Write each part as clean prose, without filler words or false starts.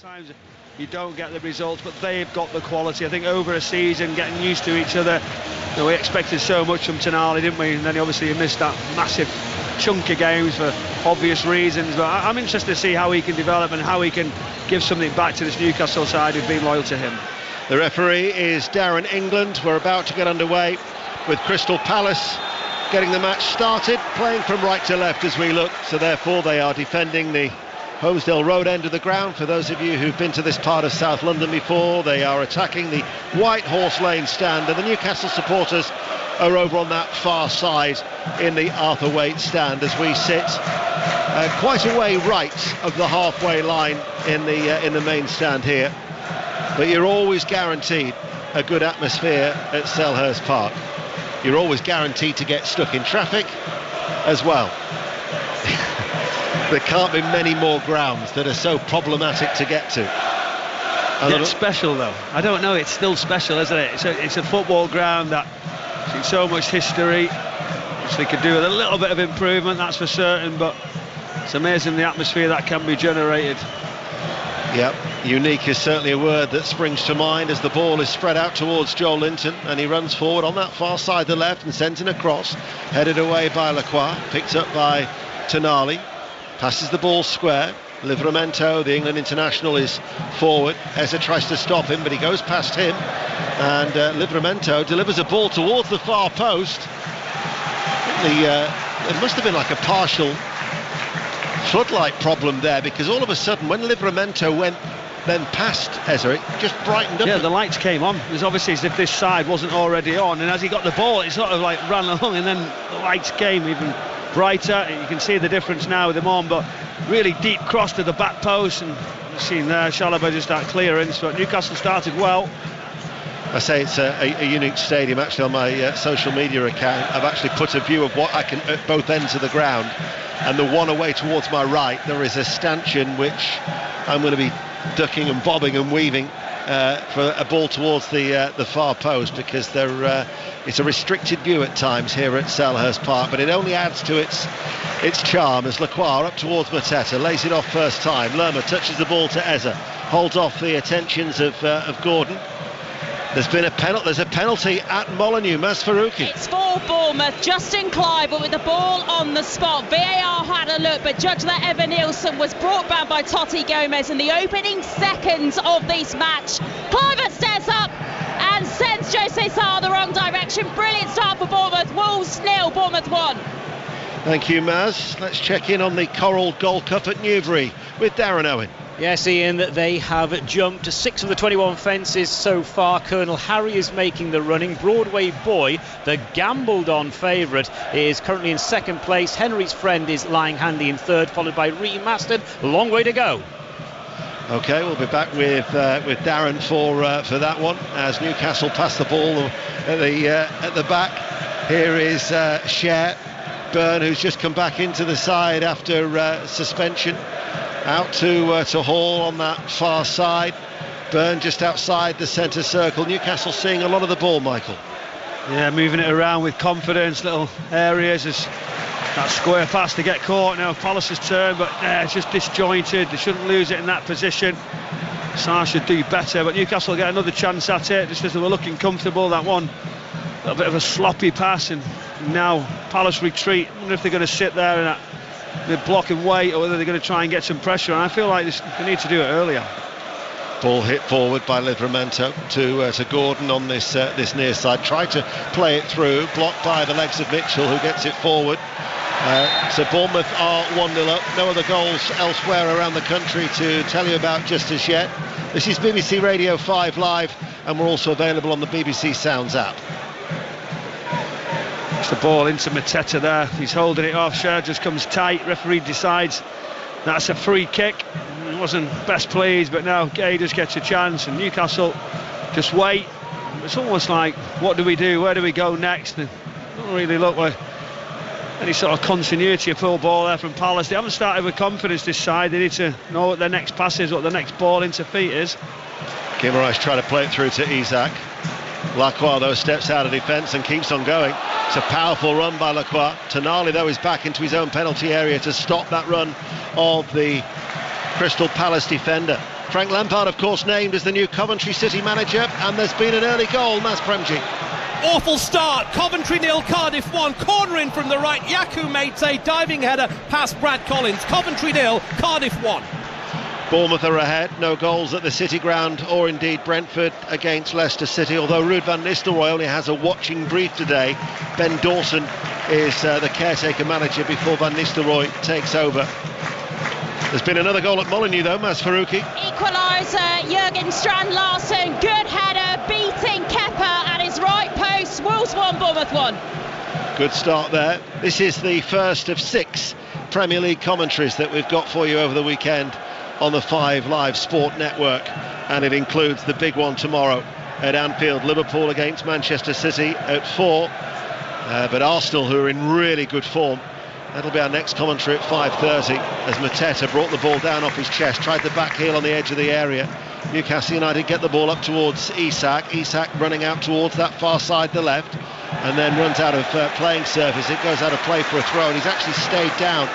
Sometimes you don't get the results, but they've got the quality. I think over a season, getting used to each other, we expected so much from Tonali, didn't we? And then obviously he missed that massive chunk of games for obvious reasons. But I'm interested to see how he can develop and how he can give something back to this Newcastle side who've been loyal to him. The referee is Darren England. We're about to get underway with Crystal Palace getting the match started, playing from right to left as we look. So therefore they are defending the Holmesdale Road end of the ground. For those of you who've been to this part of South London before, they are attacking the White Horse Lane stand, and the Newcastle supporters are over on that far side in the Arthur Waite stand as we sit quite a way right of the halfway line in the main stand here. But you're always guaranteed a good atmosphere at Selhurst Park. You're always guaranteed to get stuck in traffic as well. There can't be many more grounds that are so problematic to get to. It's special though. I don't know, it's still special, isn't it? It's a football ground that's seen so much history, which they could do with a little bit of improvement, that's for certain, but it's amazing the atmosphere that can be generated. Yep, unique is certainly a word that springs to mind as the ball is spread out towards Joel Linton, and he runs forward on that far side, the left, and sends in a cross, headed away by Lacroix, picked up by Tonali. Passes the ball square. Livramento, the England international, is forward. Eza tries to stop him, but he goes past him. And Livramento delivers a ball towards the far post. It must have been like a partial floodlight problem there, because all of a sudden, when Livramento went then past Eza, it just brightened up. Yeah, the lights came on. It was obviously as if this side wasn't already on. And as he got the ball, it sort of like ran along, and then the lights came even brighter. You can see the difference now with them on, but really deep cross to the back post, and you've seen there Chalobah just that clearance. But Newcastle started well. I say it's a unique stadium. Actually, on my social media account, I've actually put a view of what I can at both ends of the ground, and the one away towards my right, there is a stanchion which I'm going to be ducking and bobbing and weaving for a ball towards the far post, because it's a restricted view at times here at Selhurst Park, but it only adds to its charm as Lacroix up towards Mateta, lays it off first time. Lerma touches the ball to Eza, holds off the attentions of Gordon. There's a penalty at Molineux. Maz Faruqi. It's for Bournemouth. Justin Clive with the ball on the spot. VAR had a look, but judge that Evan Nielsen was brought back by Totti Gomez in the opening seconds of this match. Clive steps up and sends Jose Sarr the wrong direction. Brilliant start for Bournemouth. Wolves 0, Bournemouth 1. Thank you, Maz. Let's check in on the Coral Gold Cup at Newbury with Darren Owen. Yes, Ian, they have jumped 6 of the 21 fences so far. Colonel Harry is making the running. Broadway Boy, the gambled on favourite, is currently in second place. Henry's Friend is lying handy in third, followed by Remastered. Long way to go. OK, we'll be back with Darren for that one as Newcastle pass the ball at the back. Here is Cher Byrne, who's just come back into the side after suspension. Out to Hall on that far side. Byrne just outside the centre circle. Newcastle seeing a lot of the ball, Michael. Yeah, moving it around with confidence, little areas as that square pass to get caught. Now Palace's turn, but it's just disjointed. They shouldn't lose it in that position. Sarr should do better, but Newcastle get another chance at it just as they were looking comfortable. That one, a little bit of a sloppy pass, and now Palace retreat. I wonder if they're going to sit there and they're blocking weight, or whether they're going to try and get some pressure. And I feel like they need to do it earlier. Ball hit forward by Livramento to Gordon on this near side. Tried to play it through, blocked by the legs of Mitchell, who gets it forward. So Bournemouth are 1-0 up. No other goals elsewhere around the country to tell you about just as yet. This is BBC Radio 5 Live, and we're also available on the BBC Sounds app. The ball into Mateta there. He's holding it off. Cher just comes tight. Referee decides that's a free kick. He wasn't best pleased, but now Gay just gets a chance, and Newcastle just wait. It's almost like, what do we do? Where do we go next? And don't really look like any sort of continuity of full ball there from Palace. They haven't started with confidence this side. They need to know what their next pass is, what the next ball into feet is. Guimaraes trying to play it through to Isak. Lacroix, though, steps out of defence and keeps on going. It's a powerful run by Lacroix. Tonali, though, is back into his own penalty area to stop that run of the Crystal Palace defender. Frank Lampard, of course, named as the new Coventry City manager, and there's been an early goal. Maz Premji. Awful start. Coventry 0, Cardiff 1. Corner in from the right. Yaku Mate, diving header past Brad Collins. Coventry 0, Cardiff 1. Bournemouth are ahead, no goals at the City Ground, or indeed Brentford against Leicester City, although Ruud van Nistelrooy only has a watching brief today. Ben Dawson is the caretaker manager before Van Nistelrooy takes over. There's been another goal at Molineux though, Maz Faruqi. Equaliser, Jurgen Strand Larsen, good header, beating Kepa at his right post. Wolves 1, Bournemouth 1. Good start there. This is the first of 6 Premier League commentaries that we've got for you over the weekend on the 5 Live Sport Network, and it includes the big one tomorrow at Anfield, Liverpool against Manchester City at 4, but Arsenal, who are in really good form, that'll be our next commentary at 5:30 as Mateta brought the ball down off his chest, tried the back heel on the edge of the area. Newcastle United get the ball up towards Isak running out towards that far side, the left, and then runs out of playing surface. It goes out of play for a throw, and he's actually stayed down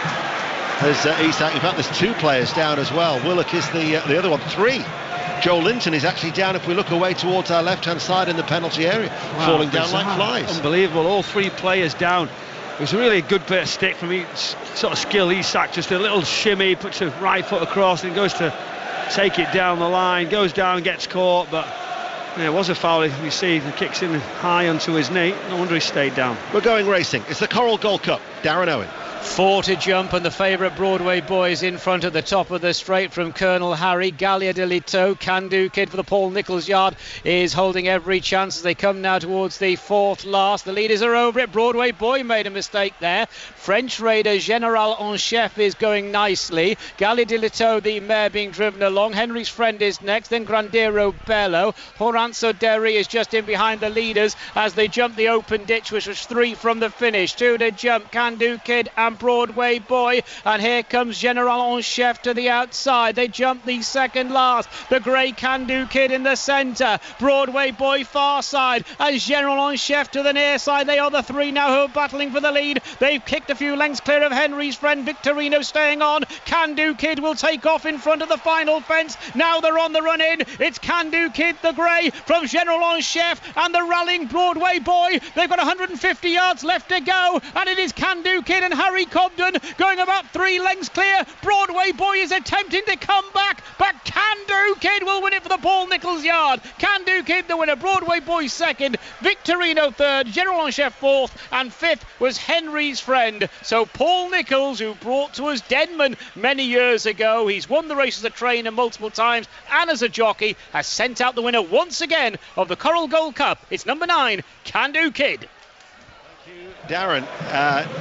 as Isak. In fact, there's 2 players down as well. Willock is the other one. 3. Joe Linton is actually down if we look away towards our left-hand side in the penalty area, falling down like flies. Unbelievable, all 3 players down. It was really a good bit of stick from each sort of skill. Isak, just a little shimmy, puts a right foot across and goes to take it down the line, goes down, gets caught, but yeah, it was a foul. You see, he kicks in high onto his knee. No wonder he stayed down. We're going racing. It's the Coral Gold Cup. Darren Owen. 4 to jump, and the favourite Broadway boys in front at the top of the straight from Colonel Harry. Gallia de Lito, Can-Do Kid for the Paul Nicholls yard, is holding every chance as they come now towards the 4th last. The leaders are over it. Broadway boy made a mistake there. French raider General en Chef is going nicely. Gallia de Lito, the mare, being driven along. Henry's Friend is next, then Grandero Bello. Horanzo Derry is just in behind the leaders as they jump the open ditch, which was 3 from the finish. 2 to jump, Can-Do Kid and Broadway boy, and here comes General en Chef to the outside. They jump the 2nd last. The grey Can-Do Kid in the centre. Broadway boy far side, and General en Chef to the near side. They are the 3 now who are battling for the lead. They've kicked a few lengths clear of Henry's Friend. Victorino staying on. Can-Do Kid will take off in front of the final fence. Now they're on the run in. It's Can-Do Kid, the grey, from General en Chef, and the rallying Broadway boy. They've got 150 yards left to go, and it is Can-Do Kid and Harry Cobden going about 3 lengths clear. Broadway boy is attempting to come back, but Can-Do Kid will win it for the Paul Nicholls yard. Can-Do Kid the winner, Broadway boy 2nd, Victorino 3rd, General en Chef 4th, and 5th was Henry's Friend. So Paul Nicholls, who brought to us Denman many years ago, he's won the race as a trainer multiple times and as a jockey, has sent out the winner once again of the Coral Gold Cup. It's number 9, Can-Do Kid. Darren,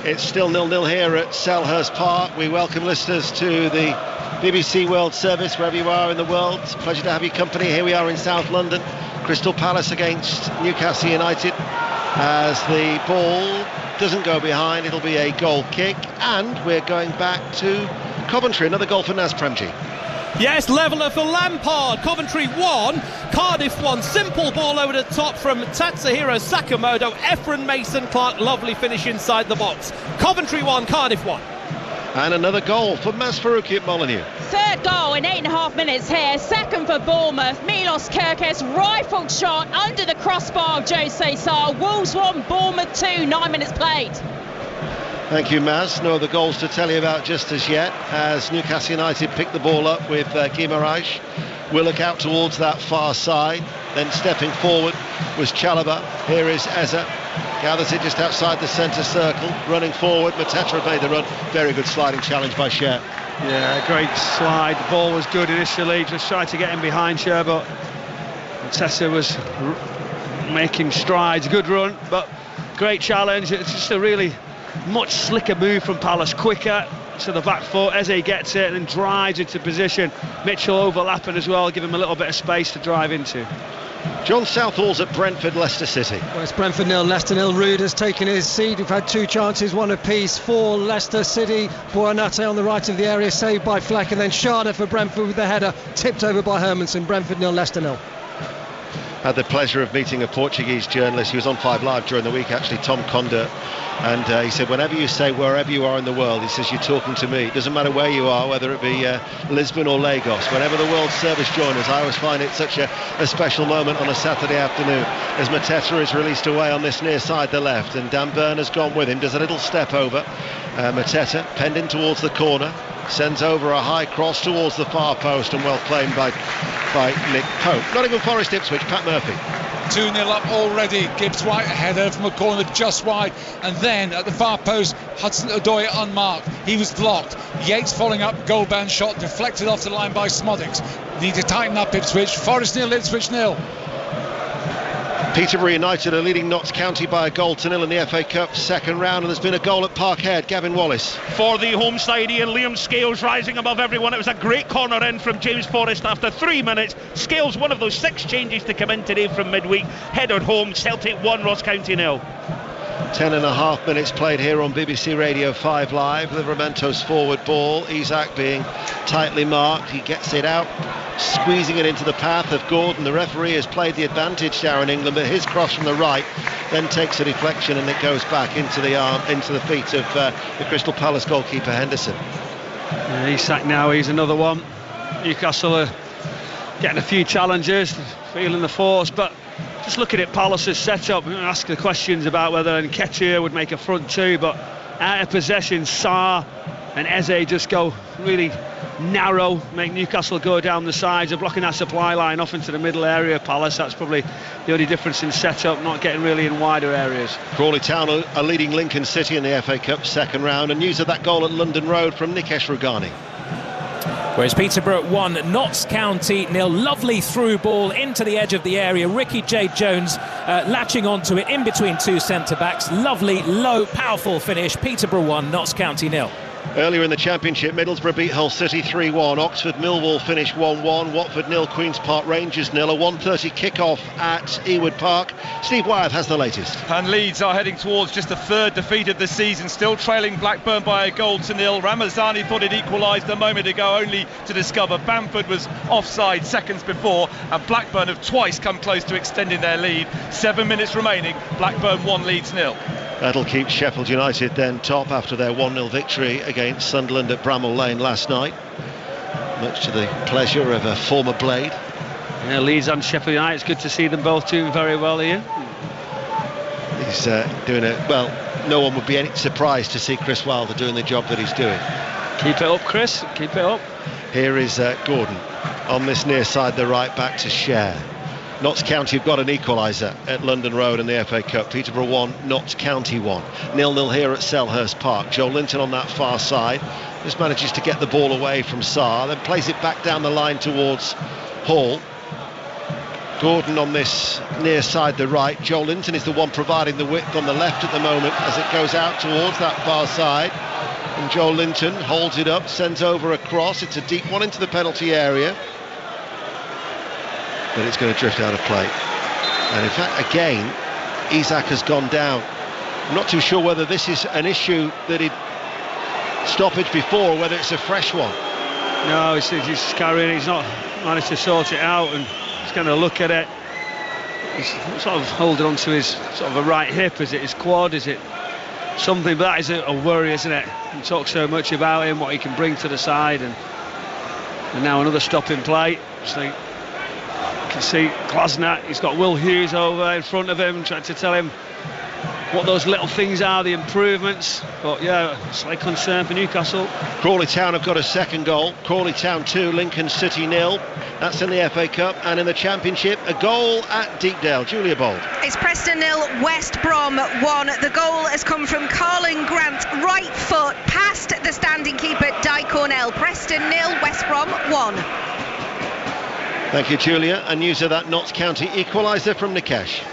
it's still 0-0 here at Selhurst Park. We welcome listeners to the BBC World Service wherever you are in the world. It's a pleasure to have your company. Here we are in South London. Crystal Palace against Newcastle United. As the ball doesn't go behind, it'll be a goal kick, and we're going back to Coventry. Another goal for Naz Premji. Yes, leveller for Lampard. Coventry 1, Cardiff 1. Simple ball over the top from Tatsuhiro Sakamoto. Ephron Mason-Clark, lovely finish inside the box. Coventry 1, Cardiff 1. And another goal for Maz Faruqi at Molineux. 3rd goal in 8.5 minutes here. 2nd for Bournemouth. Milos Kerkez, rifled shot under the crossbar of Jose Sarr. Wolves 1, Bournemouth 2, 9 minutes played. Thank you, Maz. No other goals to tell you about just as yet, as Newcastle United pick the ball up with Guimaraes. Willock out towards that far side, then stepping forward was Chalobah. Here is Eza, gathers it just outside the centre circle, running forward. Mateta made the run. Very good sliding challenge by Sher. Yeah, great slide. The ball was good initially, just tried to get him behind Sher, but Mateta was making strides. Good run, but great challenge. It's just a really much slicker move from Palace, quicker to the back foot. Eze gets it and then drives into position. Mitchell overlapping as well, give him a little bit of space to drive into. John Southall's at Brentford, Leicester City. Well, it's Brentford 0, Leicester 0. Ruud has taken his seat. We've had 2 chances, 1 apiece for Leicester City. Boyanate on the right of the area, saved by Fleck, and then Schade for Brentford with the header, tipped over by Hermansen. Brentford 0, Leicester 0. had the pleasure of meeting a Portuguese journalist. He was on 5 Live during the week, actually, Tom Conda, and he said whenever you say wherever you are in the world, he says you're talking to me. It doesn't matter where you are, whether it be Lisbon or Lagos. Whenever the World Service join us, I always find it such a special moment on a Saturday afternoon as Mateta is released away on this near side, the left, and Dan Burn has gone with him, does a little step over. Mateta penned in towards the corner, sends over a high cross towards the far post, and well played by Nick Pope. Nottingham Forest Ipswich, Pat Murphy. 2-0 up already. Gibbs White header from a corner just wide, and then at the far post, Hudson-Odoi unmarked. He was blocked. Yates following up, goal-bound shot deflected off the line by Smodics. Need to tighten up Ipswich. Forest 0, Ipswich 0. Peterborough United are leading Notts County by a goal to 0 in the FA Cup second round, and there's been a goal at Parkhead. Gavin Wallace. For the home side, Ian, Liam Scales rising above everyone. It was a great corner in from James Forrest after 3 minutes. Scales, one of those 6 changes to come in today from midweek, headed home. Celtic 1, Ross County 0. 10.5 minutes played here on BBC Radio 5 Live. Livramento's forward ball, Isak being tightly marked. He gets it out, squeezing it into the path of Gordon. The referee has played the advantage, Darren England, but his cross from the right then takes a deflection and it goes back into the feet of the Crystal Palace goalkeeper Henderson. Isak now, he's another one. Newcastle are getting a few challenges, feeling the force, but just looking at Palace's setup, ask the questions about whether Nketiah would make a front two, but out of possession, Sarr and Eze just go really narrow, make Newcastle go down the sides. They're blocking that supply line off into the middle area of Palace. That's probably the only difference in setup, not getting really in wider areas. Crawley Town are leading Lincoln City in the FA Cup second round, and news of that goal at London Road from Nikesh Rugani. Whereas Peterborough 1, Notts County 0. Lovely through ball into the edge of the area. Ricky J. Jones latching onto it in between 2 centre-backs. Lovely, low, powerful finish. Peterborough 1, Notts County 0. Earlier in the Championship, Middlesbrough beat Hull City 3-1. Oxford Millwall finished 1-1. Watford 0, Queen's Park Rangers 0. A 1:30 kick-off at Ewood Park. Steve Wyeth has the latest. And Leeds are heading towards just the 3rd defeat of the season, still trailing Blackburn by a goal to 0. Ramazani thought it equalised a moment ago, only to discover Bamford was offside seconds before, and Blackburn have twice come close to extending their lead. 7 minutes remaining, Blackburn 1, Leeds 0. That'll keep Sheffield United then top after their 1-0 victory against Sunderland at Bramall Lane last night, much to the pleasure of a former Blade. Yeah, Leeds and Sheffield United, it's good to see them both doing very well here. He's doing it well. No one would be any surprised to see Chris Wilder doing the job that he's doing. Keep it up, Chris, keep it up. Here is Gordon on this near side, the right back to Cher. Notts County have got an equaliser at London Road in the FA Cup. Peterborough 1, Notts County 1. 0-0 here at Selhurst Park. Joel Linton on that far side just manages to get the ball away from Sarr, then plays it back down the line towards Hall. Gordon on this near side, the right. Joel Linton is the one providing the width on the left at the moment as it goes out towards that far side. And Joel Linton holds it up, sends over a cross. It's a deep one into the penalty area, but it's going to drift out of play. And in fact, again, Isak has gone down. I'm not too sure whether this is an issue that he'd stoppage before or whether it's a fresh one. No, he's carrying it. He's not managed to sort it out, and he's going to look at it. He's sort of holding on to his sort of a right hip. Is it his quad? Is it something? But that is a worry, isn't it? We talk so much about him, what he can bring to the side, and now another stop in play. So you can see Glasner, he's got Will Hughes over in front of him trying to tell him what those little things are, the improvements. But yeah, slight concern for Newcastle. Crawley Town have got a second goal. Crawley Town 2, Lincoln City 0. That's in the FA Cup. And in the Championship, a goal at Deepdale. Julia Bold. It's Preston 0, West Brom 1. The goal has come from Carlin Grant, right foot past the standing keeper Di Cornell. Preston 0, West Brom 1. Thank you, Julia. And news of that Notts County equaliser from Nikesh.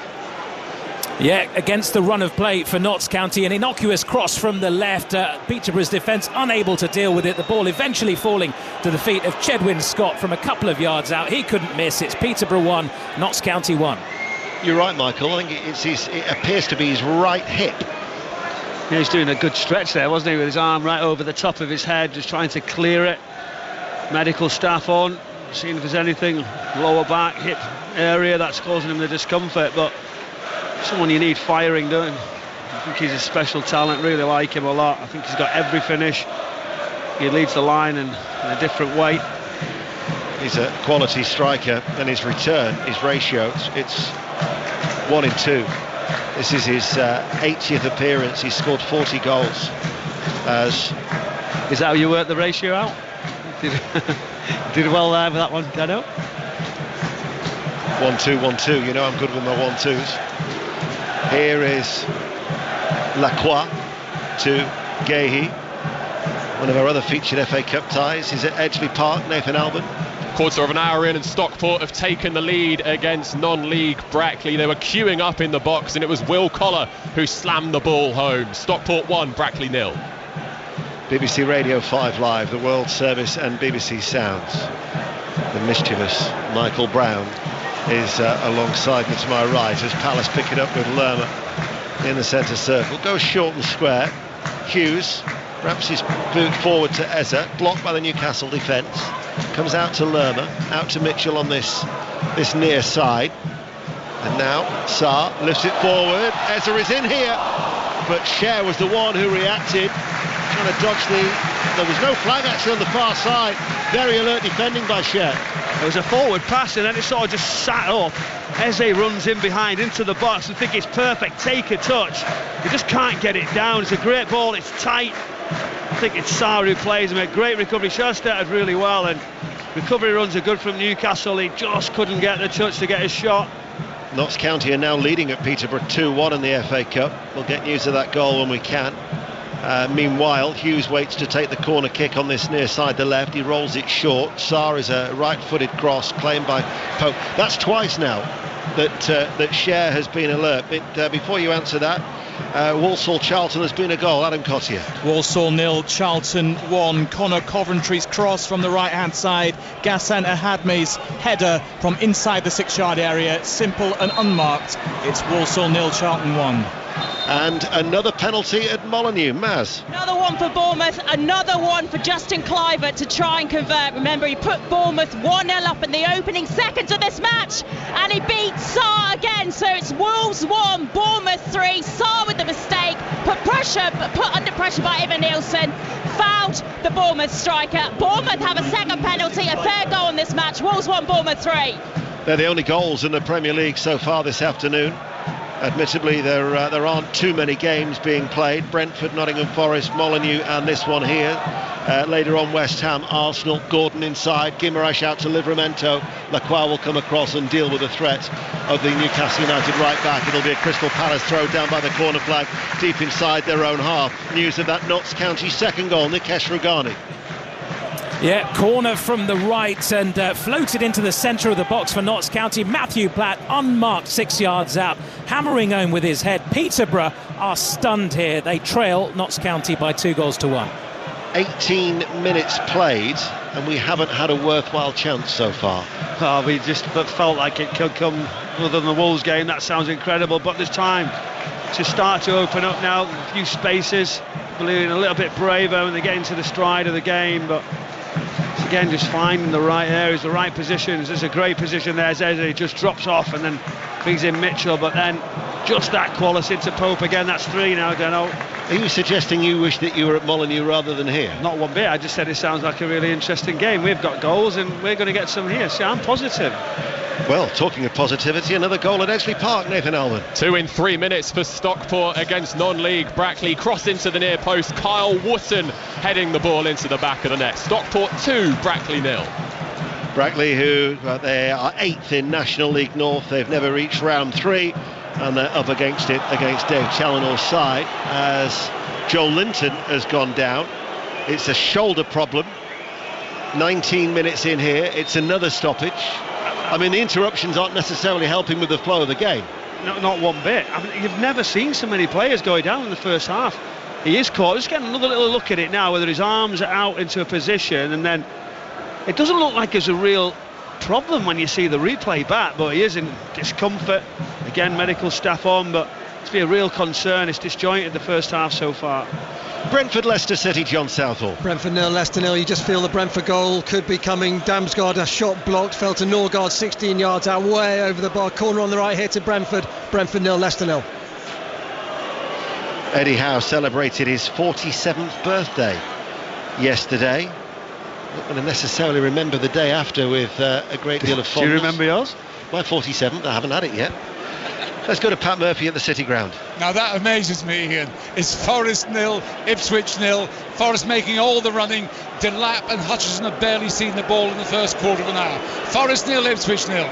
Yeah, against the run of play for Notts County, an innocuous cross from the left. Peterborough's defence unable to deal with it. The ball eventually falling to the feet of Chedwin Scott from a couple of yards out. He couldn't miss. It's Peterborough 1, Notts County 1. You're right, Michael. I think it appears to be his right hip. Yeah, he's doing a good stretch there, wasn't he, with his arm right over the top of his head, just trying to clear it. Medical staff on. seeing if there's anything lower back, hip area that's causing him the discomfort, but someone you need firing, don't you? I think he's a special talent, really like him a lot. I think he's got every finish. He leads the line in a different way. He's a quality striker, and his return, his ratio, it's 1 in 2. This is his 80th appearance. He's scored 40 goals. Is that how you work the ratio out? Did well there with that one, Dano. 1-2, 1-2. You know I'm good with my 1-2s. Here is Lacroix to Gehi. One of our other featured FA Cup ties is at Edgeley Park, Nathan Albon. Quarter of an hour in and Stockport have taken the lead against non-league Brackley. They were queuing up in the box and it was Will Collar who slammed the ball home. Stockport 1, Brackley 0. BBC Radio 5 Live, the World Service and BBC Sounds. The mischievous Michael Brown is alongside me to my right as Palace pick it up with Lerma in the centre circle. Goes short and square. Hughes wraps his boot forward to Eza, blocked by the Newcastle defence. Comes out to Lerma, out to Mitchell on this near side. And now Sarr lifts it forward. Eza is in here, but Cher was the one who reacted, trying to dodge there was no flag actually on the far side. Very alert defending by Cher. It was a forward pass and then it sort of just sat up. Eze runs in behind into the box and think it's perfect, take a touch. He just can't get it down. It's a great ball, it's tight. I think it's Sarr who plays him. A great recovery. Cher started really well and recovery runs are good from Newcastle. He just couldn't get the touch to get his shot. Notts County are now leading at Peterborough 2-1 in the FA Cup. We'll get news of that goal when we can. Meanwhile, Hughes waits to take the corner kick on this near side, the left. He rolls it short. Sarr is a right-footed cross claimed by Pope. That's twice now that Cher has been alert. Before you answer that, Walsall Charlton has been a goal. Adam Cottier. Walsall 0, Charlton 1. Connor Coventry's cross from the right-hand side. Ghassan Ahadme's header from inside the 6-yard area. Simple and unmarked. It's Walsall 0, Charlton 1. And another penalty at Molineux. Maz. Another one for Bournemouth, another one for Justin Kluivert to try and convert. Remember, he put Bournemouth 1-0 up in the opening seconds of this match and he beat Sarr again. So it's Wolves 1, Bournemouth 3. Sarr with the mistake, put under pressure by Ivan Nielsen, fouled the Bournemouth striker. Bournemouth have a second penalty, a fair goal in this match. Wolves 1, Bournemouth 3. They're the only goals in the Premier League so far this afternoon. Admittedly, there aren't too many games being played. Brentford, Nottingham Forest, Molineux, and this one here. Later on, West Ham, Arsenal, Gordon inside, Guimaraes out to Livramento. Lacroix will come across and deal with the threat of the Newcastle United right back. It'll be a Crystal Palace throw down by the corner flag, deep inside their own half. News of that Notts County second goal, Nikesh Rugani. Yeah, corner from the right and floated into the centre of the box for Notts County. Matthew Platt, unmarked 6 yards out, hammering home with his head. Peterborough are stunned here. They trail Notts County by 2-1. 18 minutes played, and we haven't had a worthwhile chance so far. Oh, we just felt like it could come other than the Wolves game. That sounds incredible, but there's time to start to open up now. A few spaces, being a little bit braver when they get into the stride of the game, but again, just finding the right areas, the right positions. There's a great position there. Zeze just drops off and then brings in Mitchell, but then just that quality to Pope again. That's 3 now, Dano. Are you suggesting you wish that you were at Molineux rather than here? Not one bit. I just said it sounds like a really interesting game. We've got goals and we're going to get some here. See, I'm positive. Well, talking of positivity, another goal at Edgeley Park, Nathan Allen. 2 in 3 minutes for Stockport against non-league Brackley. Cross into the near post. Kyle Wotton heading the ball into the back of the net. Stockport 2, Brackley 0. Brackley, who they are 8th in National League North. They've never reached round 3, and they're up against it against Dave Challinor's side as Joel Linton has gone down. It's a shoulder problem. 19 minutes in here, it's another stoppage. I mean, the interruptions aren't necessarily helping with the flow of the game. No, not one bit. I mean, you've never seen so many players going down in the first half. He is caught. Just getting another little look at it now, whether his arms are out into a position, and then it doesn't look like there's a real problem when you see the replay back, but he is in discomfort. Again, medical staff on, but it's been a real concern. It's disjointed the first half so far. Brentford, Leicester City, John Southall. Brentford 0, Leicester 0. You just feel the Brentford goal could be coming. Damsgaard, a shot blocked, fell to Norgard 16 yards out, way over the bar. Corner on the right here to Brentford. Brentford 0, Leicester 0. Eddie Howe celebrated his 47th birthday yesterday. Not going to necessarily remember the day after with a great deal of fondness. Do you remember yours? My 47th, I haven't had it yet. Let's go to Pat Murphy at the City Ground. Now that amazes me, Ian. It's Forest 0, Ipswich 0. Forest making all the running. Delap and Hutchison have barely seen the ball in the first quarter of an hour. Forest 0, Ipswich 0.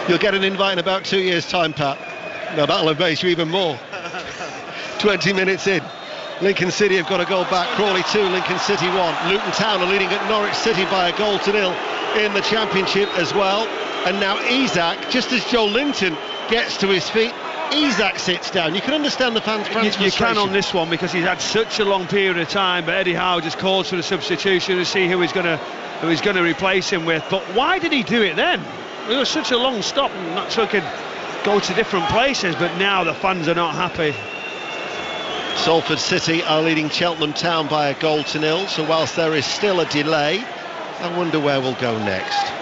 You'll get an invite in about 2 years' time, Pat. No, that'll amaze you even more. 20 minutes in. Lincoln City have got a goal back. Crawley 2, Lincoln City 1. Luton Town are leading at Norwich City by a goal to 0 in the Championship as well. And now Isak, just as Joe Linton gets to his feet, Isak sits down. You can understand the fans' frustration. You can on this one because he's had such a long period of time, but Eddie Howe just calls for the substitution to see who he's going to replace him with. But why did he do it then? It was such a long stop, and that's so he could go to different places, but now the fans are not happy. Salford City are leading Cheltenham Town by a goal to 0, so whilst there is still a delay, I wonder where we'll go next.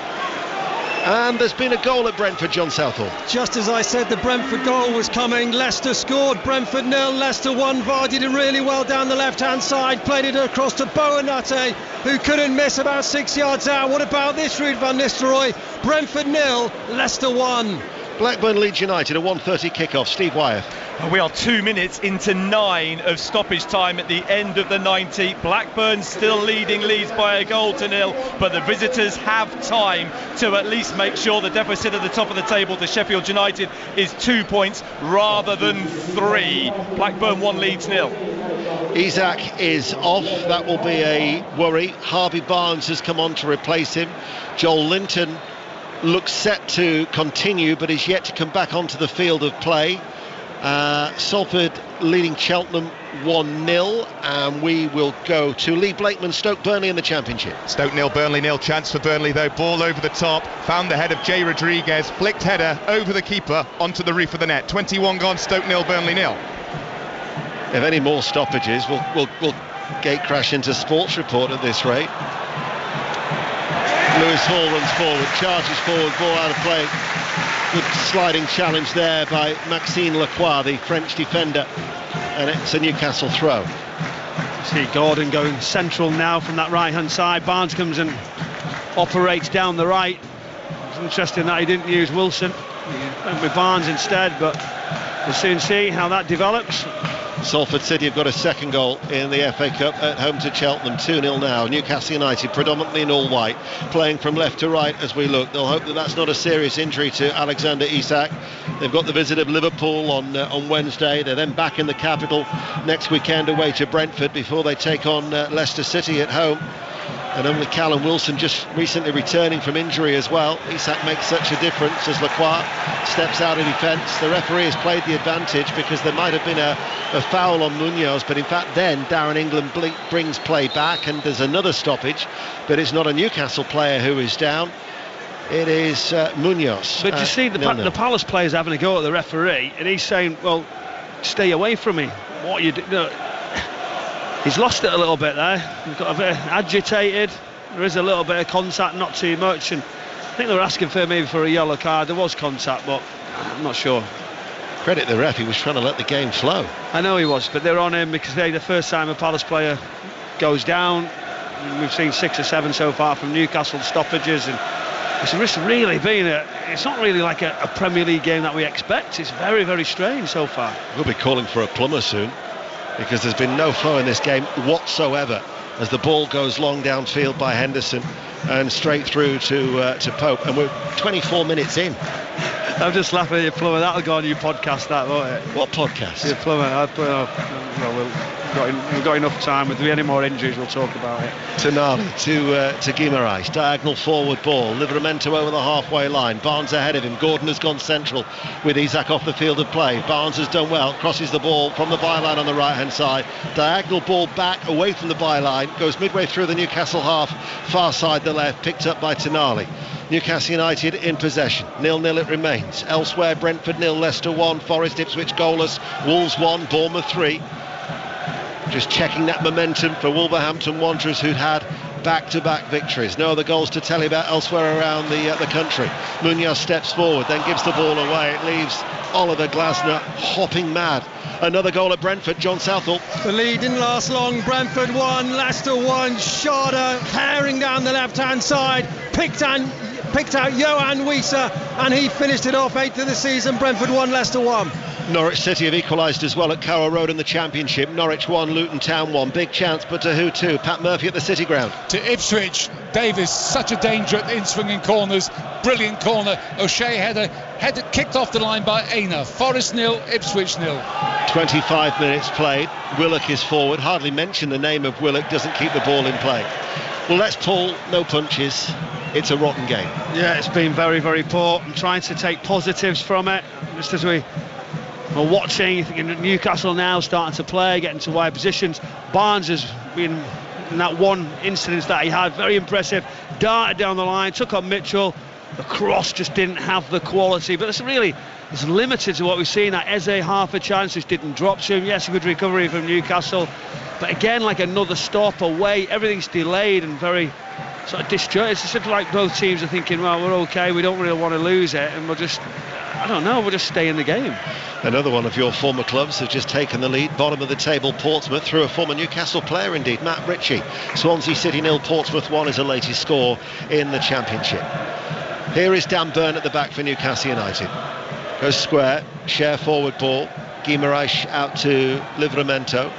And there's been a goal at Brentford, John Southall. Just as I said, the Brentford goal was coming. Leicester scored. Brentford 0, Leicester 1. VAR did it really well down the left-hand side. Played it across to Boanate, who couldn't miss about 6 yards out. What about this, Ruud van Nistelrooy? Brentford 0, Leicester 1. Blackburn Leeds United, a 1:30 kickoff. Steve Wyeth. We are 2 minutes into 9 of stoppage time at the end of the 90. Blackburn still leading Leeds by a goal to 0, but the visitors have time to at least make sure the deficit at the top of the table to Sheffield United is 2 points rather than 3. Blackburn 1, Leeds 0. Isak is off. That will be a worry. Harvey Barnes has come on to replace him. Joel Linton looks set to continue, but is yet to come back onto the field of play. Salford leading Cheltenham 1-0, and we will go to Lee Blakeman, Stoke Burnley in the Championship. Stoke 0, Burnley 0. Chance for Burnley though. Ball over the top. Found the head of Jay Rodriguez. Flicked header over the keeper onto the roof of the net. 21 gone. Stoke 0, Burnley 0. If any more stoppages, we'll gate crash into Sports Report at this rate. Lewis Hall runs forward, charges forward, ball out of play. Good sliding challenge there by Maxime Lacroix, the French defender, and it's a Newcastle throw. See Gordon going central now from that right hand side. Barnes comes and operates down the right. It's interesting that he didn't use Wilson. He went with Barnes instead, but we'll soon see how that develops. Salford City have got a second goal in the FA Cup at home to Cheltenham, 2-0 now. Newcastle United predominantly in all white, playing from left to right as we look. They'll hope that that's not a serious injury to Alexander Isak. They've got the visit of Liverpool on Wednesday. They're then back in the capital next weekend away to Brentford before they take on Leicester City at home. And only Callum Wilson just recently returning from injury as well. Isak makes such a difference as Lacroix steps out of defence. The referee has played the advantage because there might have been a foul on Munoz, but in fact then Darren England brings play back, and there's another stoppage, but it's not a Newcastle player who is down. It is Munoz. But you see the Palace players having a go at the referee, and he's saying, well, stay away from me. What are you doing? He's lost it a little bit there. He's got a bit agitated. There is a little bit of contact, not too much, and I think they were asking for maybe for a yellow card. There was contact, but I'm not sure. Credit the ref, he was trying to let the game flow. I know he was, but they're on him because the first time a Palace player goes down. We've seen 6 or 7 so far from Newcastle stoppages, and it's really been it's not really like a Premier League game that we expect. It's very, very strange so far. We'll be calling for a plumber soon, because there's been no flow in this game whatsoever as the ball goes long downfield by Henderson and straight through to Pope, and we're 24 minutes in. I'm just laughing at you, plumber. That'll go on your podcast, that, won't it? What podcast? Your plumber. We've got enough time. If there are any more injuries, we'll talk about it. Tonali to Guimaraes, diagonal forward ball. Livramento over the halfway line. Barnes ahead of him. Gordon has gone central with Isak off the field of play. Barnes has done well. Crosses the ball from the byline on the right hand side. Diagonal ball back away from the byline. Goes midway through the Newcastle half, far side the left. Picked up by Tonali. Newcastle United in possession. 0-0 it remains. Elsewhere, Brentford 0, Leicester 1, Forest Ipswich goalless, Wolves 1, Bournemouth 3. just checking that momentum for Wolverhampton Wanderers, who'd had back-to-back victories. No other goals to tell you about elsewhere around the country. Munoz steps forward, then gives the ball away. It leaves Oliver Glasner hopping mad. Another goal at Brentford, John Southall. The lead didn't last long. Brentford 1, Leicester 1. Schade tearing down the left-hand side. Picked out Johan Wieser, and he finished it off. 8th of the season. Brentford 1, Leicester 1. Norwich City have equalised as well at Carrow Road in the Championship. Norwich 1, Luton Town 1. Big chance, but to who to? Pat Murphy at the City Ground. To Ipswich. Davis, such a danger at in-swinging corners. Brilliant corner. O'Shea header kicked off the line by Aina. Forest 0, Ipswich 0. 25 minutes played. Willock is forward. Hardly mention the name of Willock. Doesn't keep the ball in play. Well, let's pull. No punches. It's a rotten game. Yeah, it's been very, very poor. I'm trying to take positives from it. Just as we're watching, thinking Newcastle now starting to play, getting to wide positions. Barnes has been, in that one incident that he had, very impressive. Darted down the line, took on Mitchell. The cross just didn't have the quality, but it's limited to what we've seen. That Eze half a chance, which didn't drop to him. Yes, a good recovery from Newcastle, but again, like another stop away, everything's delayed and very sort of disjointed. It's sort of like both teams are thinking, well, we're okay, we don't really want to lose it, and we'll just stay in the game. Another one of your former clubs have just taken the lead. Bottom of the table, Portsmouth, through a former Newcastle player indeed, Matt Ritchie. Swansea City 0, Portsmouth 1 is the latest score in the Championship. Here is Dan Burn at the back for Newcastle United. Goes square, share forward ball. Guimaraes out to Livramento.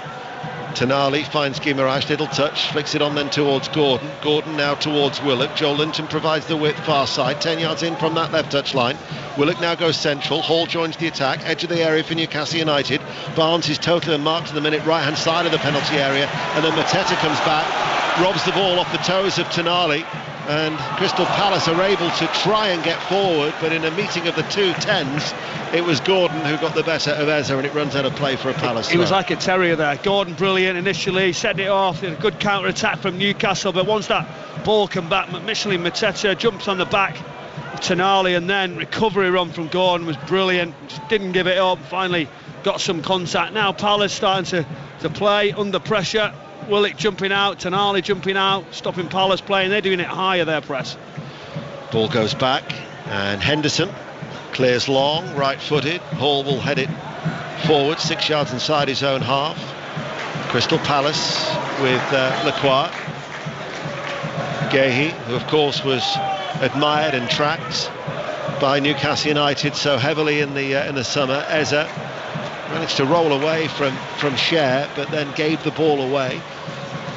Tonali finds Guimaraes, little touch, flicks it on then towards Gordon. Gordon now towards Willock. Joel Linton provides the width far side, 10 yards in from that left touch line. Willock now goes central. Hall joins the attack, edge of the area for Newcastle United. Barnes is totally unmarked to the minute, right hand side of the penalty area, and then Mateta comes back, robs the ball off the toes of Tonali, and Crystal Palace are able to try and get forward, but in a meeting of the two tens, it was Gordon who got the better of Eze, and it runs out of play for a Palace. He was like a terrier there. Gordon brilliant initially, set it off, a good counter attack from Newcastle, but once that ball came back, Michelin Mateta jumps on the back of Tonali, and then recovery run from Gordon was brilliant, just didn't give it up, finally got some contact. Now Palace starting to play under pressure. Willock jumping out, Tonali jumping out, stopping Palace playing. They're doing it higher, their press. Ball goes back, and Henderson clears long, right-footed. Hall will head it forward, 6 yards inside his own half. Crystal Palace with Lacroix. Gehi, who of course was admired and tracked by Newcastle United so heavily in the summer. Eze managed to roll away from Cher, but then gave the ball away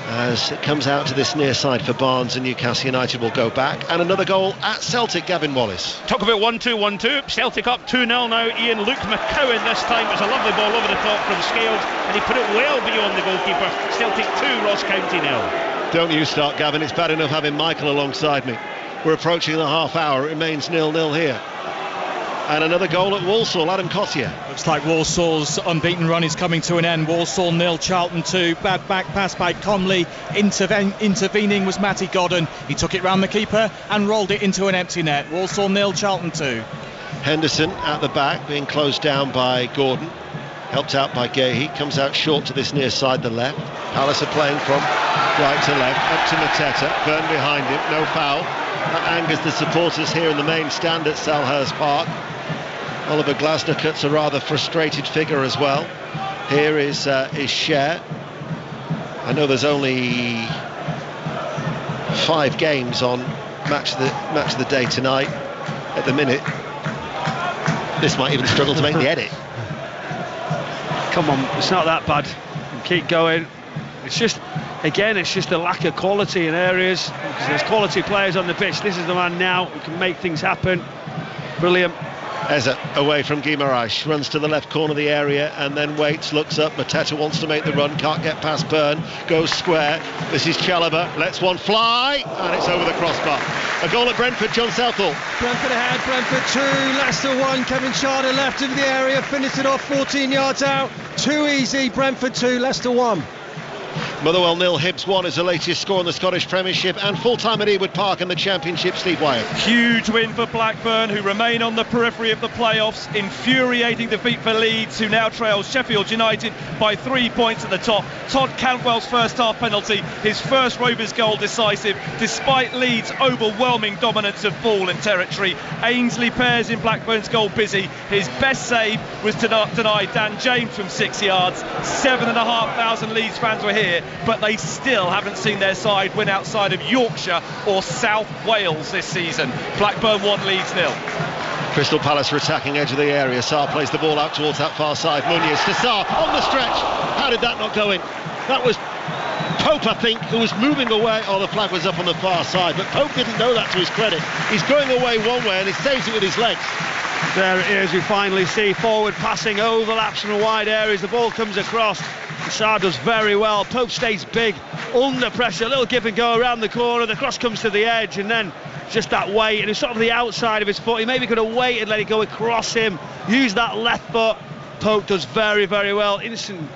as it comes out to this near side for Barnes, and Newcastle United will go back. And another goal at Celtic, Gavin Wallace. Talk about 1-2-1-2. Celtic up 2-0 now. Ian Luke McCowan this time. It was a lovely ball over the top from Scales, and he put it well beyond the goalkeeper. Celtic 2, Ross County 0. Don't you start, Gavin. It's bad enough having Michael alongside me. We're approaching the half hour. It remains 0-0 here. And another goal at Walsall, Adam Cossier. Looks like Walsall's unbeaten run is coming to an end. Walsall 0, Charlton 2. Bad back pass by Conley. Intervening was Matty Godden. He took it round the keeper and rolled it into an empty net. Walsall 0, Charlton 2. Henderson at the back, being closed down by Gordon. Helped out by Gehi. Comes out short to this near side, the left. Palace are playing from right to left. Up to Mateta. Burn behind him. No foul. That angers the supporters here in the main stand at Selhurst Park. Oliver Glasner cuts a rather frustrated figure as well. Here is Cher. I know there's only 5 games on match of the day tonight. At the minute, this might even struggle to make the edit. Come on, it's not that bad. Keep going. It's just a lack of quality in areas, because there's quality players on the pitch. This is the man now who can make things happen. Brilliant. Eze away from Guimaraes, runs to the left corner of the area and then waits, looks up. Mateta wants to make the run, can't get past Byrne, goes square. This is Chalobah, lets one fly, and it's over the crossbar. A goal at Brentford, John Southall. Brentford ahead, Brentford 2, Leicester 1. Kevin Schade left of the area, finished it off 14 yards out. Too easy, Brentford 2, Leicester 1. Motherwell 0, Hibs 1 is the latest score in the Scottish Premiership, and full-time at Ewood Park in the Championship. Steve Wyatt. Huge win for Blackburn, who remain on the periphery of the playoffs. Infuriating defeat for Leeds, who now trails Sheffield United by 3 points at the top. Todd Cantwell's first half penalty, his first Rovers goal decisive, despite Leeds' overwhelming dominance of ball and territory. Ainsley Pears in Blackburn's goal busy. His best save was denied Dan James from 6 yards. 7,500 Leeds fans were here, but they still haven't seen their side win outside of Yorkshire or South Wales this season. Blackburn 1, Leeds 0. Crystal Palace are attacking edge of the area. Sarr plays the ball out towards that far side. Muniz to Sarr on the stretch. How did that not go in? That was Pope, I think, who was moving away. Oh, the flag was up on the far side, but Pope didn't know that, to his credit. He's going away one way and he saves it with his legs. There it is, we finally see forward passing, overlaps from wide areas, the ball comes across. Sarr does very well. Pope stays big, under pressure, a little give and go around the corner, the cross comes to the edge, and then just that weight, and it's sort of the outside of his foot. He maybe could have waited, let it go across him, use that left foot. Pope does very, very well. Instant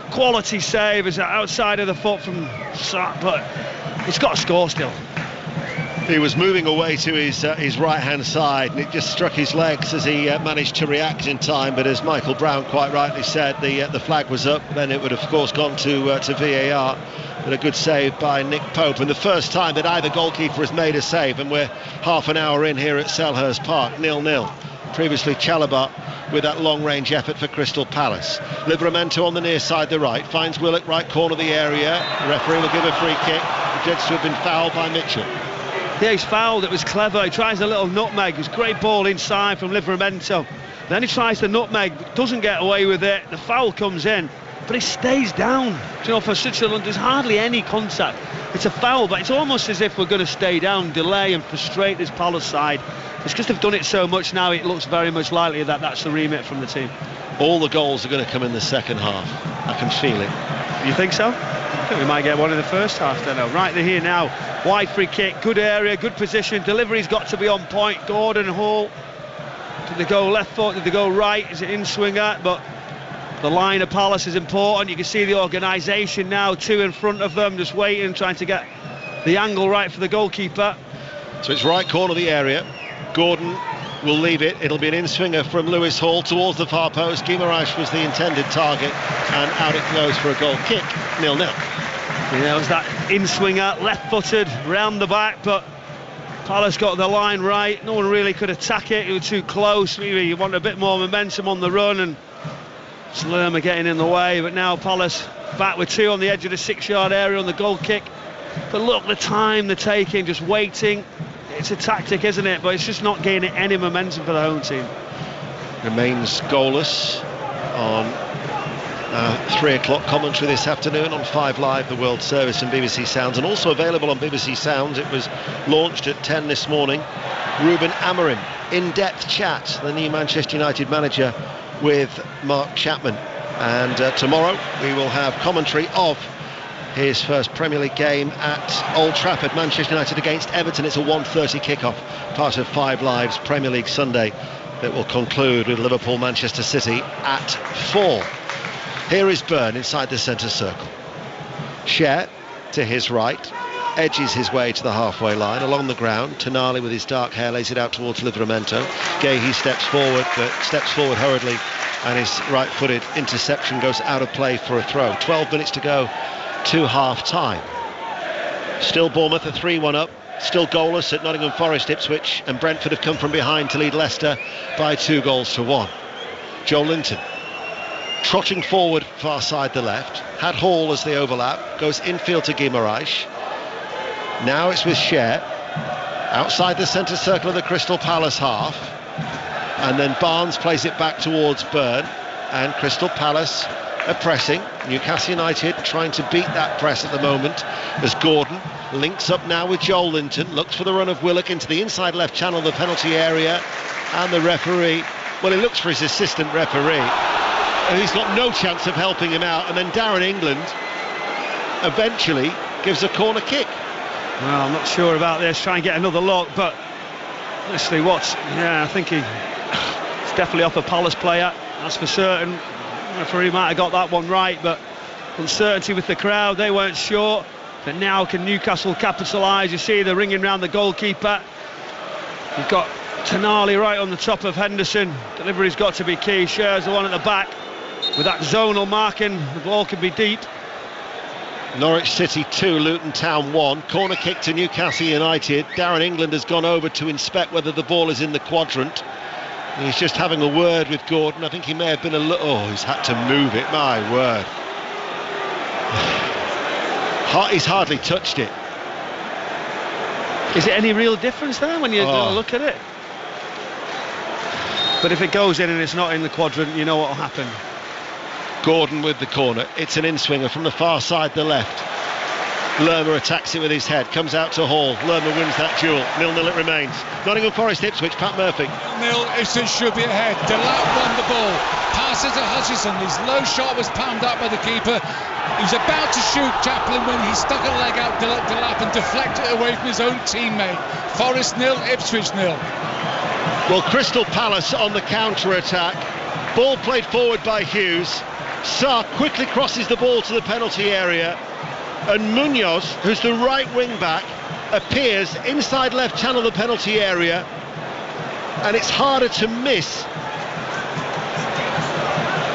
quality save as outside of the foot from Sarr, but it's got to score still. He was moving away to his right-hand side, and it just struck his legs as he managed to react in time. But as Michael Brown quite rightly said, the flag was up. Then it would have, of course, gone to VAR. But a good save by Nick Pope, and the first time that either goalkeeper has made a save. And we're half an hour in here at Selhurst Park, 0-0. Previously Chalobah with that long-range effort for Crystal Palace. Livramento on the near side, the right, finds Willock, right corner of the area. The referee will give a free kick. Judged to have been fouled by Mitchell. Yeah, he's fouled, it was clever. He tries a little nutmeg, it was a great ball inside from Livramento. Then he tries the nutmeg, doesn't get away with it. The foul comes in, but he stays down. You know, for such a long, there's hardly any contact. It's a foul, but it's almost as if we're going to stay down, delay and frustrate this Palace side. It's because they've done it so much now, it looks very much likely that that's the remit from the team. All the goals are going to come in the second half. I can feel it. You think so? I think we might get one in the first half, don't know. Right, they're here now. Wide free kick, good area, good position. Delivery's got to be on point. Gordon, Hall. Did they go left foot? Did they go right? Is it in swinger? But the line of Palace is important. You can see the organisation now, two in front of them, just waiting, trying to get the angle right for the goalkeeper. So it's right corner of the area. Gordon will leave it. It'll be an in-swinger from Lewis Hall towards the far post. Guimaraes was the intended target, and out it goes for a goal kick. 0-0. Yeah, it was that in-swinger, left-footed, round the back, but Palace got the line right. No one really could attack it. It was too close. Maybe you want a bit more momentum on the run, and Lerma getting in the way. But now Palace back with two on the edge of the 6-yard area on the goal kick. But look, the time they're taking, just waiting. It's a tactic, isn't it? But it's just not gaining any momentum for the home team. Remains goalless on 3 o'clock commentary this afternoon on 5 Live, the World Service, and BBC Sounds, and also available on BBC Sounds. It was launched at 10 this morning. Ruben Amorim, in-depth chat, the new Manchester United manager, with Mark Chapman. And tomorrow we will have commentary of his first Premier League game at Old Trafford, Manchester United against Everton. It's a 1:30 kickoff, part of 5 Live's Premier League Sunday that will conclude with Liverpool-Manchester City at 4. Here is Byrne inside the centre circle. Cher to his right, edges his way to the halfway line along the ground. Tonali with his dark hair lays it out towards Livramento. Gahey steps forward hurriedly, and his right-footed interception goes out of play for a throw. 12 minutes to go to half-time. Still Bournemouth are 3-1 up. Still goalless at Nottingham Forest, Ipswich and Brentford have come from behind to lead Leicester by 2-1. Joe Linton trotting forward far side the left, had Hall as the overlap, goes infield to Guimaraes. Now it's with Cher outside the centre circle of the Crystal Palace half, and then Barnes plays it back towards Byrne, and Crystal Palace are pressing. Newcastle United trying to beat that press at the moment as Gordon links up now with Joel Linton, looks for the run of Willock into the inside left channel of the penalty area, and the referee, well, he looks for his assistant referee, and he's got no chance of helping him out, and then Darren England eventually gives a corner kick. Well, I'm not sure about this, try and get another look, but honestly, I think he's definitely off a Palace player, that's for certain. The referee might have got that one right, but uncertainty with the crowd. They weren't sure, but now can Newcastle capitalise? You see they're ringing round the goalkeeper. You've got Tonali right on the top of Henderson. Delivery's got to be key. Shares the one at the back. With that zonal marking, the ball can be deep. Norwich City 2, Luton Town 1. Corner kick to Newcastle United. Darren England has gone over to inspect whether the ball is in the quadrant. He's just having a word with Gordon. I think he may have been a little... Oh, he's had to move it, my word. He's hardly touched it. Is it any real difference there when you look at it? But if it goes in and it's not in the quadrant, you know what will happen. Gordon with the corner. It's an in-swinger from the far side, the left. Lerma attacks it with his head, comes out to Hall. Lerma wins that duel. 0-0 it remains. Nottingham Forest Ipswich, Pat Murphy. 0-0, Ipswich should be ahead. Delap won the ball. Passes to Hutchison. His low shot was palmed up by the keeper. He was about to shoot Chaplin when he stuck a leg out Delap and deflected it away from his own teammate. Forest 0, Ipswich 0. Well, Crystal Palace on the counter-attack. Ball played forward by Hughes. Sarr quickly crosses the ball to the penalty area, and Munoz, who's the right wing back, appears inside left channel of the penalty area, and it's harder to miss,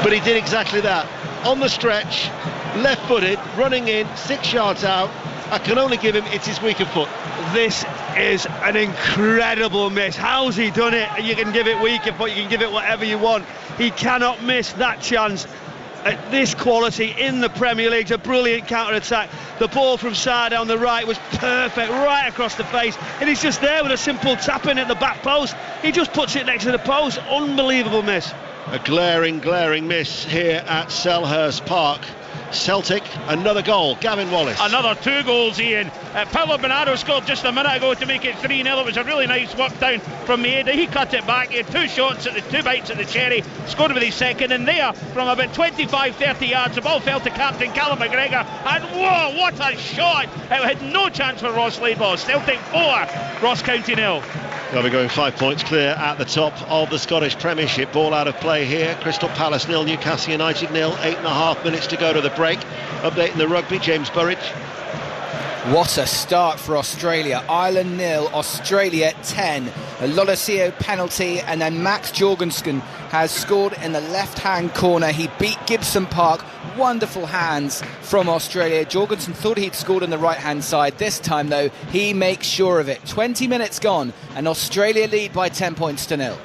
but he did exactly that. On the stretch, left-footed, running in, 6 yards out. I can only give him, it's his weaker foot. This is an incredible miss. How's he done it? You can give it weaker foot, you can give it whatever you want. He cannot miss that chance. At this quality in the Premier League, a brilliant counter-attack. The ball from Sarr down the right was perfect, right across the face, and he's just there with a simple tap in at the back post. He just puts it next to the post. Unbelievable miss. A glaring miss here at Selhurst Park. Celtic, another goal. Gavin Wallace. Another 2 goals, Ian. Paulo Bernardo scored just a minute ago to make it 3-0. It was a really nice work down from Maeda. He cut it back. He had 2 shots at the 2 bites at the cherry. Scored with his second, and there from about 25-30 yards the ball fell to captain Callum McGregor, and whoa, what a shot! It had no chance for Ross Laidlaw. Celtic 4, Ross County 0. They'll be going 5 points clear at the top of the Scottish Premiership. Ball out of play here. Crystal Palace 0, Newcastle United 0. 8.5 minutes to go to the break. Updating the rugby, James Burridge. What a start for Australia. Ireland 0, Australia 10. A Lolosio penalty, and then Max Jorgensen has scored in the left-hand corner. He beat Gibson Park. Wonderful hands from Australia. Jorgensen thought he'd scored on the right-hand side. This time, though, he makes sure of it. 20 minutes gone, and Australia lead by 10 points to 0.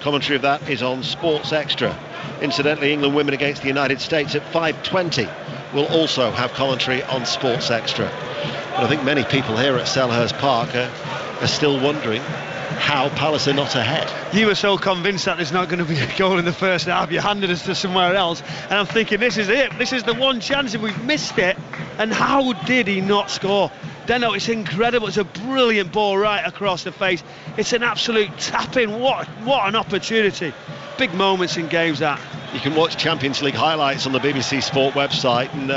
Commentary of that is on Sports Extra. Incidentally, England women against the United States at 5:20 will also have commentary on Sports Extra. But I think many people here at Selhurst Park are still wondering how Palace are not ahead. You were so convinced that there's not going to be a goal in the first half, you handed us to somewhere else, and I'm thinking this is it, this is the one chance if we've missed it, and how did he not score? Deno, it's incredible, it's a brilliant ball right across the face, it's an absolute tap-in, what an opportunity. Big moments in games that. You can watch Champions League highlights on the BBC Sport website, and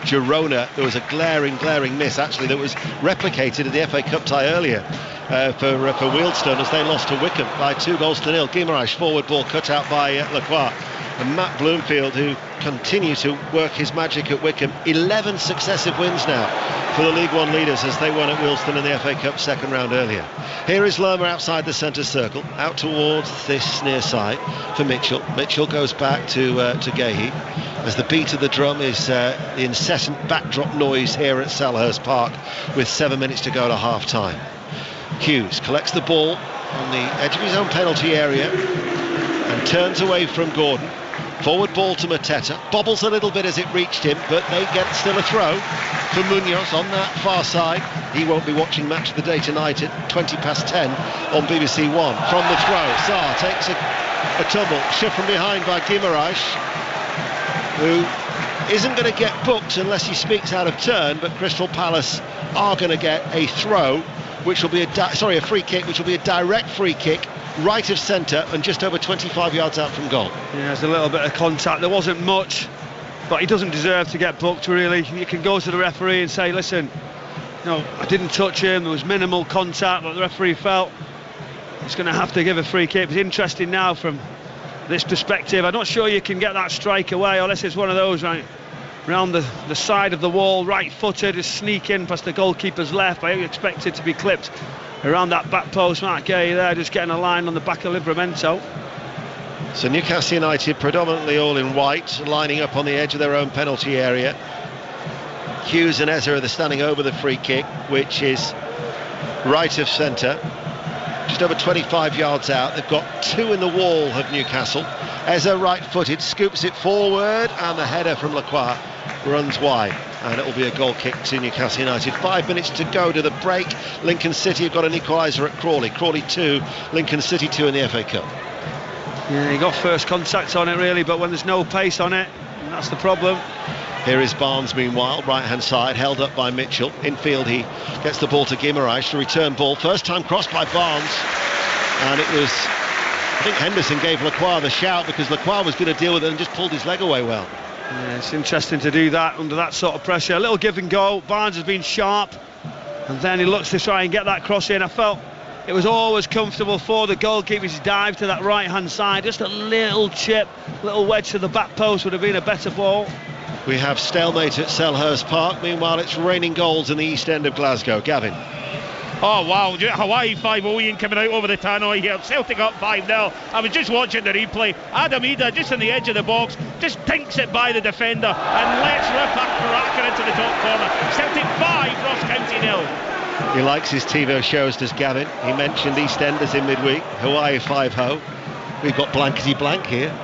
Girona, there was a glaring miss actually that was replicated in the FA Cup tie earlier for Wealdstone as they lost to Wickham by 2-0. Guimaraes, forward ball cut out by Lacroix. And Matt Bloomfield, who continues to work his magic at Wickham, 11 successive wins now for the League One leaders as they won at Wealdstone in the FA Cup second round earlier. Here is Lerma outside the centre circle, out towards this near side for Mitchell. Mitchell goes back to Gahey as the beat of the drum is the incessant backdrop noise here at Selhurst Park with 7 minutes to go to half time. Hughes collects the ball on the edge of his own penalty area and turns away from Gordon. Forward ball to Mateta, bobbles a little bit as it reached him, but they get still a throw for Munoz on that far side. He won't be watching Match of the Day tonight at 10:20 on BBC One. From the throw, Sarr takes a tumble, shift from behind by Guimaraes, who isn't going to get booked unless he speaks out of turn, but Crystal Palace are going to get a throw, which will be a free kick, which will be a direct free kick, right of centre and just over 25 yards out from goal. Yeah, there's a little bit of contact. There wasn't much, but he doesn't deserve to get booked, really. You can go to the referee and say, listen, no, I didn't touch him, there was minimal contact, but the referee felt he's going to have to give a free kick. It's interesting now from this perspective. I'm not sure you can get that strike away unless it's one of those, right? round the side of the wall, right-footed, is sneaking past the goalkeeper's left. I expect it to be clipped around that back post. Mark Gay there just getting a line on the back of Livramento. So Newcastle United predominantly all in white, lining up on the edge of their own penalty area. Hughes and Ezra are standing over the free kick, which is right of centre, just over 25 yards out. They've got two in the wall of Newcastle. Ezra right-footed, scoops it forward, and the header from Lacroix runs wide, and it will be a goal kick to Newcastle United. 5 minutes to go to the break. Lincoln City have got an equaliser at Crawley. Crawley 2, Lincoln City 2 in the FA Cup. Yeah, he got first contact on it really, but when there's no pace on it, that's the problem. Here is Barnes, meanwhile, right-hand side, held up by Mitchell. Infield, he gets the ball to Guimaraes, the return ball. First time crossed by Barnes, and it was, I think Henderson gave Lacroix the shout because Lacroix was going to deal with it and just pulled his leg away well. Yeah, it's interesting to do that under that sort of pressure. A little give and go. Barnes has been sharp, and then he looks to try and get that cross in. I felt it was always comfortable for the goalkeeper's dive to that right-hand side. Just a little chip, little wedge to the back post would have been a better ball. We have stalemate at Selhurst Park. Meanwhile, it's raining goals in the east end of Glasgow. Gavin. Oh wow, Hawaii 5-0, Ian coming out over the tannoy here. Celtic up 5-0. I was just watching the replay. Adam Ida just on the edge of the box, just tinks it by the defender and lets rip a cracker into the top corner. Celtic 5, Ross County 0. He likes his TV shows, does Gavin. He mentioned EastEnders in midweek. Hawaii 5-0. We've got blankety blank here.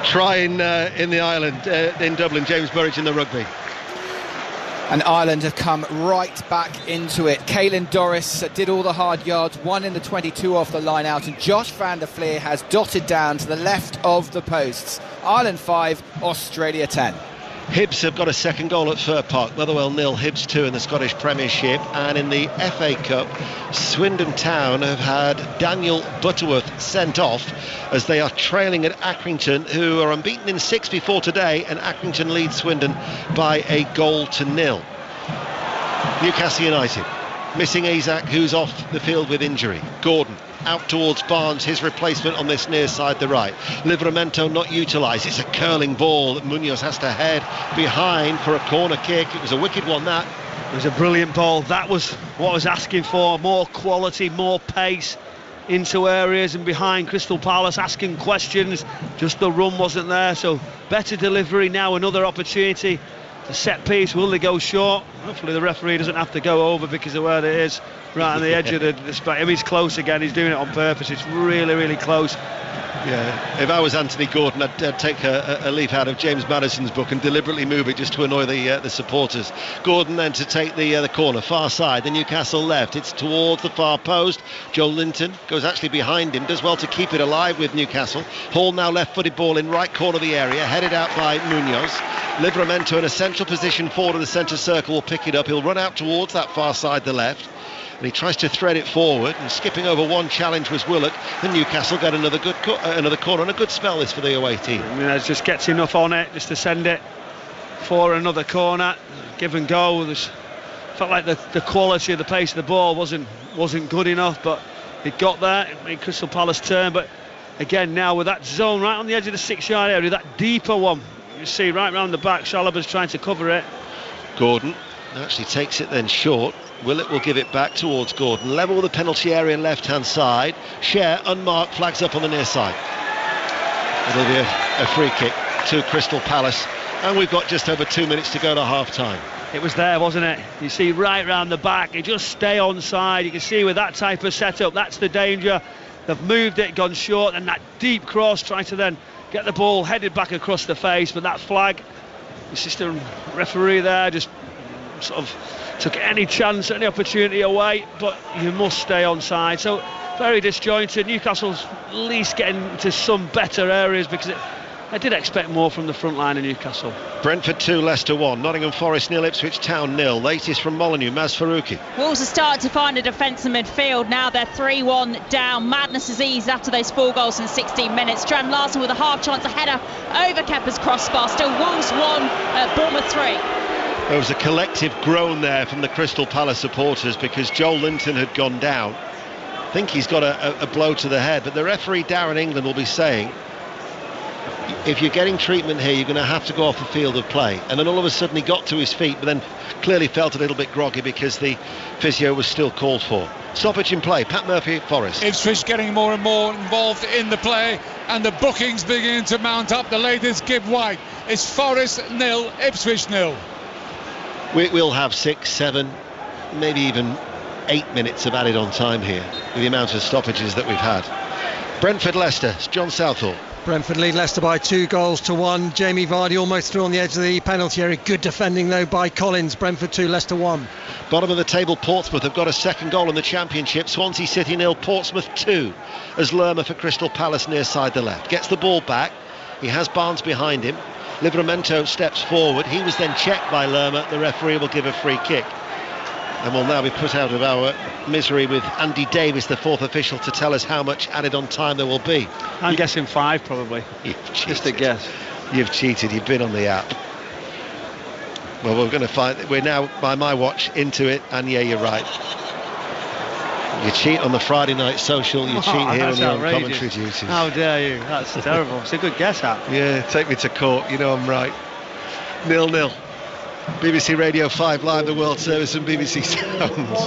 Trying in the island, in Dublin, James Burridge in the rugby. And Ireland have come right back into it. Caelan Doris did all the hard yards, one in the 22 off the line out, and Josh van der Fleer has dotted down to the left of the posts. Ireland 5, Australia 10. Hibs have got a second goal at Fir Park. Motherwell 0, Hibs 2 in the Scottish Premiership. And in the FA Cup, Swindon Town have had Daniel Butterworth sent off as they are trailing at Accrington, who are unbeaten in 6 before today, and Accrington leads Swindon by 1-0. Newcastle United missing Isaac, who's off the field with injury. Gordon out towards Barnes, his replacement on this near side, the right. Livramento not utilised. It's a curling ball that Munoz has to head behind for a corner kick. It was a wicked one, that. It was a brilliant ball. That was what I was asking for. More quality, more pace into areas and behind Crystal Palace, asking questions. Just the run wasn't there, so better delivery now. Another opportunity. The set piece, will they go short? Hopefully the referee doesn't have to go over because of where it is, right on the edge of the spot. He's close again, he's doing it on purpose. It's really, really close. Yeah, if I was Anthony Gordon, I'd take a leaf out of James Madison's book and deliberately move it just to annoy the supporters. Gordon then to take the corner, far side, the Newcastle left. It's towards the far post. Joe Linton goes actually behind him, does well to keep it alive with Newcastle. Hall now left-footed ball in right corner of the area, headed out by Munoz. Livramento in a central position forward of the centre circle will pick it up. He'll run out towards that far side, the left. And he tries to thread it forward, and skipping over one challenge was Willock, and Newcastle get another good another corner, and a good spell this for the away team. Just gets enough on it just to send it for another corner. Give and go. Felt like the quality of the pace of the ball wasn't good enough, but it got there. It made Crystal Palace turn, but again now with that zone right on the edge of the 6-yard area, that deeper one, you see right round the back, Shalaba's trying to cover it. Gordon actually takes it then short. Willett will give it back towards Gordon. Level with the penalty area left-hand side. Cher, unmarked, flags up on the near side. It'll be a free kick to Crystal Palace. And we've got just over 2 minutes to go to half-time. It was there, wasn't it? You see right round the back. It just stay on side. You can see with that type of setup, that's the danger. They've moved it, gone short, and that deep cross, trying to then get the ball headed back across the face. But that flag, the assistant referee there just sort of took any chance, any opportunity away, but you must stay on side. So very disjointed. Newcastle's at least getting to some better areas because I did expect more from the front line of Newcastle. Brentford 2, Leicester 1, Nottingham Forest 0, Ipswich Town 0. Latest from Molineux, Maz Faruqi. Wolves have started to find a defence in midfield. Now they're 3-1 down. Madness has eased after those 4 goals in 16 minutes. Strand Larson with a half chance, a header over Kepa's crossbar. Still Wolves 1, Bournemouth 3. There was a collective groan there from the Crystal Palace supporters because Joel Linton had gone down. I think he's got a blow to the head, but the referee Darren England will be saying if you're getting treatment here, you're going to have to go off the field of play. And then all of a sudden he got to his feet, but then clearly felt a little bit groggy because the physio was still called for. Stoppage in play. Pat Murphy, Forest. Ipswich getting more and more involved in the play, and the bookings beginning to mount up. The latest give White. It's Forest 0, Ipswich 0. We'll have 6, 7, maybe even 8 minutes of added on time here with the amount of stoppages that we've had. Brentford-Leicester, John Southall. Brentford lead Leicester by 2-1. Jamie Vardy almost through on the edge of the penalty area. Good defending though by Collins. Brentford 2, Leicester 1. Bottom of the table, Portsmouth have got a second goal in the Championship. Swansea City 0, Portsmouth 2, as Lerma for Crystal Palace near side the left. Gets the ball back. He has Barnes behind him. Livramento steps forward. He was then checked by Lerma. The referee will give a free kick. And we'll now be put out of our misery with Andy Davis, the fourth official, to tell us how much added on time there will be. I'm guessing 5 probably. Just a guess. You've cheated, you've been on the app. Well, we're going to find, we're now, by my watch, into it, and yeah, you're right. You cheat on the Friday night social, you cheat here on your commentary duties. How dare you? That's terrible. It's a good guess, App. Yeah, take me to court, you know I'm right. 0-0. BBC Radio 5 Live, the World Service and BBC Sounds.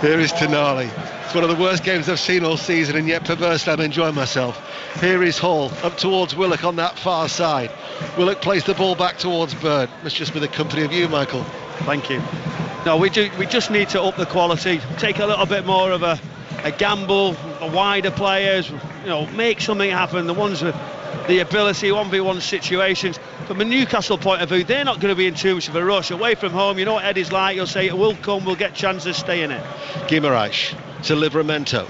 Here is Tonali. It's one of the worst games I've seen all season, and yet perversely I'm enjoying myself. Here is Hall, up towards Willock on that far side. Willock plays the ball back towards Bird. Must just be the company of you, Michael. Thank you. No, we just need to up the quality, take a little bit more of a gamble, wider players, make something happen. The ones with the ability, 1v1 situations. From a Newcastle point of view, they're not going to be in too much of a rush. Away from home, you know what Eddie's like. He'll say it will come, we'll get chances, stay in it. Guimaraes to Livramento.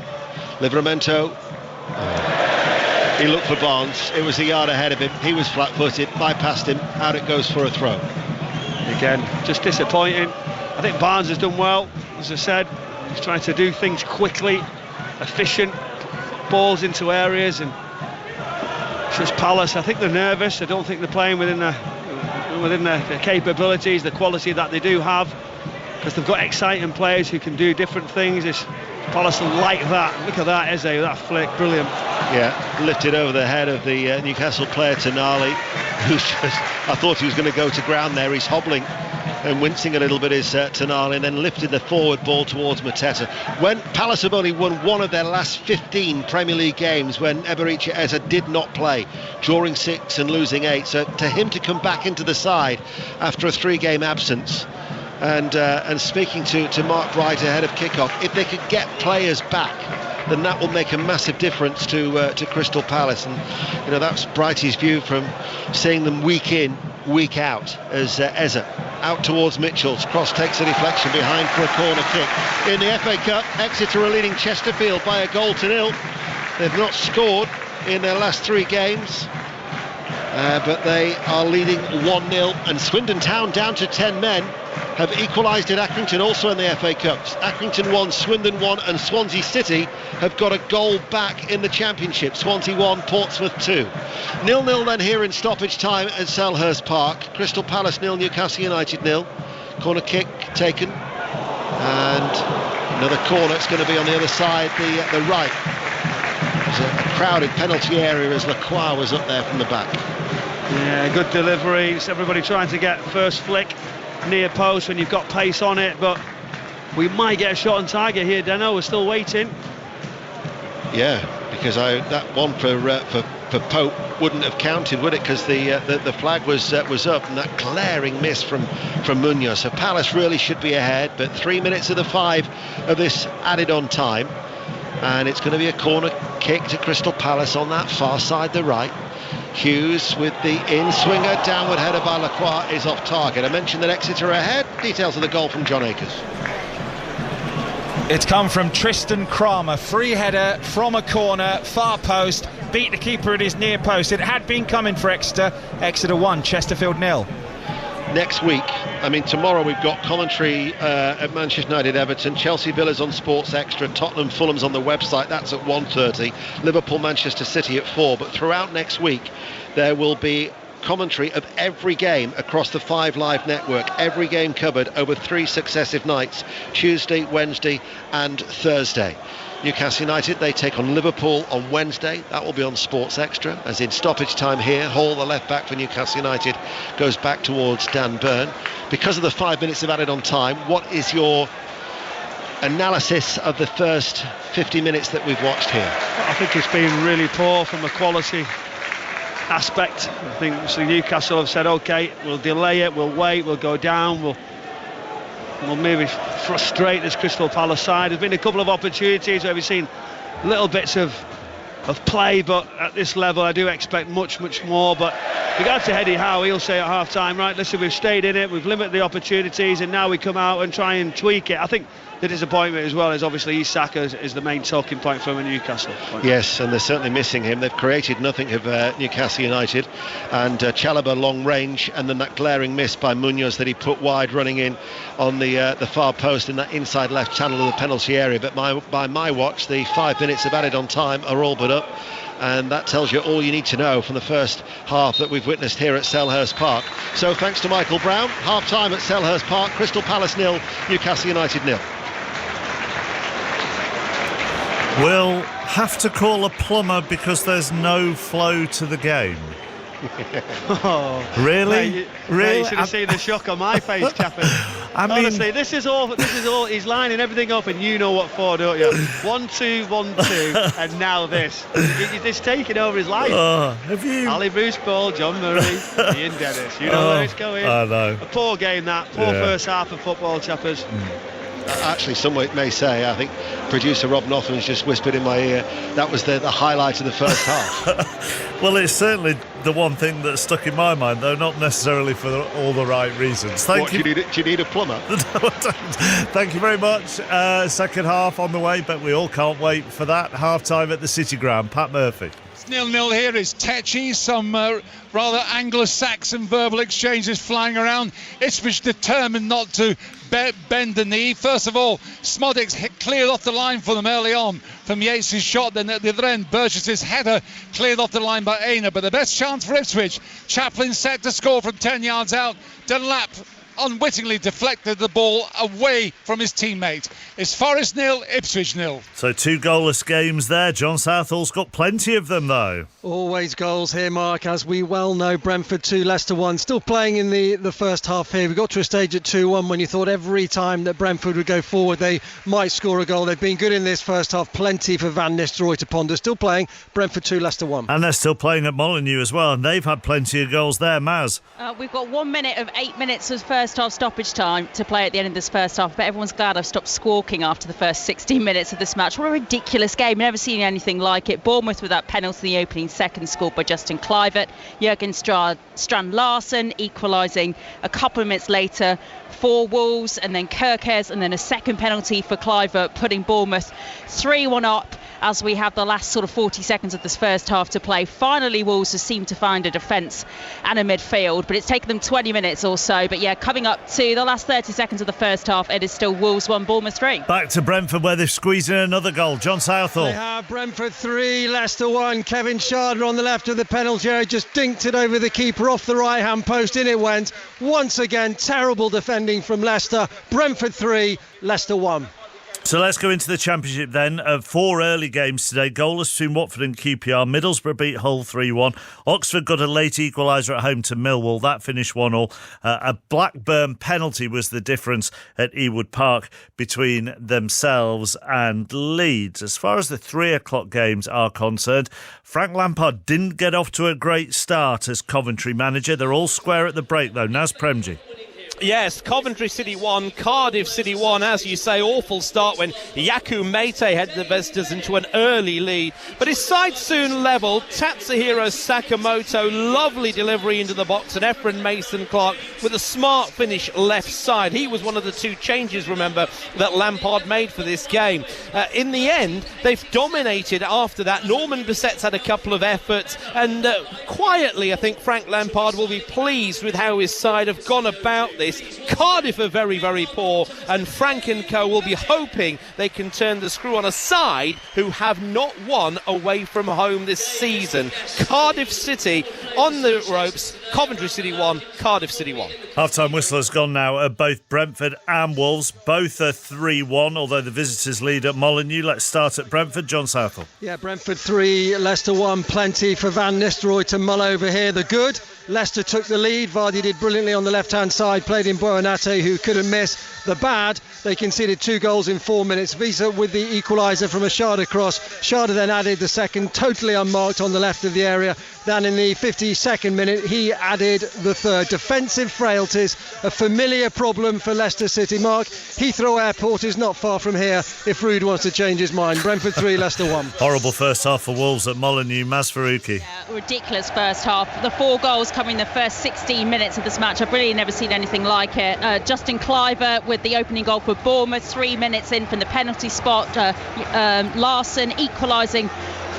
He looked for Barnes. It was a yard ahead of him. He was flat-footed, bypassed him. Out it goes for a throw. Again, just disappointing. I think Barnes has done well, as I said. He's trying to do things quickly, efficient, into areas, and just Palace, I think they're nervous. I don't think they're playing within their capabilities, the quality that they do have, because they've got exciting players who can do different things. Palace like that. Look at that, Eze, that flick, brilliant. Yeah, lifted over the head of the Newcastle player Tonali, who's just, I thought he was going to go to ground there. He's hobbling and wincing a little bit, is Tonali, and then lifted the forward ball towards Mateta. When Palace have only won one of their last 15 Premier League games, when Eberechi Eze did not play, drawing 6 and losing 8. So to him to come back into the side after a 3-game absence, and speaking to Mark Bright ahead of kick-off, if they could get players back, then that will make a massive difference to Crystal Palace. And that's Brighty's view from seeing them week in, week out, as Eze out towards Mitchell's cross takes a deflection behind for a corner kick. In the FA Cup, Exeter are leading Chesterfield by a 0-0. They've not scored in their last 3 games, but they are leading 1-0, and Swindon Town, down to 10 men, have equalised at Accrington also in the FA Cups. Accrington 1, Swindon 1, and Swansea City have got a goal back in the Championship. Swansea 1, Portsmouth 2. 0-0 then here in stoppage time at Selhurst Park. Crystal Palace 0, Newcastle United 0. Corner kick taken, and another corner. It's going to be on the other side, the right. There's a crowded penalty area as Lacroix was up there from the back. Yeah, good delivery. It's everybody trying to get first flick near post when you've got pace on it, but we might get a shot on target here, Deno. We're still waiting. Yeah, because that one for Pope wouldn't have counted, would it? Because the flag was up, and that glaring miss from Munoz. So Palace really should be ahead, but 3 minutes of the 5 of this added on time, and it's going to be a corner kick to Crystal Palace on that far side, the right. Hughes with the in-swinger, downward header by Lacroix is off target. I mentioned that Exeter are ahead. Details of the goal from John Akers. It's come from Tristan Kramer, free header from a corner, far post, beat the keeper at his near post. It had been coming for Exeter. Exeter 1, Chesterfield 0. Next week, tomorrow we've got commentary at Manchester United Everton. Chelsea Villa's on Sports Extra. Tottenham Fulham's on the website, that's at 1:30. Liverpool Manchester City at 4. But throughout next week there will be commentary of every game across the 5 Live network. Every game covered over 3 successive nights, Tuesday, Wednesday and Thursday. Newcastle United, they take on Liverpool on Wednesday. That will be on Sports Extra, as in stoppage time here. Hall, the left back for Newcastle United, goes back towards Dan Burn. Because of the 5 minutes of added on time, what is your analysis of the first 50 minutes that we've watched here? I think it's been really poor from a quality aspect. I think so Newcastle have said, OK, we'll delay it, we'll wait, we'll go down, we'll maybe frustrate this Crystal Palace side. There's been a couple of opportunities where we've seen little bits of play, but at this level I do expect much more. But regards to Eddie Howe, he'll say at half time, right, listen, we've stayed in it, we've limited the opportunities, and now we come out and try and tweak it. I think the disappointment as well is obviously Saka is the main talking point from a Newcastle point. Yes, and they're certainly missing him. They've created nothing of Newcastle United, and Chalobah long range, and then that glaring miss by Munoz that he put wide, running in on the far post in that inside left channel of the penalty area. But by my watch, the 5 minutes of added on time are all but up, and that tells you all you need to know from the first half that we've witnessed here at Selhurst Park. So thanks to Michael Brown, half time at Selhurst Park, Crystal Palace 0, Newcastle United 0. We'll have to call a plumber because there's no flow to the game. Really? Really? You should have seen the shock on my face, Chappers. Honestly, this is all. He's lining everything up, and you know what for, don't you? 1-2, 1-2, and now this. It's taking over his life. Have you? Ali Bruce Ball, John Murray, Ian Dennis. You know where it's going. I know. A poor game, that. Poor first half of football, Chappers. Actually, some may say, I think producer Rob Nothman's just whispered in my ear, that was the highlight of the first half. Well, it's certainly the one thing that stuck in my mind, though not necessarily for all the right reasons. Do you need a plumber? No, I don't. Thank you very much. Second half on the way, but we all can't wait for that. Half time at the City Ground. Pat Murphy. 0-0 here is Tecci. Some rather Anglo-Saxon verbal exchanges flying around. Ipswich determined not to bend the knee. First of all, Smodics cleared off the line for them early on from Yates' shot. Then at the other end, Burgess's header cleared off the line by Aina. But the best chance for Ipswich, Chaplin set to score from 10 yards out. Dunlap unwittingly deflected the ball away from his teammate. It's Forest 0, Ipswich 0. So 2 goalless games there. John Southall's got plenty of them, though. Always goals here, Mark, as we well know. Brentford 2, Leicester 1. Still playing in the first half here. We got to a stage at 2-1 when you thought every time that Brentford would go forward they might score a goal. They've been good in this first half. Plenty for Van Nistelrooy to ponder. Still playing. Brentford 2, Leicester 1. And they're still playing at Molineux as well, and they've had plenty of goals there. Maz? We've got 1 minute of 8 minutes of first half stoppage time to play at the end of this first half, but everyone's glad I've stopped squawking after the first 16 minutes of this match. What a ridiculous game. Never seen anything like it. Bournemouth with that penalty in the opening second, scored by Justin Kluivert. Jurgen Strand Larsen equalising a couple of minutes later for Wolves, and then Kirkes, and then a second penalty for Kluivert, putting Bournemouth 3-1 up as we have the last sort of 40 seconds of this first half to play. Finally, Wolves have seemed to find a defence and a midfield, but it's taken them 20 minutes or so. But yeah, coming up to the last 30 seconds of the first half, it is still Wolves 1, Bournemouth 3. Back to Brentford, where they've squeezed in another goal. John Southall. They have Brentford 3, Leicester 1. Kevin Schadler on the left of the penalty area just dinked it over the keeper off the right hand post. In it went. Once again, terrible defending from Leicester. Brentford 3, Leicester 1. So let's go into the Championship then. 4 early games today. Goalless between Watford and QPR. Middlesbrough beat Hull 3-1. Oxford got a late equaliser at home to Millwall. That finished 1-1. A Blackburn penalty was the difference at Ewood Park between themselves and Leeds. As far as the 3 o'clock games are concerned, Frank Lampard didn't get off to a great start as Coventry manager. They're all square at the break though. Naz Premji. Yes, Coventry City 1, Cardiff City 1, as you say, awful start when Yaku Mete headed the visitors into an early lead. But his side soon levelled. Tatsuhiro Sakamoto, lovely delivery into the box, and Efren Mason-Clark with a smart finish left side. He was one of the 2 changes, remember, that Lampard made for this game. In the end, they've dominated after that. Norman Bisset's had a couple of efforts, and quietly, I think Frank Lampard will be pleased with how his side have gone about this. Cardiff are very, very poor, and Frank and co will be hoping they can turn the screw on a side who have not won away from home this season. Cardiff City on the ropes. Coventry City 1, Cardiff City 1. Half-time whistle has gone now at both Brentford and Wolves. Both are 3-1, although the visitors lead at Molineux. Let's start at Brentford. John Southall. Yeah, Brentford 3, Leicester 1. Plenty for Van Nistelrooy to mull over here. The good. Leicester took the lead. Vardy did brilliantly on the left-hand side, played in Boanate, who couldn't miss. The bad, they conceded 2 goals in 4 minutes. Visa with the equaliser from a Sharda cross. Sharda then added the second, totally unmarked on the left of the area. Then in the 52nd minute, he added the third. Defensive frailties, a familiar problem for Leicester City. Mark, Heathrow Airport is not far from here if Rude wants to change his mind. Brentford 3, Leicester 1. Horrible first half for Wolves at Molineux. Maz Faruqi. Ridiculous first half. The 4 goals coming in the first 16 minutes of this match. I've really never seen anything like it. Justin Cliver with the opening goal for Bournemouth, 3 minutes in from the penalty spot. Larson equalising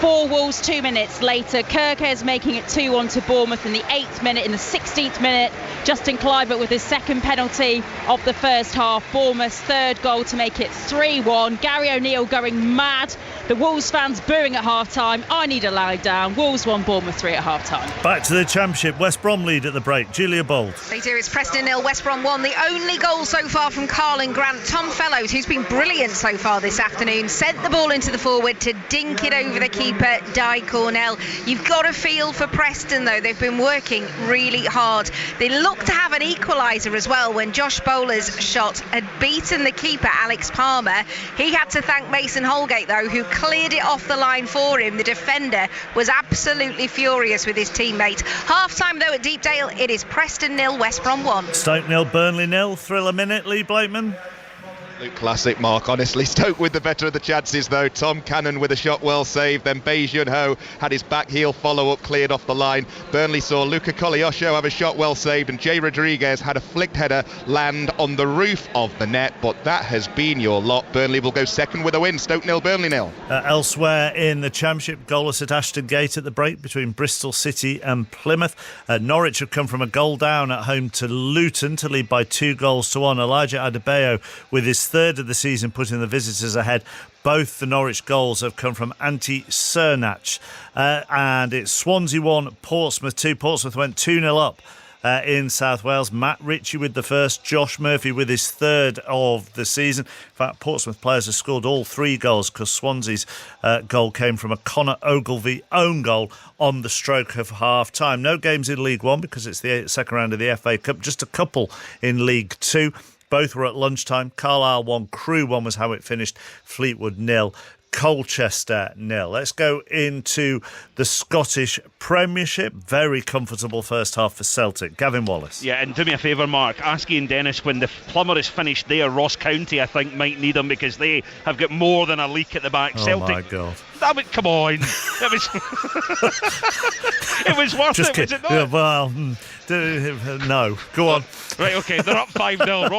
for Wolves 2 minutes later. Kirkes making it 2-1 to Bournemouth in the 8th minute. In the 16th minute, Justin Cliver with his second penalty of the first half. Bournemouth's third goal to make it 3-1. Gary O'Neill going mad. The Wolves fans booing at half-time. I need a lie down. Wolves 1, Bournemouth 3 at half-time. Back to the Championship. West Brom lead at the break. Julia Bold. They do. It's Preston 0, West Brom 1. The only goal so far from Carlin Grant. Tom Fellows, who's been brilliant so far this afternoon, sent the ball into the forward to dink it over the keeper, Di Cornell. You've got to feel for Preston, though. They've been working really hard. They look to have an equaliser as well when Josh Bowler's shot had beaten the keeper, Alex Palmer. He had to thank Mason Holgate, though, who cleared it off the line for him. The defender was absolutely furious with his teammate. Half-time, though, at Deepdale, it is Preston 0, West Brom 1. Stoke 0, Burnley 0. Thriller minute, Lee Blakeman. Classic, Mark, honestly. Stoke with the better of the chances, though. Tom Cannon with a shot well saved. Then Bae Jun-ho had his back heel follow-up cleared off the line. Burnley saw Luca Koleosho have a shot well saved, and Jay Rodriguez had a flicked header land on the roof of the net. But that has been your lot. Burnley will go second with a win. Stoke 0, Burnley 0. Elsewhere in the Championship, goalless at Ashton Gate at the break between Bristol City and Plymouth. Norwich have come from a goal down at home to Luton to lead by 2-1. Elijah Adebayo with his third of the season, putting the visitors ahead. Both the Norwich goals have come from Antti Cernach. And it's Swansea 1, Portsmouth 2. Portsmouth went 2-0 up in South Wales. Matt Ritchie with the first, Josh Murphy with his third of the season. In fact, Portsmouth players have scored all 3 goals because Swansea's goal came from a Connor Ogilvie own goal on the stroke of half-time. No games in League One because it's the second round of the FA Cup. Just a couple in League Two. Both were at lunchtime. Carlisle 1, Crewe 1 was how it finished. Fleetwood 0, Colchester 0. Let's go into the Scottish Premiership. Very comfortable first half for Celtic. Gavin Wallace. Yeah, and do me a favour, Mark. Ask Ian Dennis when the plumber is finished there. Ross County, I think, might need him because they have got more than a leak at the back. Oh, Celtic. my God. Damn it, come on. It was, it was worth Just it, kidding. was it not? Well, no. Go on. Right, OK, they're up 5-0.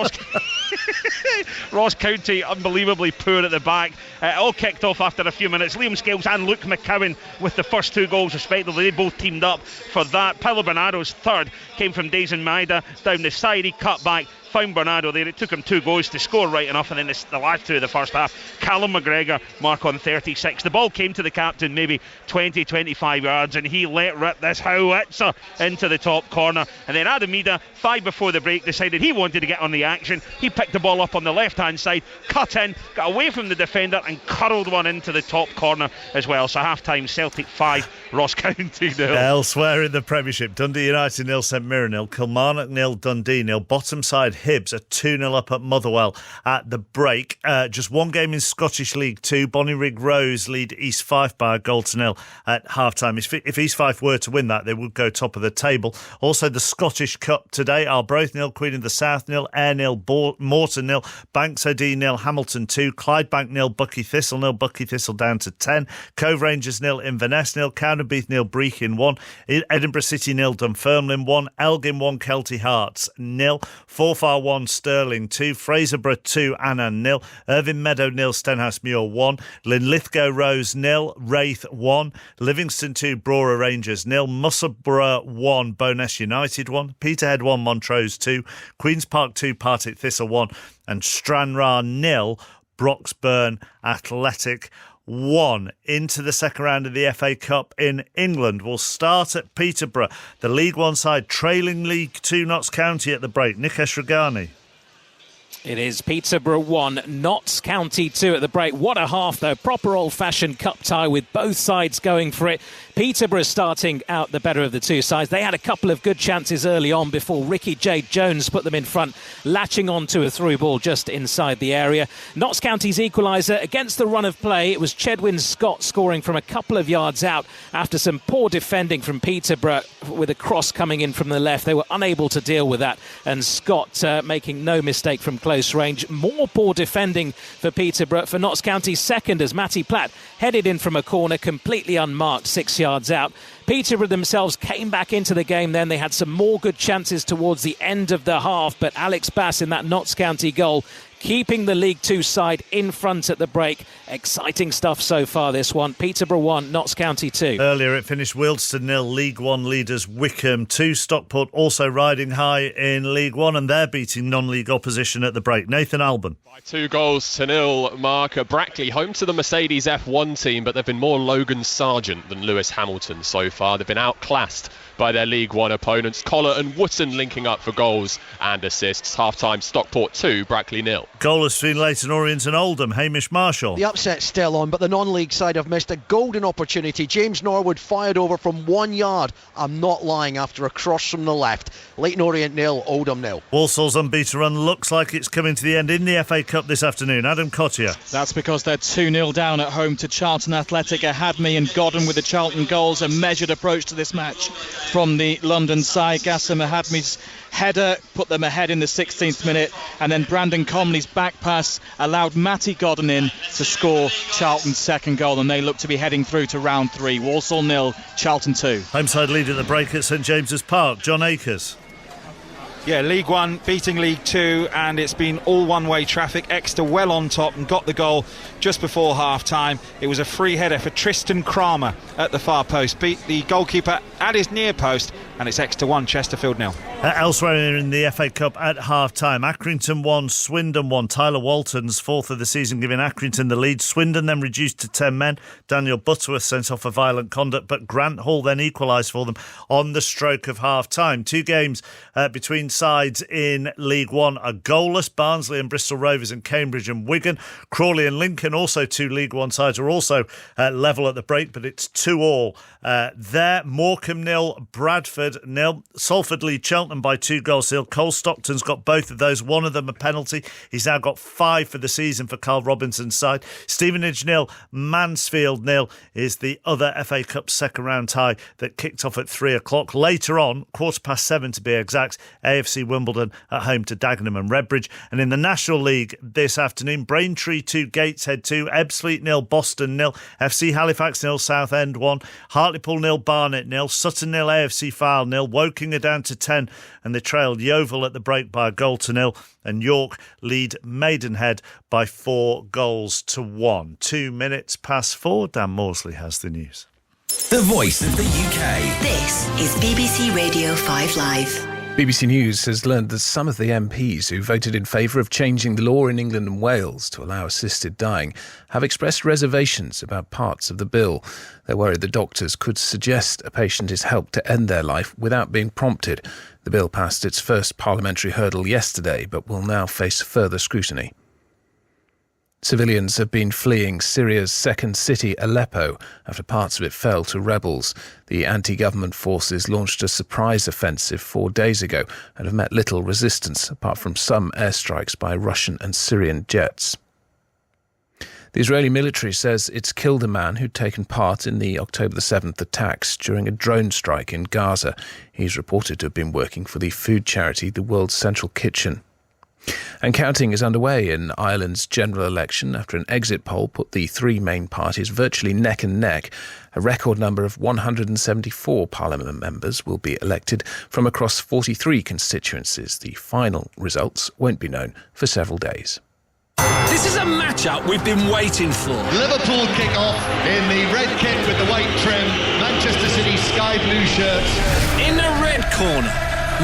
Ross County unbelievably poor at the back. All kicked off after a few minutes. Liam Scales and Luke McCowan with the first 2 goals respectively. They both teamed up for that. Paolo Bernardo's third came from Dazan Maeda down the side. He cut back, found Bernardo there. It took him 2 goals to score right enough, and then the last 2 of the first half. Callum McGregor mark on 36. The ball came to the captain maybe 20-25 yards, and he let rip this howitzer into the top corner. And then Adam Mida, 5 before the break, decided he wanted to get on the action. He picked the ball up on the left hand side, cut in, got away from the defender and curled one into the top corner as well. So half time, Celtic 5, Ross County 0. Elsewhere in the Premiership, Dundee United 0, St Mirren 0, Kilmarnock 0, Dundee 0. Bottom side Hibs are 2-0 up at Motherwell at the break. Just one game in Scottish League 2. Bonnyrigg Rose lead East Fife by a 1-0 at half-time. If East Fife were to win that, they would go top of the table. Also, the Scottish Cup today. Arbroath 0, Queen of the South 0, Ayr 0, Morton 0, Banks OD 0, Hamilton 2, Clydebank 0, Bucky Thistle 0, Bucky Thistle down to 10, Cove Rangers 0, Inverness 0, Cowdenbeath 0, Brechin 1, Edinburgh City 0, Dunfermline 1, Elgin 1, Kelty Hearts 0, Forfar 1, Stirling 2, Fraserburgh 2, Annan 0, Irvine Meadow 0, Stenhouse Muir 1, Linlithgow Rose 0, Wraith 1, Livingston 2, Brora Rangers 0, Musselburgh 1, Bowness United 1, Peterhead 1, Montrose 2, Queen's Park 2, Partick Thistle 1, and Stranraer 0, Broxburn Athletic 1. Into the second round of the FA Cup in England. We'll start at Peterborough. The League One side trailing League Two Notts County at the break. Nikesh Regani. It is Peterborough 1, Notts County 2 at the break. What a half, though. Proper old-fashioned cup tie with both sides going for it. Peterborough starting out the better of the two sides. They had a couple of good chances early on before Ricky J. Jones put them in front, latching on to a through ball just inside the area. Notts County's equaliser against the run of play. It was Chedwin Scott scoring from a couple of yards out after some poor defending from Peterborough with a cross coming in from the left. They were unable to deal with that, and Scott making no mistake from close range. More poor defending for Peterborough. For Notts County's second, as Matty Platt headed in from a corner completely unmarked 6 yards out. Peterborough themselves came back into the game then. They had some more good chances towards the end of the half, but Alex Bass in that Notts County goal keeping the League Two side in front at the break. Exciting stuff so far, this one. Peterborough 1, Notts County 2. Earlier it finished Wealdstone 0, League One leaders Wickham 2. Stockport also riding high in League One, and they're beating non-league opposition at the break. Nathan Alban. By 2-0, Mark. Brackley home to the Mercedes F1 team, but they've been more Logan Sargent than Lewis Hamilton so far. They've been outclassed by their League One opponents. Collar and Wootton linking up for goals and assists. Half-time Stockport 2, Brackley 0. Goalless between Leyton Orient and Oldham. Hamish Marshall. The upset's still on, but the non-league side have missed a golden opportunity. James Norwood fired over from 1 yard. I'm not lying, after a cross from the left. Leyton Orient 0, Oldham 0. Walsall's unbeaten run looks like it's coming to the end in the FA Cup this afternoon. Adam Cottier. That's because they're 2-0 down at home to Charlton Athletic. Ahadmi and Godden with the Charlton goals. A measured approach to this match from the London side. Gassam Ahadmi's header put them ahead in the 16th minute, and then Brandon Comley's back pass allowed Matty Godden in to score Charlton's second goal, and they look to be heading through to round 3. Walsall 0, Charlton 2. Homeside lead at the break at St James's Park. John Akers. Yeah, League One beating League Two, and it's been all one-way traffic. Exeter well on top and got the goal just before half-time. It was a free header for Tristan Kramer at the far post. Beat the goalkeeper at his near post, and it's Exeter 1, Chesterfield 0. Elsewhere in the FA Cup at half-time, Accrington 1, Swindon 1. Tyler Walton's fourth of the season, giving Accrington the lead. Swindon then reduced to 10 men. Daniel Butterworth sent off for violent conduct, but Grant Hall then equalised for them on the stroke of half-time. Two games between sides in League One are goalless. Barnsley and Bristol Rovers and Cambridge and Wigan. Crawley and Lincoln, also two League One sides, are also level at the break, but it's 2-2 there. Morecambe 0, Bradford 0. Salford lead Cheltenham by 2 goals. Cole Stockton's got both of those, one of them a penalty. He's now got 5 for the season for Carl Robinson's side. Stevenage 0, Mansfield 0 is the other FA Cup second round tie that kicked off at 3 o'clock. Later on, 7:15 to be exact, AFC Wimbledon at home to Dagenham and Redbridge. And in the National League this afternoon, Braintree 2, Gateshead 2, Ebbsfleet 0, Boston 0, FC Halifax 0, Southend 1, Hartlepool 0, Barnet 0, Sutton 0, AFC Fylde 0, Woking are down to 10, and they trailed Yeovil at the break by 1-0, and York lead Maidenhead by 4-1. 2 minutes past 4. Dan Morsley has the news. The voice of the UK. This is BBC Radio 5 Live. BBC News has learned that some of the MPs who voted in favour of changing the law in England and Wales to allow assisted dying have expressed reservations about parts of the bill. They're worried that doctors could suggest a patient is helped to end their life without being prompted. The bill passed its first parliamentary hurdle yesterday, but will now face further scrutiny. Civilians have been fleeing Syria's second city, Aleppo, after parts of it fell to rebels. The anti-government forces launched a surprise offensive 4 days ago and have met little resistance, apart from some airstrikes by Russian and Syrian jets. The Israeli military says it's killed a man who'd taken part in the October the 7th attacks during a drone strike in Gaza. He's reported to have been working for the food charity, the World Central Kitchen. And counting is underway in Ireland's general election after an exit poll put the three main parties virtually neck and neck. A record number of 174 parliament members will be elected from across 43 constituencies. The final results won't be known for several days. This is a matchup we've been waiting for. Liverpool kick off in the red kit with the white trim. Manchester City sky blue shirts. In the red corner,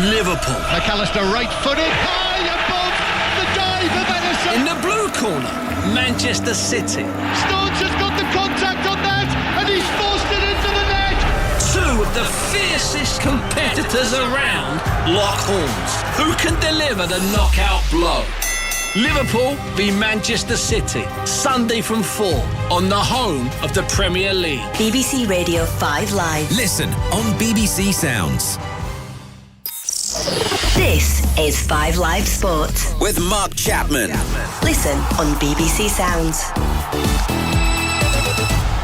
Liverpool. McAllister right-footed, high above the dive of Edison. In the blue corner, Manchester City. Stones has got the contact on that, and he's forced it into the net. Two of the fiercest competitors around lock horns. Who can deliver the knockout blow? Liverpool v Manchester City, Sunday from 4 on the home of the Premier League. BBC Radio 5 Live. Listen on BBC Sounds. This is 5 Live Sport with Mark Chapman. Listen on BBC Sounds.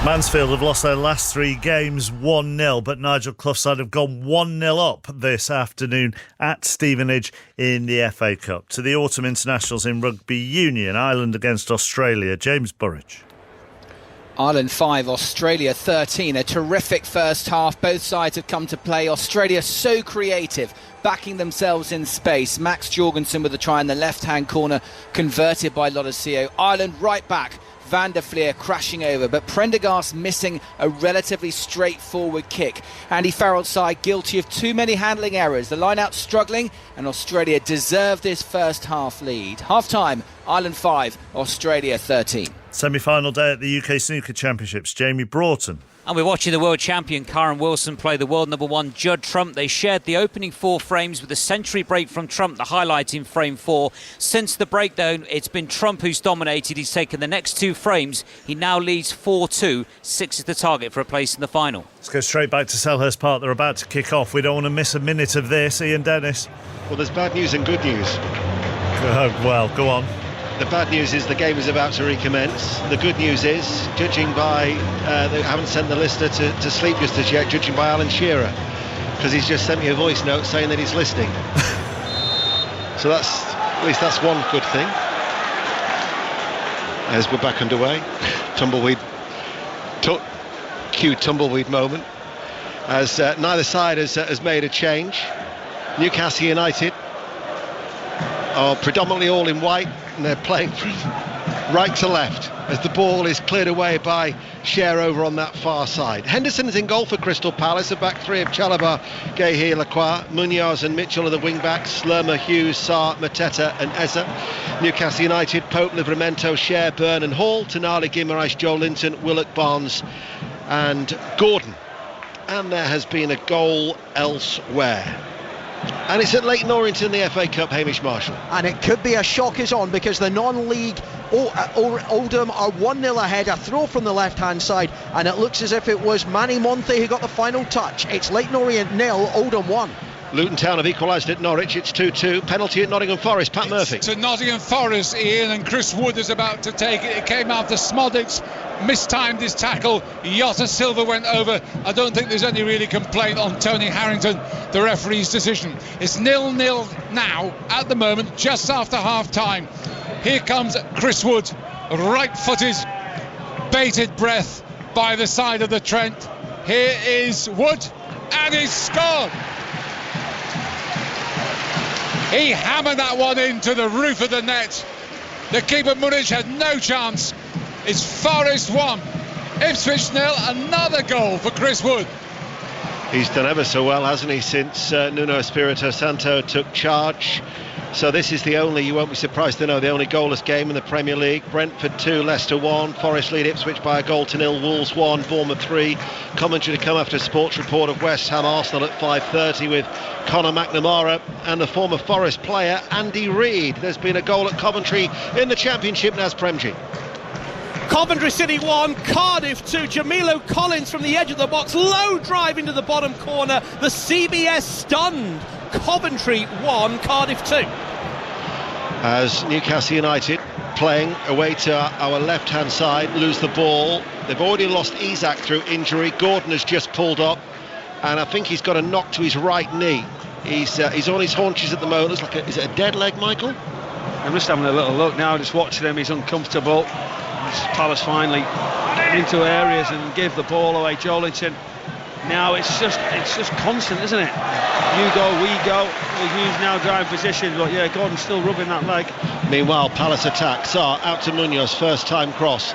Mansfield have lost their last 3 games 1-0, but Nigel Clough's side have gone 1-0 up this afternoon at Stevenage in the FA Cup. To the autumn internationals in rugby union, Ireland against Australia. James Burridge. Ireland 5, Australia 13. A terrific first half. Both sides have come to play. Australia so creative, backing themselves in space. Max Jorgensen with a try in the left-hand corner, converted by Lodosio. Ireland right back. Van der Fleer crashing over, but Prendergast missing a relatively straightforward kick. Andy Farrell's side guilty of too many handling errors. The line-out struggling, and Australia deserve this first half lead. Half-time, Ireland 5, Australia 13. Semi-final day at the UK Snooker Championships. Jamie Broughton. And we're watching the world champion Karen Wilson play the world number 1 Judd Trump. They shared the opening 4 frames with a century break from Trump, the highlight in frame 4. Since the breakdown, it's been Trump who's dominated. He's taken the next 2 frames. He now leads 4-2. 6 is the target for a place in the final. Let's go straight back to Selhurst Park. They're about to kick off. We don't want to miss a minute of this. Ian Dennis. Well, there's bad news and good news. Well, go on. The bad news is the game is about to recommence. The good news is, judging by, they haven't sent the listener to sleep just as yet, judging by Alan Shearer, because he's just sent me a voice note saying that he's listening. So at least that's one good thing. As we're back underway, cue tumbleweed moment, as neither side has made a change. Newcastle United are predominantly all in white, and they're playing from right to left as the ball is cleared away by Cher over on that far side. Henderson's in goal for Crystal Palace. A back 3 of Chalobah, Guéhi, Lacroix, Munoz and Mitchell are the wing backs. Lerma, Hughes, Sarr, Mateta and Eza. Newcastle United, Pope, Livramento, Cher, Byrne and Hall. Tonali, Guimaraes, Joe Linton, Willock, Barnes and Gordon. And there has been a goal elsewhere. And it's at Leyton Orient in the FA Cup, Hamish Marshall. And it could be a shock is on, because the non-league Oldham are 1-0 ahead. A throw from the left-hand side, and it looks as if it was Manny Monte who got the final touch. It's Leyton Orient 0, Oldham 1. Luton Town have equalised at Norwich. It's 2-2. Penalty at Nottingham Forest. Pat Murphy. To Nottingham Forest, Ian, and Chris Wood is about to take it. It came after Smodics mistimed his tackle. Jota Silva went over. I don't think there's any really complaint on Tony Harrington, the referee's decision. It's 0-0 now at the moment, just after half-time. Here comes Chris Wood, right-footed, bated breath by the side of the Trent. Here is Wood, and he's scored. He hammered that one into the roof of the net. The keeper Munich had no chance. It's Forest 1, Ipswich 0. Another goal for Chris Wood. He's done ever so well, hasn't he, since Nuno Espirito Santo took charge. So this is the only, you won't be surprised to know, the only goalless game in the Premier League. Brentford 2, Leicester 1, Forest lead Ipswich by a goal to 0, Wolves 1, Bournemouth 3. Commentary to come after a sports report of West Ham Arsenal at 5:30 with Conor McNamara and the former Forest player Andy Reid. There's been a goal at Coventry in the Championship, Naz Premji. Coventry City 1, Cardiff 2. Jamilo Collins from the edge of the box, low drive into the bottom corner. The CBS stunned. Coventry 1, Cardiff 2. As Newcastle United, playing away to our left-hand side, lose the ball. They've already lost Isak through injury. Gordon has just pulled up, and I think he's got a knock to his right knee. He's on his haunches at the moment. Looks like is it a dead leg, Michael? I'm just having a little look now, just watching him. He's uncomfortable. Palace finally get into areas and give the ball away. Jolinton. Now it's just constant, isn't it? You go, we go. He's now driving position, but yeah, Gordon's still rubbing that leg. Meanwhile, Palace attack. Sarr out to Munoz, first time cross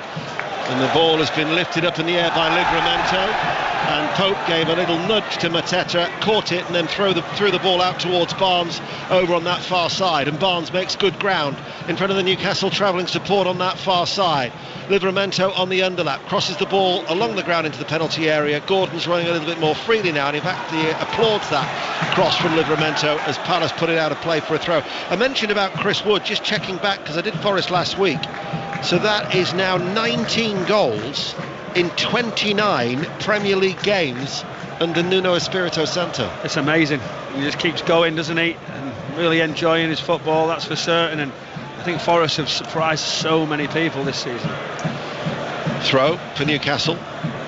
And the ball has been lifted up in the air by Livramento, and Pope gave a little nudge to Mateta, caught it, and then threw the ball out towards Barnes over on that far side, and Barnes makes good ground in front of the Newcastle travelling support on that far side. Livramento on the underlap, crosses the ball along the ground into the penalty area. Gordon's running a little bit more freely now, and in fact he applauds that cross from Livramento as Palace put it out of play for a throw. I mentioned about Chris Wood, just checking back because I did Forest last week, so that is now 19 goals in 29 Premier League games under Nuno Espirito Santo. It's amazing. He just keeps going, doesn't he? And really enjoying his football, that's for certain. And I think Forest have surprised so many people this season. Throw for Newcastle.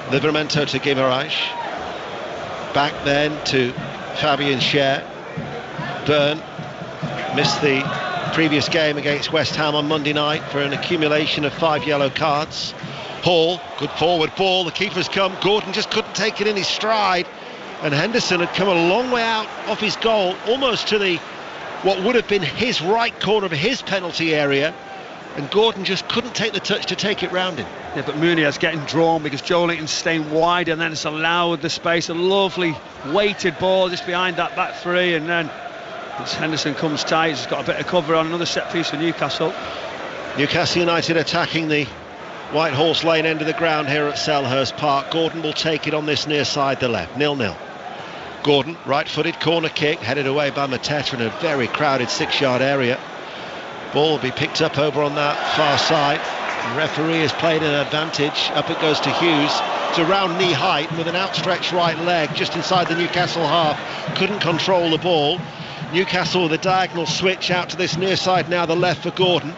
Livramento to Guimaraes. Back then to Fabian Schär. Byrne missed the previous game against West Ham on Monday night for an accumulation of 5 yellow cards. Hall, good forward ball, the keeper's come, Gordon just couldn't take it in his stride, and Henderson had come a long way out off his goal, almost to the what would have been his right corner of his penalty area, and Gordon just couldn't take the touch to take it round him. Yeah, but Munia's getting drawn because Joelinton's staying wide, and then it's allowed the space, a lovely weighted ball just behind that back three, and then as Henderson comes tight, he's got a bit of cover on another set piece for Newcastle. Newcastle United attacking the White Horse Lane end of the ground here at Selhurst Park. Gordon will take it on this near side, the left, 0-0. Gordon, right-footed corner kick, headed away by Mateta in a very crowded 6-yard area. Ball will be picked up over on that far side. The referee has played an advantage. Up it goes to Hughes. It's around knee height with an outstretched right leg just inside the Newcastle half. Couldn't control the ball. Newcastle with a diagonal switch out to this near side now, the left for Gordon,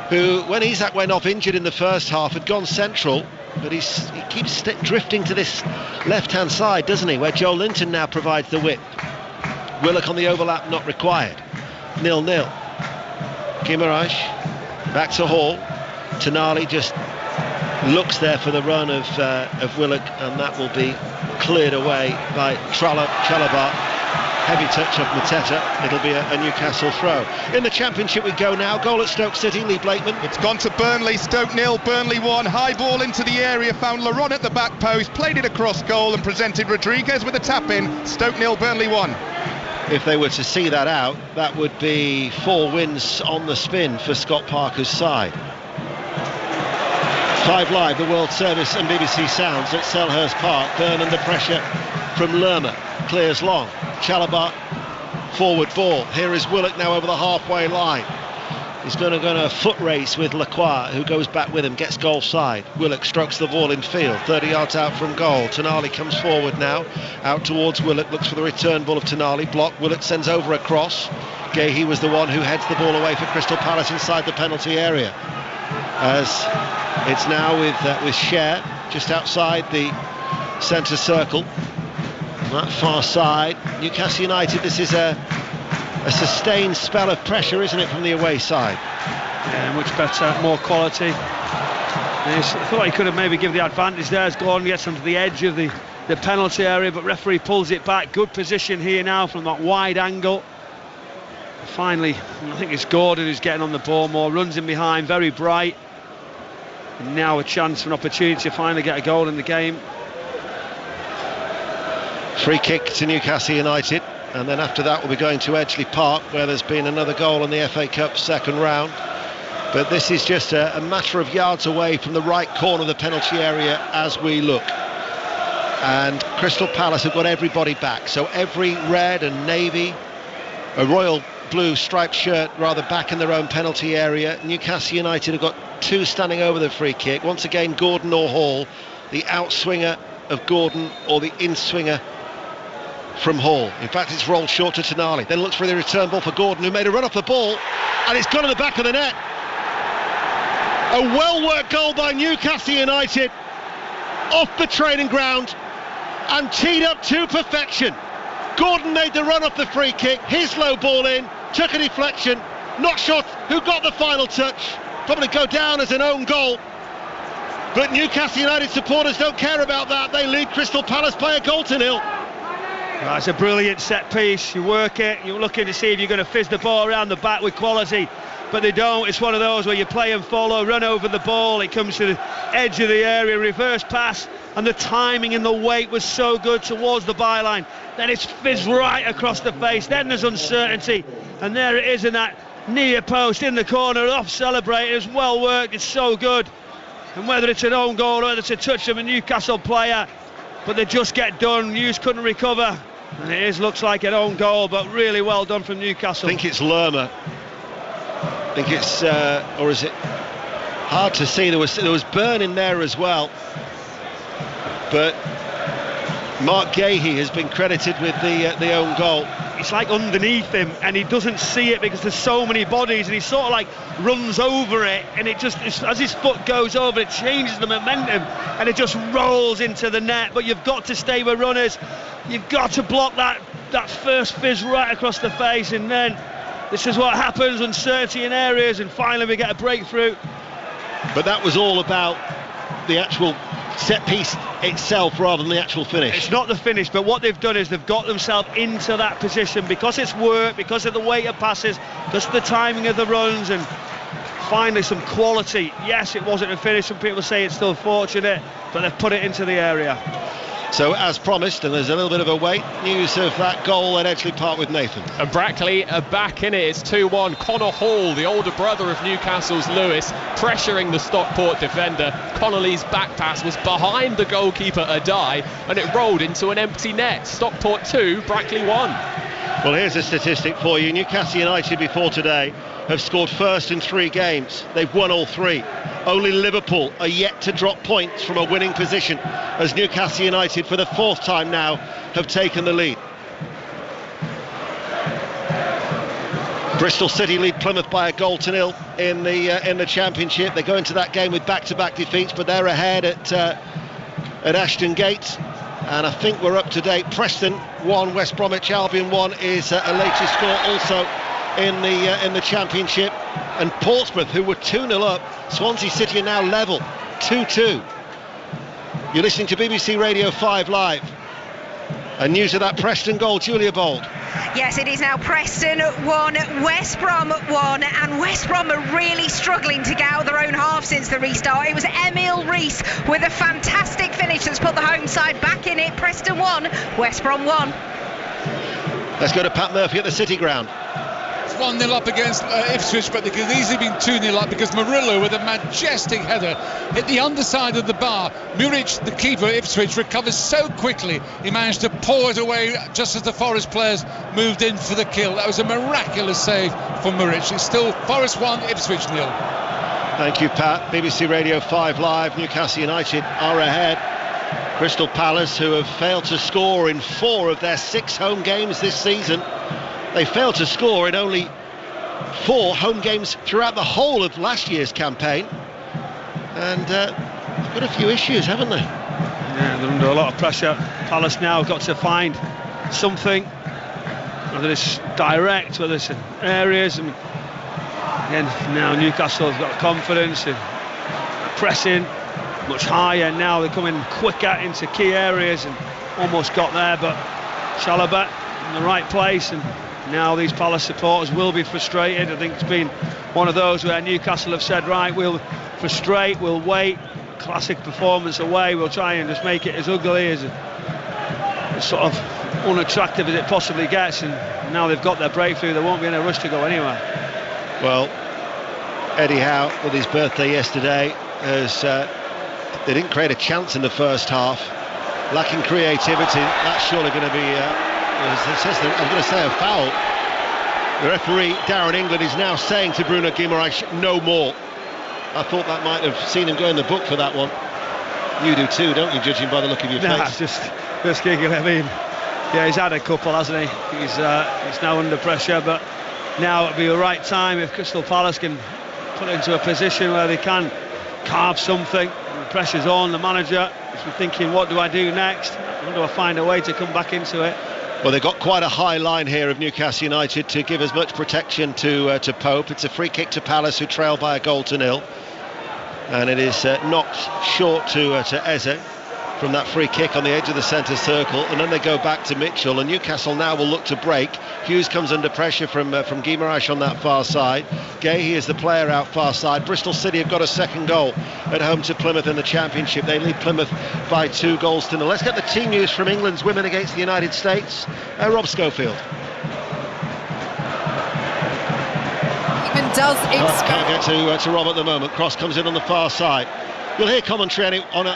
who, when Isak went off injured in the first half, had gone central, but he keeps drifting to this left-hand side, doesn't he, where Joelinton now provides the width. Willock on the overlap, not required. 0-0. Guimaraes back to Hall. Tonali just looks there for the run of Willock, and that will be cleared away by Chalobah. Heavy touch of Mateta. It'll be a Newcastle throw. In the Championship we go now. Goal at Stoke City, Lee Blakeman. It's gone to Burnley. Stoke 0, Burnley 1. High ball into the area, found Laurent at the back post, played it across goal and presented Rodriguez with a tap in. Stoke 0, Burnley 1. If they were to see that out, that would be 4 wins on the spin for Scott Parker's side. 5 Live, the World Service and BBC Sounds at Selhurst Park. Byrne under pressure from Lerma. Clears long. Chalobah, forward ball. Here is Willock now over the halfway line. He's going to go on a foot race with Lacroix, who goes back with him, gets goal side. Willock strokes the ball in field, 30 yards out from goal. Tonali comes forward now, out towards Willock, looks for the return ball of Tonali. Block, Willock sends over a cross. Gahey was the one who heads the ball away for Crystal Palace inside the penalty area. As it's now with Schär just outside the centre circle. On that far side, Newcastle United, this is a sustained spell of pressure, isn't it, from the away side? Yeah, much better, more quality. I thought he could have maybe given the advantage there as Gordon gets onto the edge of the penalty area, but referee pulls it back. Good position here now from that wide angle. Finally, I think it's Gordon who's getting on the ball more, runs in behind, very bright. And now a chance for an opportunity to finally get a goal in the game. Free kick to Newcastle United, and then after that we'll be going to Edgeley Park, where there's been another goal in the FA Cup second round. But this is just a matter of yards away from the right corner of the penalty area as we look. And Crystal Palace have got everybody back, so every red and navy, a royal blue striped shirt rather, back in their own penalty area. Newcastle United have got 2 standing over the free kick. Once again, Gordon or Hall, the outswinger of Gordon or the inswinger from Hall. In fact, it's rolled short to Tonali, then looks for the return ball for Gordon, who made a run off the ball, and it's gone to the back of the net. A well-worked goal by Newcastle United off the training ground and teed up to perfection. Gordon made the run off the free kick, his low ball in, took a deflection, not sure who got the final touch, probably go down as an own goal. But Newcastle United supporters don't care about that. They lead Crystal Palace by a goal to 0. That's a brilliant set piece. You work it, you're looking to see if you're going to fizz the ball around the back with quality. but they don't. It's one of those where you play and follow, run over the ball, it comes to the edge of the area, reverse pass, and the timing and the weight was so good towards the byline. Then it's fizzed right across the face, then there's uncertainty, and there it is in that near post in the corner, off celebrating. It's well worked, it's so good. And whether it's an own goal or whether it's a touch of a Newcastle player, but they just get done. Hughes couldn't recover, and it looks like an own goal, but really well done from Newcastle. I think it's Lerma. I think it's, or is it? Hard to see. There was Byrne in there as well, but Mark Gahey has been credited with the own goal. It's like underneath him, and he doesn't see it because there's so many bodies, and he sort of like runs over it, and it just, as his foot goes over, it changes the momentum, and it just rolls into the net. But you've got to stay with runners. You've got to block that first fizz right across the face, and then this is what happens, uncertainty in areas, and finally we get a breakthrough. But that was all about the actual set piece itself rather than the actual finish. It's not the finish, but what they've done is they've got themselves into that position because it's work, because of the weight of passes, because of the timing of the runs, and finally some quality. Yes, it wasn't a finish, some people say it's still fortunate, but they've put it into the area. So as promised, and there's a little bit of a wait, news of that goal at Edgeley Park with Nathan. And Brackley are back in it. It's 2-1. Connor Hall, the older brother of Newcastle's Lewis, pressuring the Stockport defender. Connolly's back pass was behind the goalkeeper Adai, and it rolled into an empty net. Stockport 2, Brackley 1. Well, here's a statistic for you. Newcastle United before today have scored first in 3 games. They've won all 3. Only Liverpool are yet to drop points from a winning position, as Newcastle United for the 4th time now have taken the lead. Bristol City lead Plymouth by a 1-0 in the Championship. They go into that game with back-to-back defeats, but they're ahead at Ashton Gate. And I think we're up to date. Preston 1, West Bromwich Albion 1 is a latest score also in the Championship. And Portsmouth, who were 2-0 up, Swansea City are now level 2-2. You're listening to BBC Radio 5 Live. And news of that Preston goal, Julia Bold. Yes, it is now Preston 1, West Brom 1, and West Brom are really struggling to get out of their own half since the restart. It was Emile Rees with a fantastic finish that's put the home side back in it. Preston 1, West Brom 1. Let's go to Pat Murphy at the City Ground. 1-0 up against Ipswich, but they could have easily been 2-0 up because Murillo, with a majestic header, hit the underside of the bar. Muric, the keeper at Ipswich, recovers so quickly he managed to pour it away just as the Forest players moved in for the kill. That was a miraculous save for Muric. It's still Forest 1, Ipswich 0. Thank you, Pat. BBC Radio 5 Live. Newcastle United are ahead. Crystal Palace, who have failed to score in 4 of their 6 home games this season. They failed to score in only 4 home games throughout the whole of last year's campaign. And they've got a few issues, haven't they? Yeah, they're under a lot of pressure. Palace now have got to find something, whether it's direct, whether it's in areas. And again, now Newcastle have got confidence in pressing much higher. Now they're coming quicker into key areas and almost got there, but Chalobah in the right place, and now these Palace supporters will be frustrated. I think it's been one of those where Newcastle have said, right, we'll frustrate, we'll wait, classic performance away, we'll try and just make it as ugly as sort of unattractive as it possibly gets, and now they've got their breakthrough, there won't be any rush to go anywhere. Well, Eddie Howe, with his birthday yesterday, has they didn't create a chance in the first half, lacking creativity. That's surely going to be I'm going to say a foul. The referee Darren England is now saying to Bruno Guimaraes, no more. I thought that might have seen him go in the book for that one. You do too, don't you, judging by the look of your face? Just giggling. I mean, yeah, he's had a couple, hasn't he? He's now under pressure, but now it'll be the right time if Crystal Palace can put it into a position where they can carve something. The pressure's on, the manager is thinking, what do I do next? How do I find a way to come back into it? Well, they've got quite a high line here of Newcastle United to give as much protection to Pope. It's a free kick to Palace, who trail by a 0-0. And it is knocked short to Eze. from that free kick on the edge of the centre circle, and then they go back to Mitchell, and Newcastle now will look to break. Hughes comes under pressure from Guimaraes on that far side. Gahey is the player out far side. Bristol City have got a second goal at home to Plymouth in the Championship. They lead Plymouth by 2 goals to 0. Let's get the team news from England's women against the United States. Rob Schofield. Even does Can't get to Rob at the moment. Cross comes in on the far side. You'll hear commentary on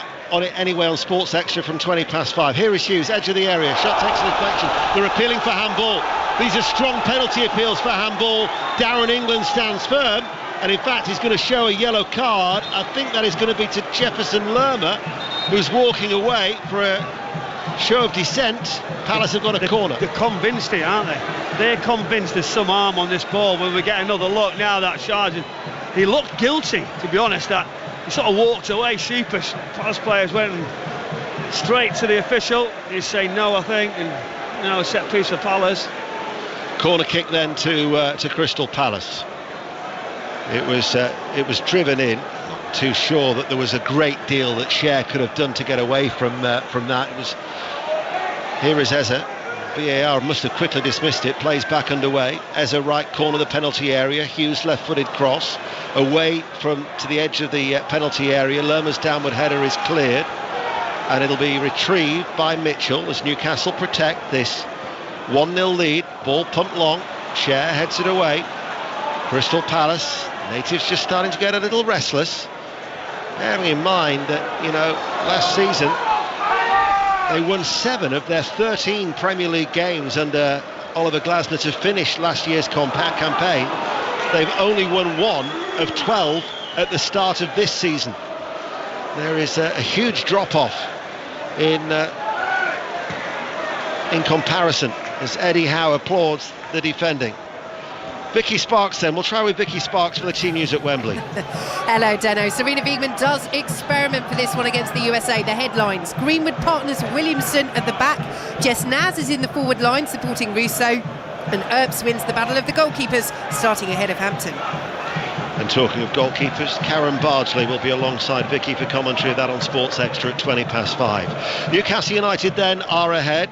it anyway on Sports Extra from 5:20. Here is Hughes, edge of the area. Shot takes an deflection. They're appealing for handball. These are strong penalty appeals for handball. Darren England stands firm, and in fact he's going to show a yellow card. I think that is going to be to Jefferson Lerma, who's walking away for a show of dissent. Palace have got a corner. They're convinced here, aren't they? They're convinced there's some harm on this ball. When we get another look now, that charging, he looked guilty, to be honest. That he sort of walked away sheepish. Palace players went straight to the official. He's saying no, I think, and now a set piece for Palace. Corner kick then to Crystal Palace. It was driven in. Not too sure that there was a great deal that Cher could have done to get away from that. It was. Here is Eze. VAR must have quickly dismissed it. Plays back underway. Eze right corner of the penalty area. Hughes left-footed cross away to the edge of the penalty area. Lerma's downward header is cleared, and it'll be retrieved by Mitchell as Newcastle protect this 1-0 lead. Ball pumped long. Cher heads it away. Crystal Palace, natives just starting to get a little restless, bearing in mind that, last season they won 7 of their 13 Premier League games under Oliver Glasner to finish last year's campaign. They've only won 1 of 12 at the start of this season. There is a huge drop-off in comparison as Eddie Howe applauds the defending. Vicky Sparks then. We'll try with Vicky Sparks for the team news at Wembley. Hello, Deno. Serena Wiegman does experiment for this one against the USA. The headlines: Greenwood partners Williamson at the back. Jess Naz is in the forward line supporting Russo. And Earps wins the battle of the goalkeepers, starting ahead of Hampton. And talking of goalkeepers, Karen Bardsley will be alongside Vicky for commentary of that on Sports Extra at 5:20. Newcastle United then are ahead.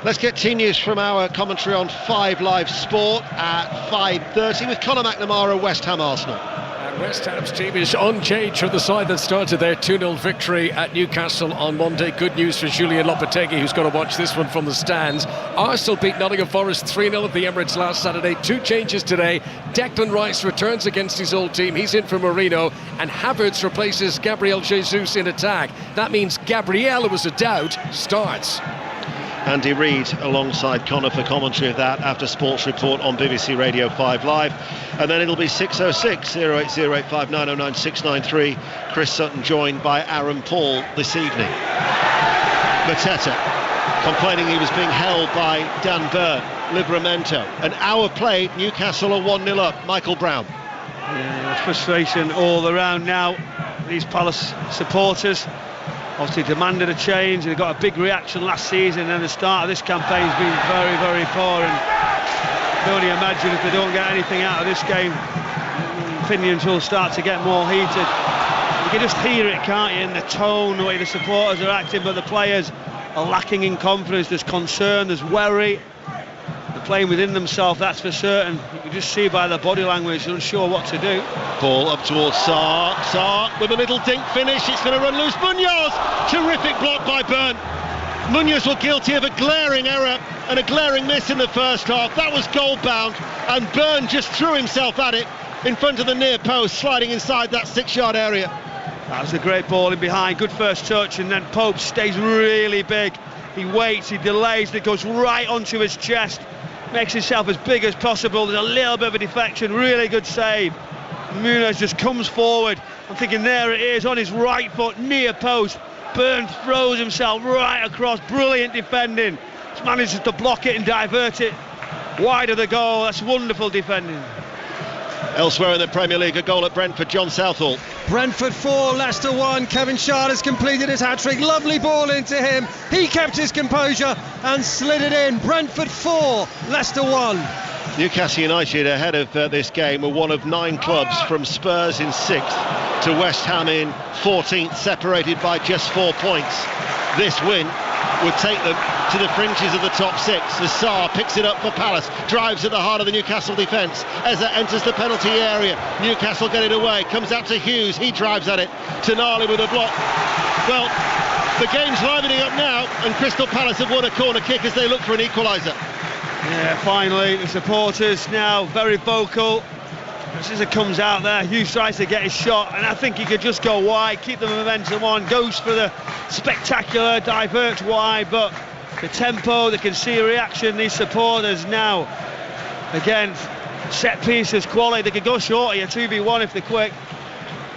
Let's get team news from our commentary on 5 Live Sport at 5:30 with Conor McNamara, West Ham Arsenal. And West Ham's team is unchanged from the side that started their 2-0 victory at Newcastle on Monday. Good news for Julian Lopetegui, who's going to watch this one from the stands. Arsenal beat Nottingham Forest 3-0 at the Emirates last Saturday. 2 changes today. Declan Rice returns against his old team. He's in for Marino, and Havertz replaces Gabriel Jesus in attack. That means Gabriel, who was a doubt, starts. Andy Reid alongside Connor for commentary of that after Sports Report on BBC Radio 5 Live. And then it'll be 606 08085 909 693. Chris Sutton joined by Aaron Paul this evening. Mateta complaining he was being held by Dan Burn. Livramento. An hour played, Newcastle are 1-0 up. Michael Brown. Yeah, frustration all around now. These Palace supporters obviously demanded a change. They got a big reaction last season, and the start of this campaign has been very, very poor. And I can only imagine if they don't get anything out of this game, opinions will start to get more heated. You can just hear it, can't you, in the tone, the way the supporters are acting, but the players are lacking in confidence. There's concern, there's worry. They're playing within themselves, that's for certain. You can just see by their body language, they're unsure what to do. Ball up towards Sarr. Sarr with a little dink finish. It's going to run loose. Munoz! Terrific block by Burn. Munoz were guilty of a glaring error and a glaring miss in the first half. That was goal bound, and Burn just threw himself at it in front of the near post, sliding inside that 6-yard area. That was a great ball in behind. Good first touch, and then Pope stays really big. He waits, he delays, and it goes right onto his chest. Makes himself as big as possible. There's a little bit of a deflection. Really good save. Munoz just comes forward. I'm thinking there it is on his right foot, near post. Burn throws himself right across. Brilliant defending. Just manages to block it and divert it wide of the goal. That's wonderful defending. Elsewhere in the Premier League, a goal at Brentford, John Southall. Brentford 4, Leicester 1. Kevin Schade has completed his hat-trick. Lovely ball into him. He kept his composure and slid it in. Brentford 4, Leicester 1. Newcastle United ahead of this game were one of 9 clubs, from Spurs in 6th to West Ham in 14th, separated by just 4 points. This win would take them to the fringes of the top 6. As Sarr picks it up for Palace, drives at the heart of the Newcastle defence. Eza enters the penalty area. Newcastle get it away, comes out to Hughes, he drives at it. Tonali with a block. Well, the game's livening up now, and Crystal Palace have won a corner kick as they look for an equaliser. Yeah, finally, the supporters now very vocal. As it comes out there, Hughes tries to get his shot, and I think he could just go wide, keep the momentum on, goes for the spectacular, diverts wide, but the tempo, they can see a reaction, these supporters now. Again, set pieces, quality, they could go short here, 2v1 if they're quick.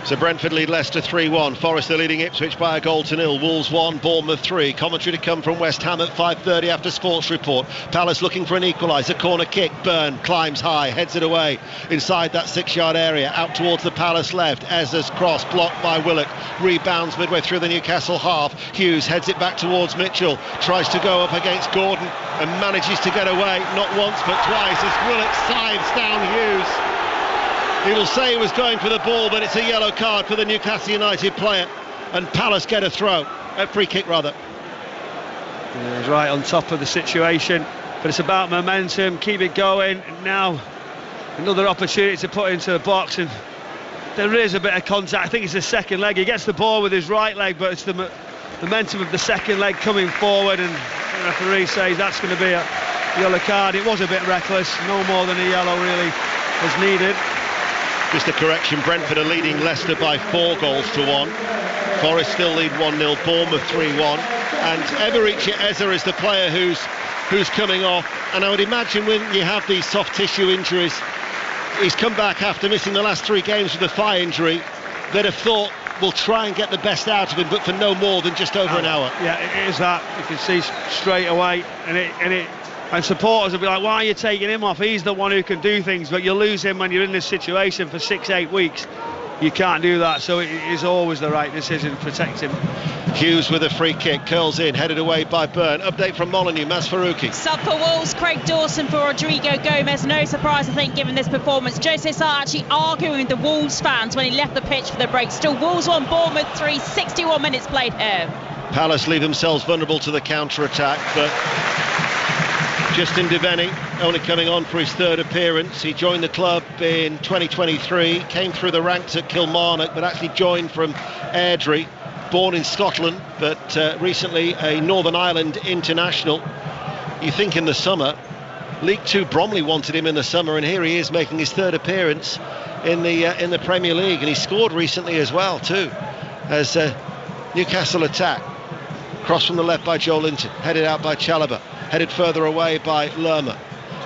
So Brentford lead Leicester 3-1. Forest are leading Ipswich by a goal to 0. Wolves 1, Bournemouth 3. Commentary to come from West Ham at 5:30 after Sports Report. Palace looking for an equaliser. Corner kick. Byrne climbs high, heads it away inside that 6-yard area. Out towards the Palace left. Eza's cross blocked by Willock. Rebounds midway through the Newcastle half. Hughes heads it back towards Mitchell. Tries to go up against Gordon and manages to get away. Not once but twice as Willock scythes down Hughes. He will say he was going for the ball, but it's a yellow card for the Newcastle United player, and Palace get a free kick rather. Yeah, he's right on top of the situation, but it's about momentum, keep it going. And now another opportunity to put into the box, and there is a bit of contact. I think it's the second leg. He gets the ball with his right leg, but it's the momentum of the second leg coming forward, and the referee says that's going to be a yellow card. It was a bit reckless, no more than a yellow really was needed. Just a correction, Brentford are leading Leicester by 4 goals to 1. Forest still lead 1-0, Bournemouth 3-1. And Eberechi Eza is the player who's coming off. And I would imagine when you have these soft tissue injuries, he's come back after missing the last 3 games with a thigh injury, they'd have thought we'll try and get the best out of him, but for no more than just over an hour. Yeah, it is that. You can see straight away, and supporters will be like, why are you taking him off? He's the one who can do things, but you lose him when you're in this situation for 6-8 weeks. You can't do that, so it is always the right decision to protect him. Hughes with a free kick, curls in, headed away by Byrne. Update from Molineux, Maz Farouki. Sub for Wolves, Craig Dawson for Rodrigo Gomez. No surprise, I think, given this performance. Jose Sarr actually arguing with the Wolves fans when he left the pitch for the break. Still Wolves 1, Bournemouth 3, 61 minutes played here. Palace leave themselves vulnerable to the counter-attack, but Justin Devaney only coming on for his 3rd appearance. He joined the club in 2023, came through the ranks at Kilmarnock, but actually joined from Airdrie. Born in Scotland, but recently a Northern Ireland international. You think in the summer, League 2 Bromley wanted him in the summer, and here he is making his 3rd appearance in the Premier League, and he scored recently as well too. As Newcastle attack, cross from the left by Joe Linton, headed out by Chalobah, headed further away by Lerma,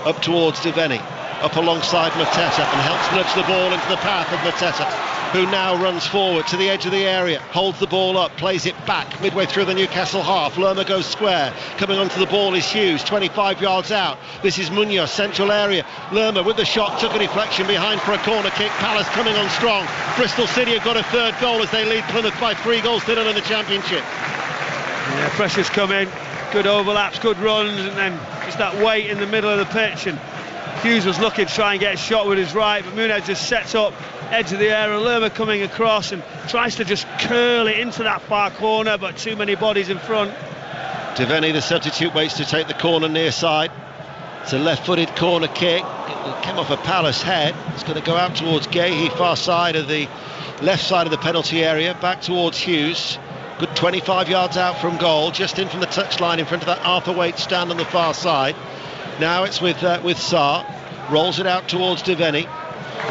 up towards Devaney, up alongside Mateta, and helps nudge the ball into the path of Mateta, who now runs forward to the edge of the area, holds the ball up, plays it back midway through the Newcastle half. Lerma goes square, coming onto the ball is Hughes, 25 yards out. This is Munoz, central area. Lerma with the shot, took a deflection behind for a corner kick. Palace coming on strong. Bristol City have got a 3rd goal as they lead Plymouth by 3 goals to 0 in the Championship. Yeah, pressure's come in, good overlaps, good runs, and then just that weight in the middle of the pitch, and Hughes was looking to try and get a shot with his right, but Munez just sets up edge of the area. Lerma coming across and tries to just curl it into that far corner, but too many bodies in front. Devaney, the substitute, waits to take the corner near side. It's a left-footed corner kick. It will come off a Palace head. It's going to go out towards Gahey, far side of the left side of the penalty area, back towards Hughes. Good 25 yards out from goal, just in from the touchline in front of that Arthur Waite stand on the far side. Now it's with Sarr, rolls it out towards Devaney.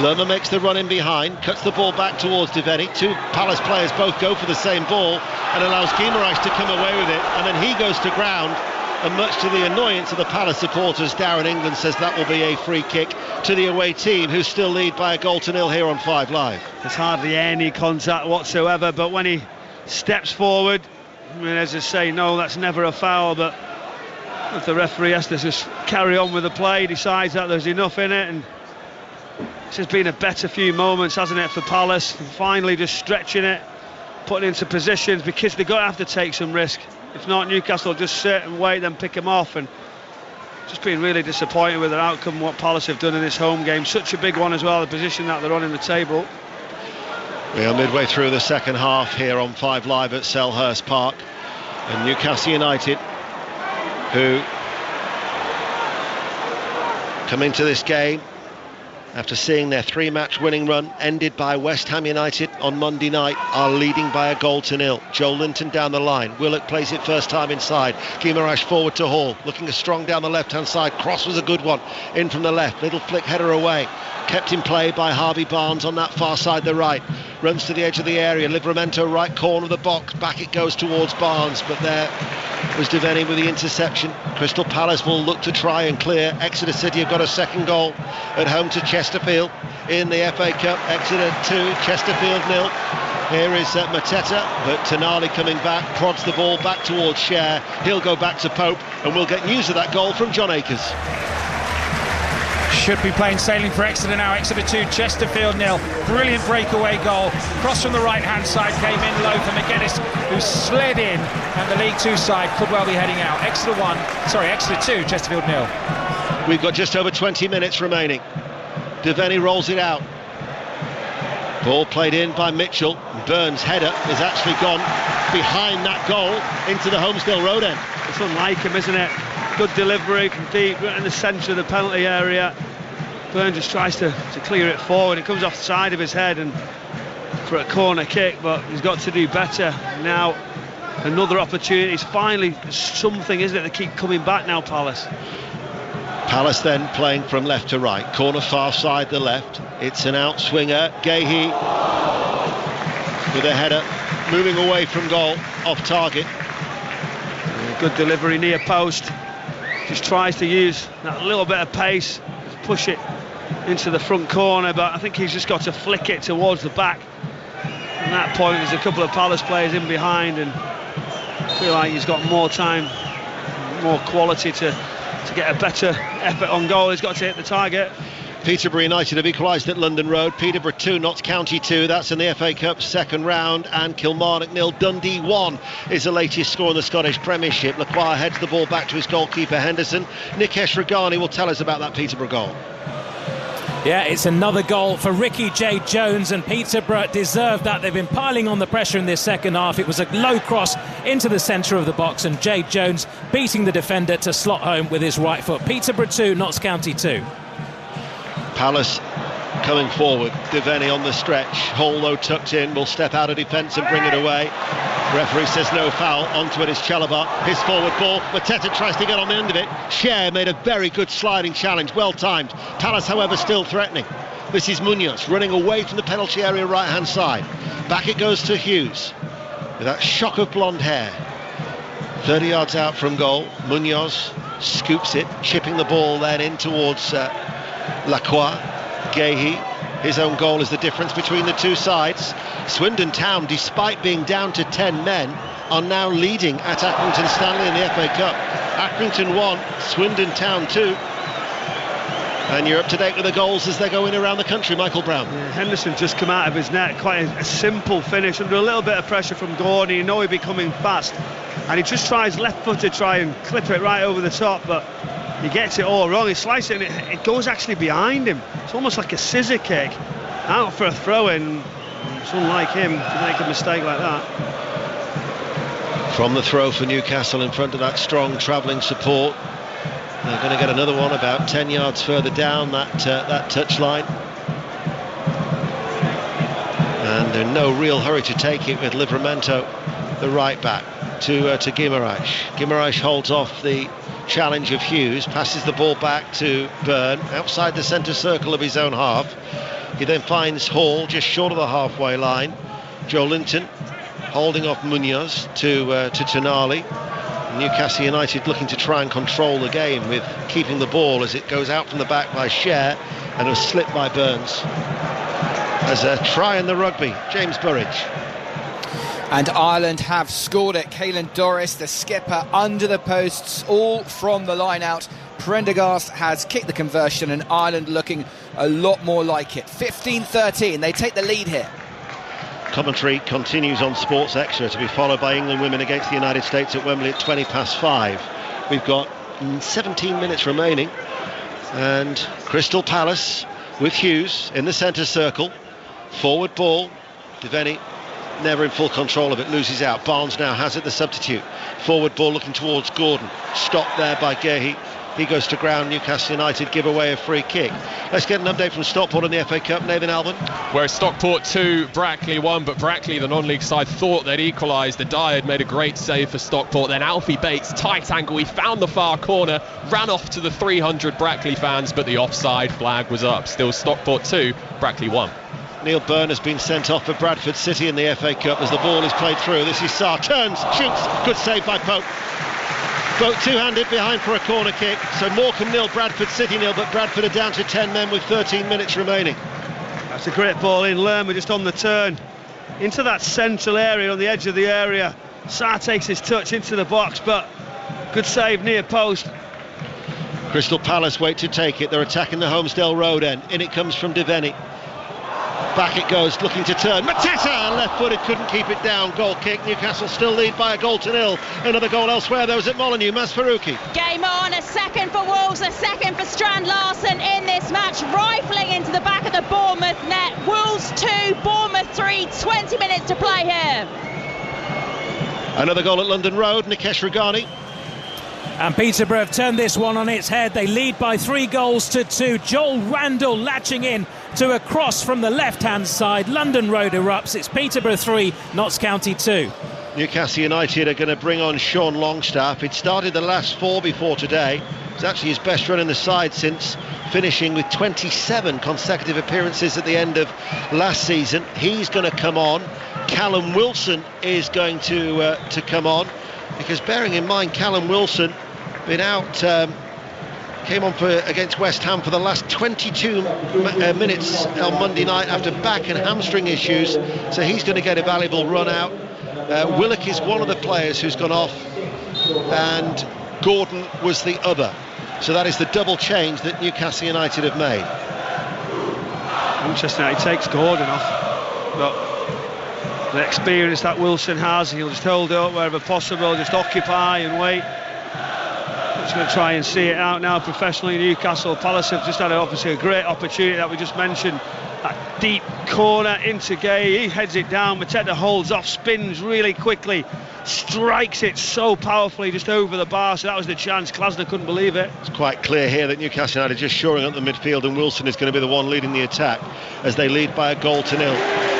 Lerma makes the run in behind, cuts the ball back towards Devaney. 2 Palace players both go for the same ball and allows Guimaraes to come away with it, and then he goes to ground, and much to the annoyance of the Palace supporters, Darren England says that will be a free kick to the away team, who still lead by a goal to 0 here on 5 Live. There's hardly any contact whatsoever, but when he steps forward, I mean, as I say, no, that's never a foul, but if the referee has to just carry on with the play, decides that there's enough in it, and this has been a better few moments, hasn't it, for Palace, and finally just stretching it, putting into positions, because they're going to have to take some risk. If not, Newcastle will just sit and wait, then pick them off, and just been really disappointed with their outcome, what Palace have done in this home game. Such a big one as well, the position that they're on in the table. We are midway through the second half here on 5 Live at Selhurst Park, and Newcastle United, who come into this game after seeing their 3-match winning run ended by West Ham United on Monday night, are leading by a goal to nil. Joe Linton down the line. Willock plays it first time inside. Guimaraes forward to Hall, looking strong down the left-hand side. Cross was a good one, in from the left. Little flick header away. Kept in play by Harvey Barnes on that far side, the right. Runs to the edge of the area. Livramento right corner of the box. Back it goes towards Barnes, but there was Devaney with the interception. Crystal Palace will look to try and clear. Exeter City have got a second goal at home to Chesterfield in the FA Cup. Exeter 2, Chesterfield 0. Here is Mateta, but Tonali coming back, prods the ball back towards Cher. He'll go back to Pope, and we'll get news of that goal from John Akers. Should be plain sailing for Exeter now. Exeter 2, Chesterfield 0. Brilliant breakaway goal. Cross from the right-hand side came in low for McGuinness, who slid in, and the League 2 side could well be heading out. Exeter 2, Chesterfield 0. We've got just over 20 minutes remaining. Devaney rolls it out. Ball played in by Mitchell. Burns' header is actually gone behind that goal into the Holmesdale Road end. It's unlike him, isn't it? Good delivery from deep, right in the centre of the penalty area. Burns just tries to clear it forward. It comes off the side of his head and for a corner kick, but he's got to do better. Now another opportunity. It's finally something, isn't it? They keep coming back now, Palace. Palace then playing from left to right. Corner far side, the left. It's an outswinger. Gahey with a header, moving away from goal, off target. Good delivery near post. Just tries to use that little bit of pace, push it into the front corner, but I think he's just got to flick it towards the back. At that point, there's a couple of Palace players in behind, and I feel like he's got more time, more quality to get a better effort on goal. He's got to hit the target. Peterborough United have equalised at London Road. Peterborough 2, Notts County 2. That's in the FA Cup second round. And Kilmarnock 0, Dundee 1 is the latest score in the Scottish Premiership. Lacroix heads the ball back to his goalkeeper Henderson. Nikesh Ragani will tell us about that Peterborough goal. Yeah, it's another goal for Ricky J. Jones, and Peterborough deserved that. They've been piling on the pressure in this second half. It was a low cross into the centre of the box, and J. Jones beating the defender to slot home with his right foot. Peterborough 2, Notts County 2. Palace coming forward. Devaney on the stretch. Hall, though, tucked in, will step out of defence and bring it away. Referee says no foul. Onto it is Chalobah. His forward ball. Mateta tries to get on the end of it. Cher made a very good sliding challenge. Well timed. Palace, however, still threatening. This is Munoz running away from the penalty area right-hand side. Back it goes to Hughes with that shock of blonde hair. 30 yards out from goal. Munoz scoops it, chipping the ball then in towards Lacroix. Gahey, his own goal is the difference between the two sides. Swindon Town, despite being down to 10 men, are now leading at Accrington Stanley in the FA Cup. Accrington 1, Swindon Town 2. And you're up to date with the goals as they're going around the country. Michael Brown. Yeah, Henderson just come out of his net, quite a simple finish under a little bit of pressure from Gordon. You know he'd be coming fast, and he just tries left foot to try and clip it right over the top, but he gets it all wrong. He slices it and it goes actually behind him. It's almost like a scissor kick out for a throw-in. It's unlike him to make a mistake like that. From the throw for Newcastle in front of that strong travelling support. They're going to get another one about 10 yards further down that touchline. And in no real hurry to take it with Livramento, the right back, to Guimaraes. Guimaraes holds off the challenge of Hughes, passes the ball back to Byrne, outside the centre circle of his own half. He then finds Hall just short of the halfway line. Joe Linton holding off Munoz to Tonali. Newcastle United looking to try and control the game with keeping the ball as it goes out from the back by Cher and was slipped by Burns. As a try in the rugby, James Burridge. And Ireland have scored it. Caelan Doris, the skipper, under the posts, all from the line out. Prendergast has kicked the conversion, and Ireland looking a lot more like it. 15-13, they take the lead here. Commentary continues on Sports Extra, to be followed by England women against the United States at Wembley at 5:20. We've got 17 minutes remaining. And Crystal Palace with Hughes in the centre circle. Forward ball. Devaney never in full control of it, loses out. Barnes now has it, the substitute. Forward ball looking towards Gordon. Stopped there by Gehi. He goes to ground. Newcastle United give away a free kick. Let's get an update from Stockport in the FA Cup. Nathan Alban. Whereas Stockport 2, Brackley 1, but Brackley, the non-league side, thought they'd equalised. The Dyer made a great save for Stockport. Then Alfie Bates, tight angle, he found the far corner, ran off to the 300 Brackley fans, but the offside flag was up. Still Stockport 2, Brackley 1. Neil Byrne has been sent off for Bradford City in the FA Cup as the ball is played through. This is Sarr, turns, shoots, good save by Pope. Pope two-handed behind for a corner kick. So Morecambe 0, Bradford City 0, but Bradford are down to 10 men with 13 minutes remaining. That's a great ball in. Lerma just on the turn into that central area on the edge of the area. Sarr takes his touch into the box, but good save near post. Crystal Palace wait to take it. They're attacking the Holmesdale Road end. In it comes from Devaney. Back it goes, looking to turn. Mateta, left-footed, couldn't keep it down. Goal kick. Newcastle still lead by 1-0. Another goal elsewhere, though, is at Molineux. Masfarouki. Game on, a second for Wolves, a second for Strand Larsen in this match, rifling into the back of the Bournemouth net. Wolves 2, Bournemouth 3, 20 minutes to play here. Another goal at London Road, Nikesh Ragani. And Peterborough have turned this one on its head. They lead by 3-2. Joel Randall latching in to a cross from the left-hand side. London Road erupts. It's Peterborough 3, Notts County 2. Newcastle United are going to bring on Sean Longstaff. He'd started the last 4 before today. It's actually his best run in the side since finishing with 27 consecutive appearances at the end of last season. He's going to come on. Callum Wilson is going to come on, because bearing in mind Callum Wilson been out, came on against West Ham for the last 22 minutes on Monday night after back and hamstring issues, so he's going to get a valuable run out. Willock is one of the players who's gone off, and Gordon was the other, so that is the double change that Newcastle United have made. Manchester United takes Gordon off, but the experience that Wilson has, he'll just hold it up wherever possible, just occupy and wait. Just going to try and see it out now professionally. Newcastle Palace have just had obviously a great opportunity that we just mentioned. That deep corner into Gay, he heads it down, Mateta holds off, spins really quickly, strikes it so powerfully just over the bar, so that was the chance. Klasner couldn't believe it. It's quite clear here that Newcastle United are just shoring up the midfield, and Wilson is going to be the one leading the attack as they lead by 1-0.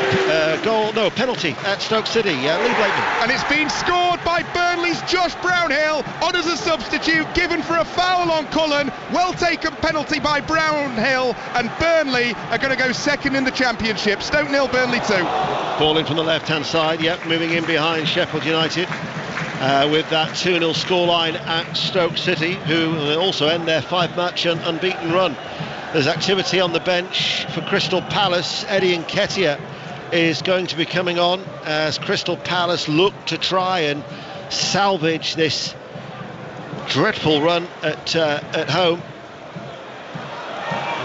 Penalty at Stoke City. Lee Blakeman. And it's been scored by Burnley's Josh Brownhill on as a substitute, given for a foul on Cullen. Well taken penalty by Brownhill, and Burnley are going to go second in the Championship. Stoke 0, Burnley 2. Ball in from the left-hand side, moving in behind Sheffield United with that 2-0 scoreline at Stoke City, who will also end their 5-match unbeaten run. There's activity on the bench for Crystal Palace. Eddie Nketiah is going to be coming on as Crystal Palace look to try and salvage this dreadful run at home,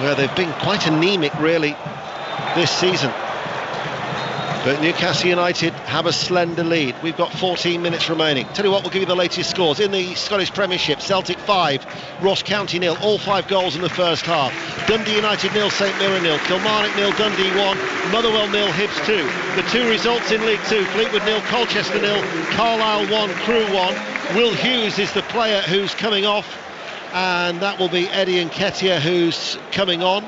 where they've been quite anemic really this season. But Newcastle United have a slender lead. We've got 14 minutes remaining. Tell you what, we'll give you the latest scores. In the Scottish Premiership, Celtic 5, Ross County 0, all 5 goals in the first half. Dundee United 0, St Mirren 0, Kilmarnock 0, Dundee 1, Motherwell 0, Hibs 2. The 2 results in League 2, Fleetwood 0, Colchester 0, Carlisle 1, Crewe 1. Will Hughes is the player who's coming off, and that will be Eddie Nketiah who's coming on.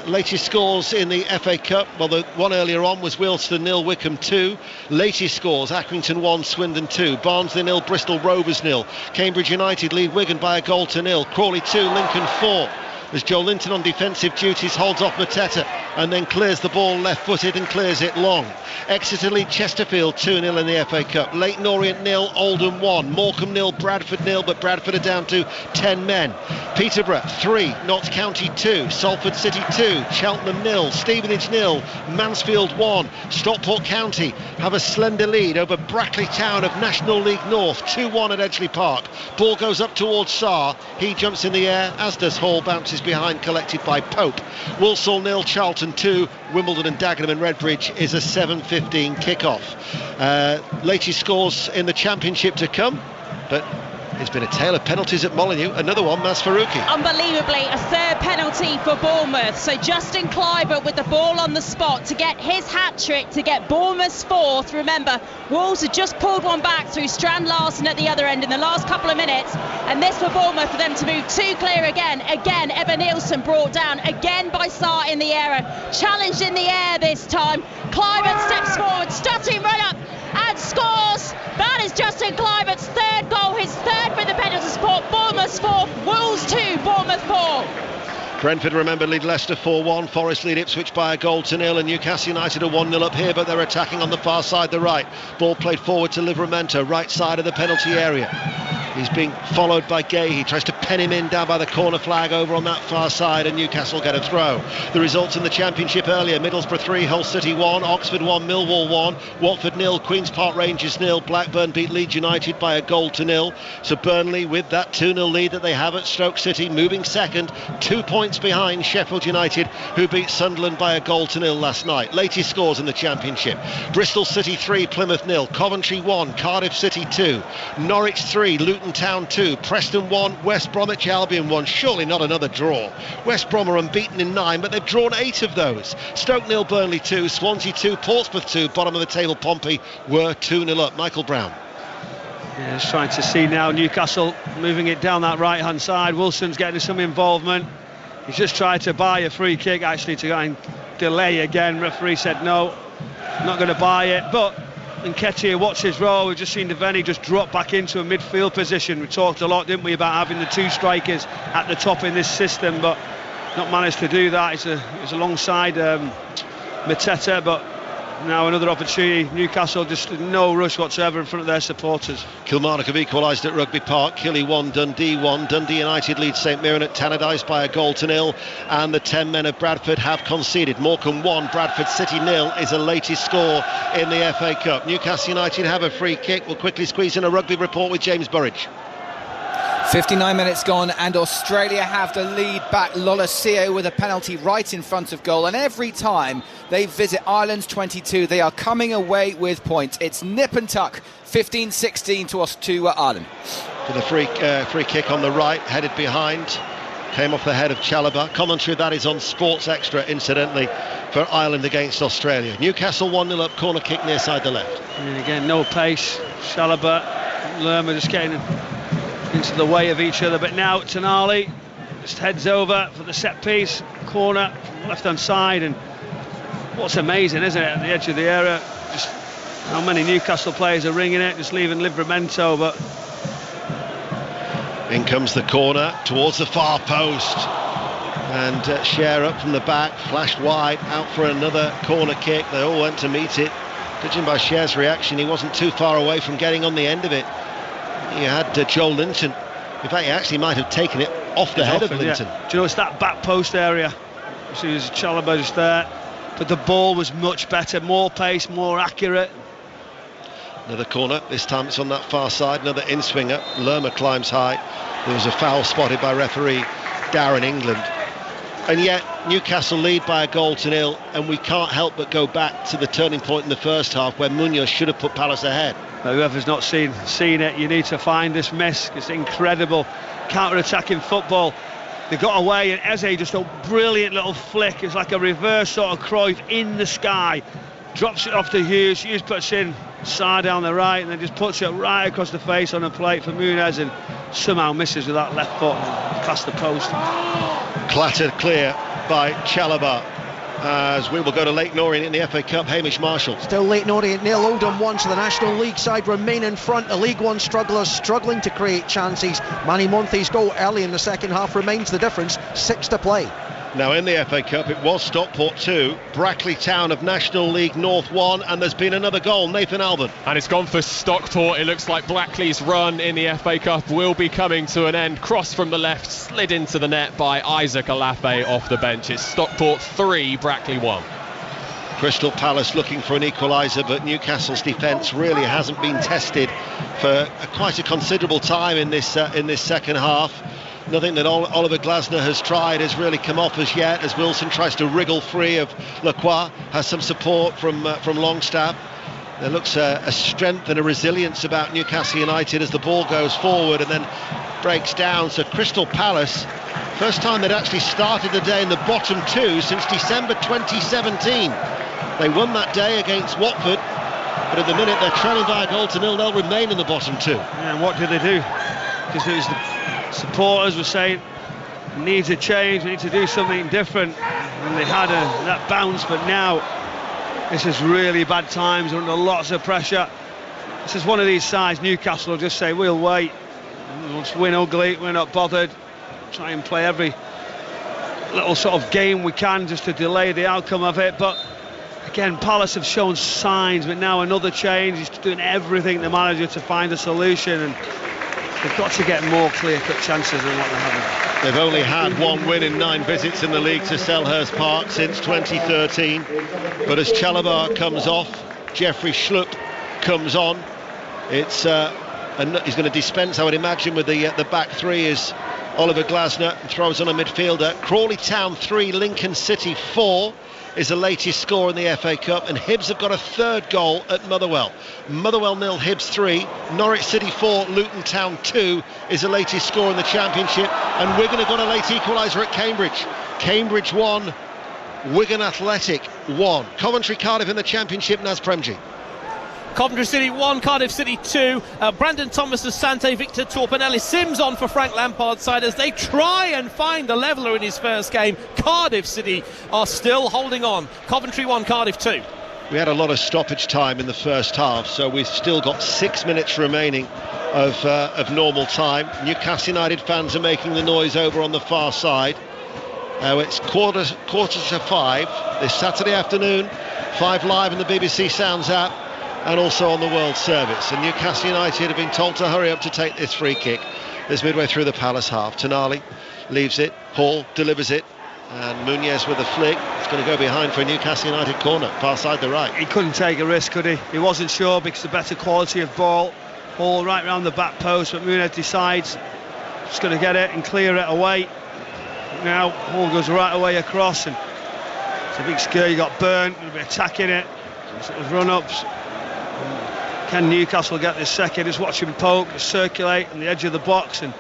Latest scores in the FA Cup, well, the one earlier on was Wealdstone 0, Wickham 2. Latest scores, Accrington 1, Swindon 2, Barnsley 0, Bristol Rovers 0. Cambridge United lead Wigan by 1-0, Crawley 2, Lincoln 4. As Joe Linton on defensive duties holds off Mateta and then clears the ball left-footed and clears it long. Exeter lead Chesterfield 2-0 in the FA Cup. Leyton Orient 0, Oldham 1. Morecambe 0, Bradford 0, but Bradford are down to 10 men. Peterborough 3, Notts County 2, Salford City 2, Cheltenham 0, Stevenage 0, Mansfield 1. Stockport County have a slender lead over Brackley Town of National League North 2-1 at Edgeley Park. Ball goes up towards Sarr, he jumps in the air, as does Hall, bounces behind, collected by Pope. Walsall 0, Charlton 2, Wimbledon and Dagenham and Redbridge is a 7:15 kickoff. Latest scores in the Championship to come, but It's been a tale of penalties at Molineux. Another one, Maz Faruqi. Unbelievably, a third penalty for Bournemouth. So Justin Kluivert with the ball on the spot to get his hat-trick, to get Bournemouth's fourth. Remember, Wolves had just pulled one back through Strand Larsen at the other end in the last couple of minutes. And this for Bournemouth, for them to move too clear again. Again, Evan Nielsen brought down, again by Sarr in the air. Challenged in the air this time. Kluivert steps forward, stuttering right up and scores. That is Justin Kluivert's third goal, his third for the penalty spot. Bournemouth's fourth, Wolves 2, Bournemouth 4. Brentford, remember, lead Leicester 4-1. Forest lead Ipswich by 1-0, and Newcastle United are 1-0 up here, but they're attacking on the far side, the right. Ball played forward to Livramento, right side of the penalty area. He's being followed by Gay. He tries to pen him in down by the corner flag over on that far side, and Newcastle get a throw. The results in the Championship earlier: Middlesbrough 3, Hull City 1, Oxford 1, Millwall 1, Watford 0, Queen's Park Rangers 0, Blackburn beat Leeds United by 1-0. So Burnley, with that 2-0 lead that they have at Stoke City, moving second, 2 points behind Sheffield United, who beat Sunderland by 1-0 last night. Latest scores in the Championship: Bristol City 3, Plymouth 0, Coventry 1, Cardiff City 2, Norwich 3, Luton Town 2, Preston 1, West Bromwich Albion 1. Surely not another draw. West Brom are unbeaten in 9, but they've drawn 8 of those. Stoke 0, Burnley 2, Swansea 2, Portsmouth 2, bottom of the table Pompey were 2-0 up. Michael Brown. Yeah, just trying to see now Newcastle moving it down that right hand side. Wilson's getting some involvement. He's just tried to buy a free kick actually to go and delay again. Referee said no, not going to buy it, but Nketiah watched his role. We've just seen Devaney just drop back into a midfield position. We talked a lot, didn't we, about having the two strikers at the top in this system, but not managed to do that. It's alongside Mateta, but now another opportunity. Newcastle just no rush whatsoever in front of their supporters. Kilmarnock have equalised at Rugby Park. Killy 1, Dundee 1. Dundee United lead St Mirren at Tannadice by 1-0, and the 10 men of Bradford have conceded. Morecambe 1, Bradford City 0 is the latest score in the FA Cup. Newcastle United have a free kick. We'll quickly squeeze in a rugby report with James Burridge. 59 minutes gone, and Australia have the lead back. Lolosio with a penalty right in front of goal, and every time they visit Ireland's 22, they are coming away with points. It's nip and tuck, 15-16 to Ireland. With a free kick on the right, headed behind, came off the head of Chalobah. Commentary of that is on Sports Extra, incidentally, for Ireland against Australia. Newcastle 1-0 up, corner kick near side the left. And again, no pace. Chalobah, Lerma just getting into the way of each other, but now Tonali just heads over for the set piece, corner left hand side, and what's amazing, isn't it, at the edge of the area, just how many Newcastle players are ringing it, just leaving Livramento, but in comes the corner towards the far post, and Cher up from the back, flashed wide, out for another corner kick. They all went to meet it. Judging by Cher's reaction, he wasn't too far away from getting on the end of it. You had Joel Linton. In fact, he actually might have taken it off the head of Linton. Yeah. Do you know, it's that back post area. So there's Chalobah just there, but the ball was much better, more pace, more accurate. Another corner, this time it's on that far side, another in-swinger. Lerma climbs high. There was a foul spotted by referee Darren England. And yet Newcastle lead by 1-0, and we can't help but go back to the turning point in the first half where Munoz should have put Palace ahead. Whoever's not seen it, you need to find this miss. It's incredible counter-attacking football. They got away, and Eze just a brilliant little flick. It's like a reverse sort of Cruyff in the sky. Drops it off to Hughes. Hughes puts in side down the right, and then just puts it right across the face on a plate for Munoz, and somehow misses with that left foot past the post. Clattered clear by Chalobah. As we will go to Leyton Orient in the FA Cup. Hamish Marshall. Still Leyton Orient 0, Oldham 1, so the National League side remain in front. The League One strugglers struggling to create chances. Manny Monthe's goal early in the second half remains the difference. 6 to play. Now in the FA Cup it was Stockport 2, Brackley Town of National League North 1, and there's been another goal. Nathan Alban. And it's gone for Stockport. It looks like Brackley's run in the FA Cup will be coming to an end. Cross from the left, slid into the net by Isaac Alafe off the bench. It's Stockport 3, Brackley 1. Crystal Palace looking for an equaliser, but Newcastle's defence really hasn't been tested for quite a considerable time in this second half. Nothing that Oliver Glasner has tried has really come off as yet, as Wilson tries to wriggle free of Lacroix, has some support from Longstaff. There looks a strength and a resilience about Newcastle United as the ball goes forward and then breaks down. So Crystal Palace, first time they'd actually started the day in the bottom two since December 2017. They won that day against Watford, but at the minute they're trailing by a goal to nil. They'll remain in the bottom two. And what did they do? Because it was the supporters were saying, needs a change, we need to do something different. And they had that bounce, but now this is really bad times. They're under lots of pressure. This is one of these sides. Newcastle will just say, we'll wait. Let's win ugly, we're not bothered. Try and play every little sort of game we can just to delay the outcome of it. But again, Palace have shown signs, but now another change. He's doing everything, the manager, to find a solution, and they've got to get more clear-cut chances than what they're having. They've only had one win in 9 visits in the league to Selhurst Park since 2013. But as Chalobah comes off, Jeffrey Schlupp comes on. It's he's going to dispense, I would imagine, with the back three is Oliver Glasner, and throws on a midfielder. Crawley Town 3, Lincoln City 4 is the latest score in the FA Cup, and Hibs have got a third goal at Motherwell. Motherwell 0, Hibs 3, Norwich City 4, Luton Town 2 is the latest score in the Championship, and Wigan have got a late equaliser at Cambridge. Cambridge 1, Wigan Athletic 1. Coventry Cardiff in the Championship, Naz Premji. Coventry City 1, Cardiff City 2. Brandon Thomas, Asante, Victor Torp and Ellis Sims on for Frank Lampard's side as they try and find the leveller in his first game. Cardiff City are still holding on. Coventry 1, Cardiff 2. We had a lot of stoppage time in the first half, so we've still got 6 minutes remaining of normal time. Newcastle United fans are making the noise over on the far side. It's quarter to 5 this Saturday afternoon. 5 live in the BBC Sounds app, and also on the World Service. And Newcastle United have been told to hurry up to take this free kick. It's midway through the Palace half. Tonali leaves it, Hall delivers it, and Muniz with a flick. It's going to go behind for a Newcastle United corner, far side the right. He couldn't take a risk, could he? He wasn't sure because of the better quality of ball. Hall right round the back post, but Muniz decides he's going to get it and clear it away. Now Hall goes right away across, and it's a big scare. He got burnt, going to be attacking it. Sort of run-ups. Can Newcastle get this second? Just watch him poke, circulate on the edge of the box, and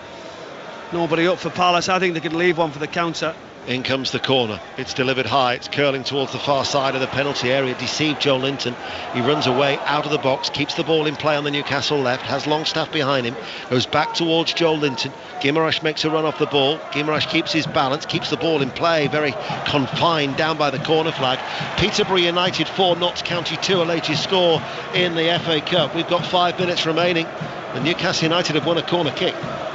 nobody up for Palace. I think they could leave one for the counter. In comes the corner. It's delivered high. It's curling towards the far side of the penalty area. Deceived Joe Linton. He runs away out of the box, keeps the ball in play on the Newcastle left, has Longstaff behind him, goes back towards Joe Linton. Guimaraes makes a run off the ball. Guimaraes keeps his balance, keeps the ball in play, very confined down by the corner flag. Peterborough United 4, Notts County 2, a latest score in the FA Cup. We've got 5 minutes remaining. The Newcastle United have won a corner kick.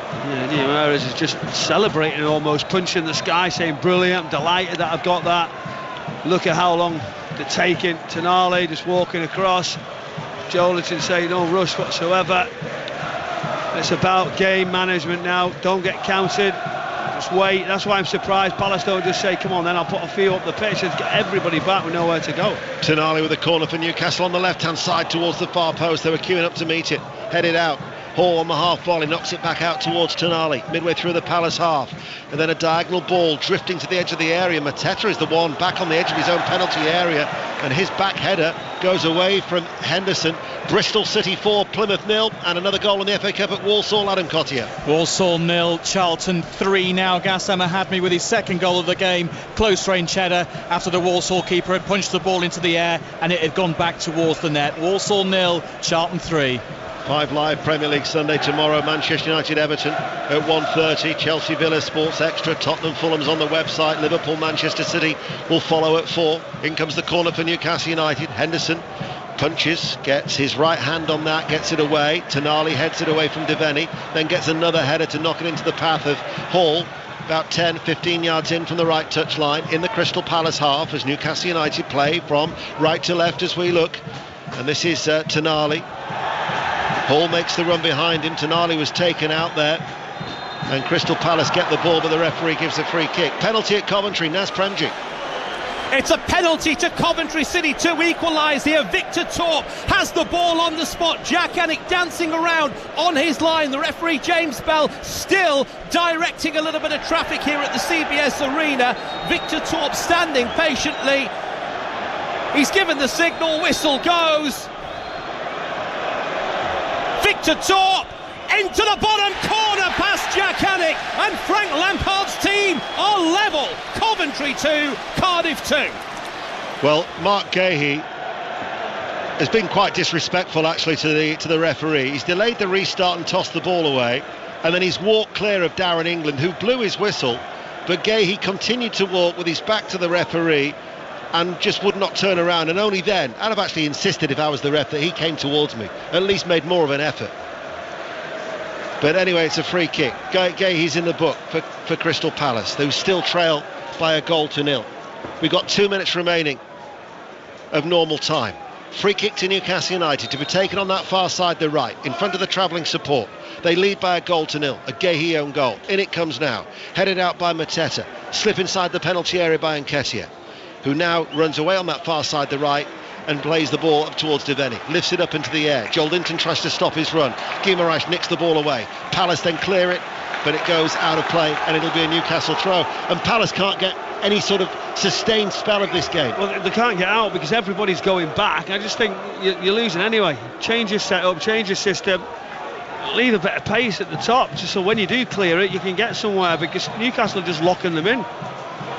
Yeah, Guimaraes is just celebrating, almost punching the sky, saying brilliant, I'm delighted that I've got that. Look at how long they're taking. Tonali just walking across. Jolinton saying no rush whatsoever. It's about game management now. Don't get counted, just wait. That's why I'm surprised Palace don't just say come on then, I'll put a few up the pitch and get everybody back with nowhere to go. Tonali with a corner for Newcastle on the left hand side towards the far post. They were queuing up to meet it, headed out. Hall on the half volley knocks it back out towards Tonali midway through the Palace half, and then a diagonal ball drifting to the edge of the area. Mateta is the one back on the edge of his own penalty area, and his back header goes away from Henderson. Bristol City 4, Plymouth 0, and another goal in the FA Cup at Walsall. Adam Cottier. Walsall 0, Charlton 3 now. Gassama Hadmi with his second goal of the game, close range header after the Walsall keeper had punched the ball into the air and it had gone back towards the net. Walsall 0, Charlton 3. 5 live Premier League Sunday tomorrow. Manchester United Everton at 1:30. Chelsea Villa Sports Extra. Tottenham Fulham's on the website. Liverpool Manchester City will follow at 4. In comes the corner for Newcastle United. Henderson punches, gets his right hand on that, gets it away. Tonali heads it away from Devaney, then gets another header to knock it into the path of Hall. About 10-15 yards in from the right touchline in the Crystal Palace half as Newcastle United play from right to left as we look. And this is Tonali. Hall makes the run behind him. Tonali was taken out there, and Crystal Palace get the ball, but the referee gives a free kick. Penalty at Coventry. Naz Premji. It's a penalty to Coventry City to equalise here. Victor Torp has the ball on the spot. Jack Annick dancing around on his line. The referee James Bell still directing a little bit of traffic here at the CBS Arena. Victor Torp standing patiently. He's given the signal, whistle goes. to top, into the bottom corner past Jack Hannock, and Frank Lampard's team are level. Coventry 2, Cardiff 2. Well, Mark Gahey has been quite disrespectful actually to the referee. He's delayed the restart and tossed the ball away, and then he's walked clear of Darren England, who blew his whistle, but Gahey continued to walk with his back to the referee and just would not turn around. And only then, I'd have actually insisted if I was the ref that he came towards me, at least made more of an effort. But anyway, it's a free kick. Gahey's in the book for Crystal Palace, who still trail by a goal to nil. We've got 2 minutes remaining of normal time. Free kick to Newcastle United to be taken on that far side, the right, in front of the travelling support. They lead by a goal to nil, a Gahey own goal. In it comes now, headed out by Mateta, slip inside the penalty area by Nketiah, who now runs away on that far side, the right, and plays the ball up towards Devaney, lifts it up into the air. Joel Linton tries to stop his run. Guimaraes nicks the ball away. Palace then clear it, but it goes out of play, and it'll be a Newcastle throw. And Palace can't get any sort of sustained spell of this game. Well, they can't get out because everybody's going back. I just think you're losing anyway. Change your setup, change your system, leave a bit of pace at the top, just so when you do clear it, you can get somewhere, because Newcastle are just locking them in.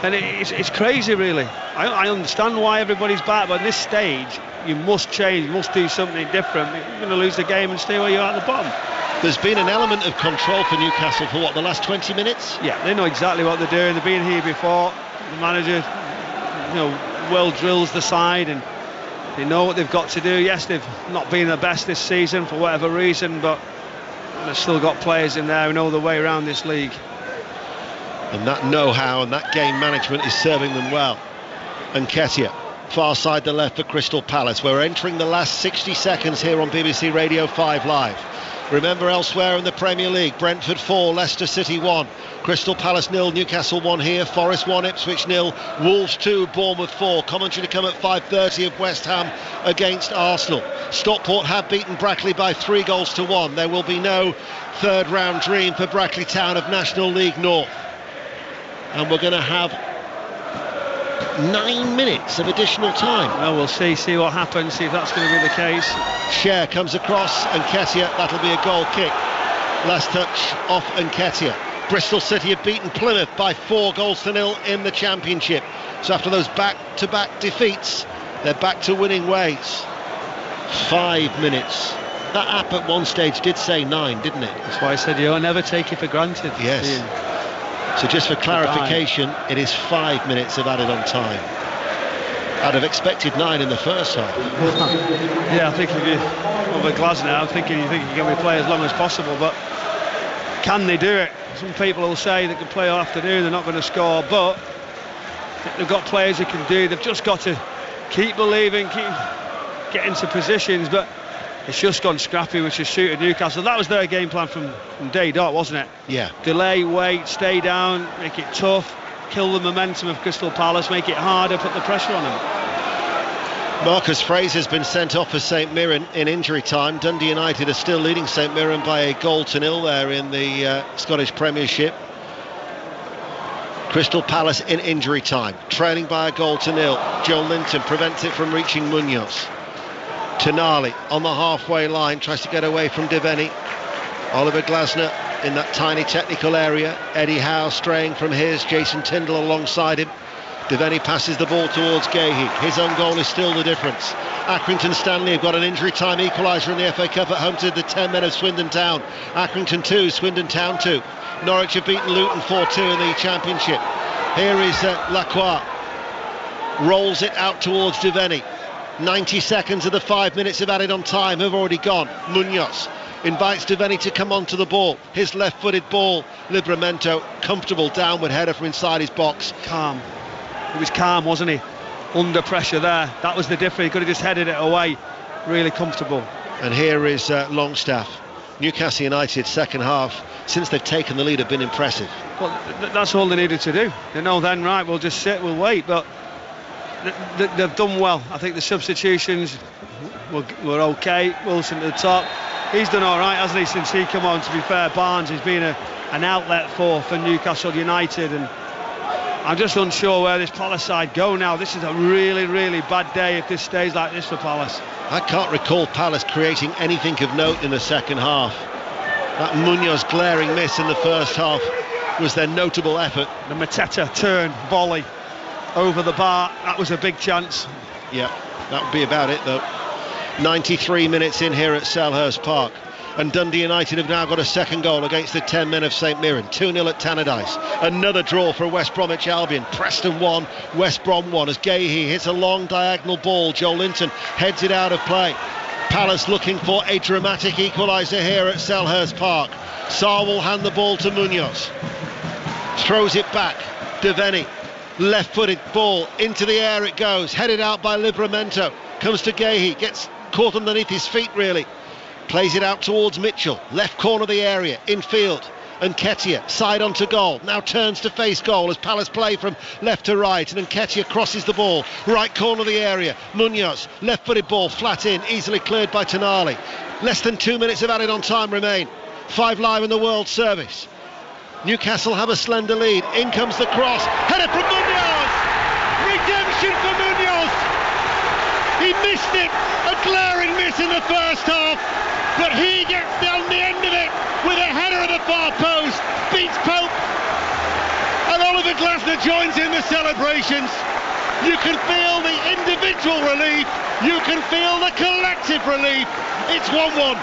And it's crazy, really. I understand why everybody's back, but at this stage, you must change, you must do something different. You're going to lose the game and stay where you are at the bottom. There's been an element of control for Newcastle for what, the last 20 minutes? Yeah, they know exactly what they're doing. They've been here before. The manager, well drills the side, and they know what they've got to do. Yes, they've not been the best this season for whatever reason, but they've still got players in there who know the way around this league. And that know-how and that game management is serving them well. And Nketiah, far side the left for Crystal Palace. We're entering the last 60 seconds here on BBC Radio 5 Live. Remember, elsewhere in the Premier League, Brentford 4, Leicester City 1, Crystal Palace 0, Newcastle 1 here, Forest 1, Ipswich 0, Wolves 2, Bournemouth 4. Commentary to come at 5:30 of West Ham against Arsenal. Stockport have beaten Brackley by 3 goals to 1. There will be no third round dream for Brackley Town of National League North. And we're going to have 9 minutes of additional time. Well, we'll see what happens, see if that's going to be the case. Cher comes across, and Nketiah, that'll be a goal kick. Last touch off Nketiah. Bristol City have beaten Plymouth by 4 goals to 0 in the Championship. So after those back-to-back defeats, they're back to winning ways. 5 minutes. That app at one stage did say 9, didn't it? That's why I said you'll never take it for granted. Yes. Yeah. So just for clarification, it is 5 minutes of added on time. I'd have expected 9 in the first half. Yeah, I think if you're over Glasgow now, you think you can play as long as possible, but can they do it? Some people will say they can play all afternoon, they're not going to score, but they've got players who can do. They've just got to keep believing, keep getting to positions, but it's just gone scrappy, which has suited Newcastle. That was their game plan from day dot, wasn't it? Yeah. Delay, wait, stay down, make it tough, kill the momentum of Crystal Palace, make it harder, put the pressure on them. Marcus Fraser's been sent off for St Mirren in injury time. Dundee United are still leading St Mirren by a goal to 0 there in the Scottish Premiership. Crystal Palace in injury time, trailing by a goal to 0. Joe Linton prevents it from reaching Munoz. Tonali on the halfway line, tries to get away from Devaney. Oliver Glasner in that tiny technical area. Eddie Howe straying from his, Jason Tindall alongside him. Devaney passes the ball towards Gahey. His own goal is still the difference. Accrington Stanley have got an injury time equaliser in the FA Cup at home to the 10 men of Swindon Town. Accrington 2, Swindon Town 2. Norwich have beaten Luton 4-2 in the Championship. Here is Lacroix. Rolls it out towards Devaney. 90 seconds of the 5 minutes of added on time have already gone. Munoz invites Devaney to come onto the ball. His left-footed ball. Livramento, comfortable downward header from inside his box. Calm. He was calm, wasn't he? Under pressure there. That was the difference. He could have just headed it away. Really comfortable. And here is Longstaff. Newcastle United second half, since they've taken the lead, have been impressive. Well, that's all they needed to do. They know then, right, we'll just sit, we'll wait. But they've done well. I think the substitutions were okay. Wilson at the top, he's done all right, hasn't he, since he come on. To be fair, Barnes has been an outlet for Newcastle United, and I'm just unsure where this Palace side go now. This is a really, really bad day if this stays like this for Palace. I can't recall Palace creating anything of note in the second half. That Munoz glaring miss in the first half was their notable effort. The Mateta turn volley over the bar, that was a big chance. Yeah, that would be about it though. 93 minutes in here at Selhurst Park, and Dundee United have now got a second goal against the 10 men of St Mirren. 2-0 at Tannadice. Another draw for West Bromwich Albion. Preston 1, West Brom 1 as Gahey hits a long diagonal ball. Joe Linton heads it out of play. Palace looking for a dramatic equaliser here at Selhurst Park. Sarr will hand the ball to Munoz. Throws it back. Devaney, left-footed ball, into the air it goes. Headed out by Livramento. Comes to Gahey, gets caught underneath his feet really. Plays it out towards Mitchell. Left corner of the area, infield. And Nketiah, side onto goal. Now turns to face goal as Palace play from left to right. And Nketiah crosses the ball. Right corner of the area. Munoz, left-footed ball, flat in, easily cleared by Tonali. Less than 2 minutes of added on time remain. 5 Live in the World Service. Newcastle have a slender lead. In comes the cross. Header from Munoz! Redemption for Munoz! He missed it. A glaring miss in the first half. But he gets down the end of it with a header at the far post. Beats Pope. And Oliver Glasner joins in the celebrations. You can feel the individual relief. You can feel the collective relief. It's 1-1.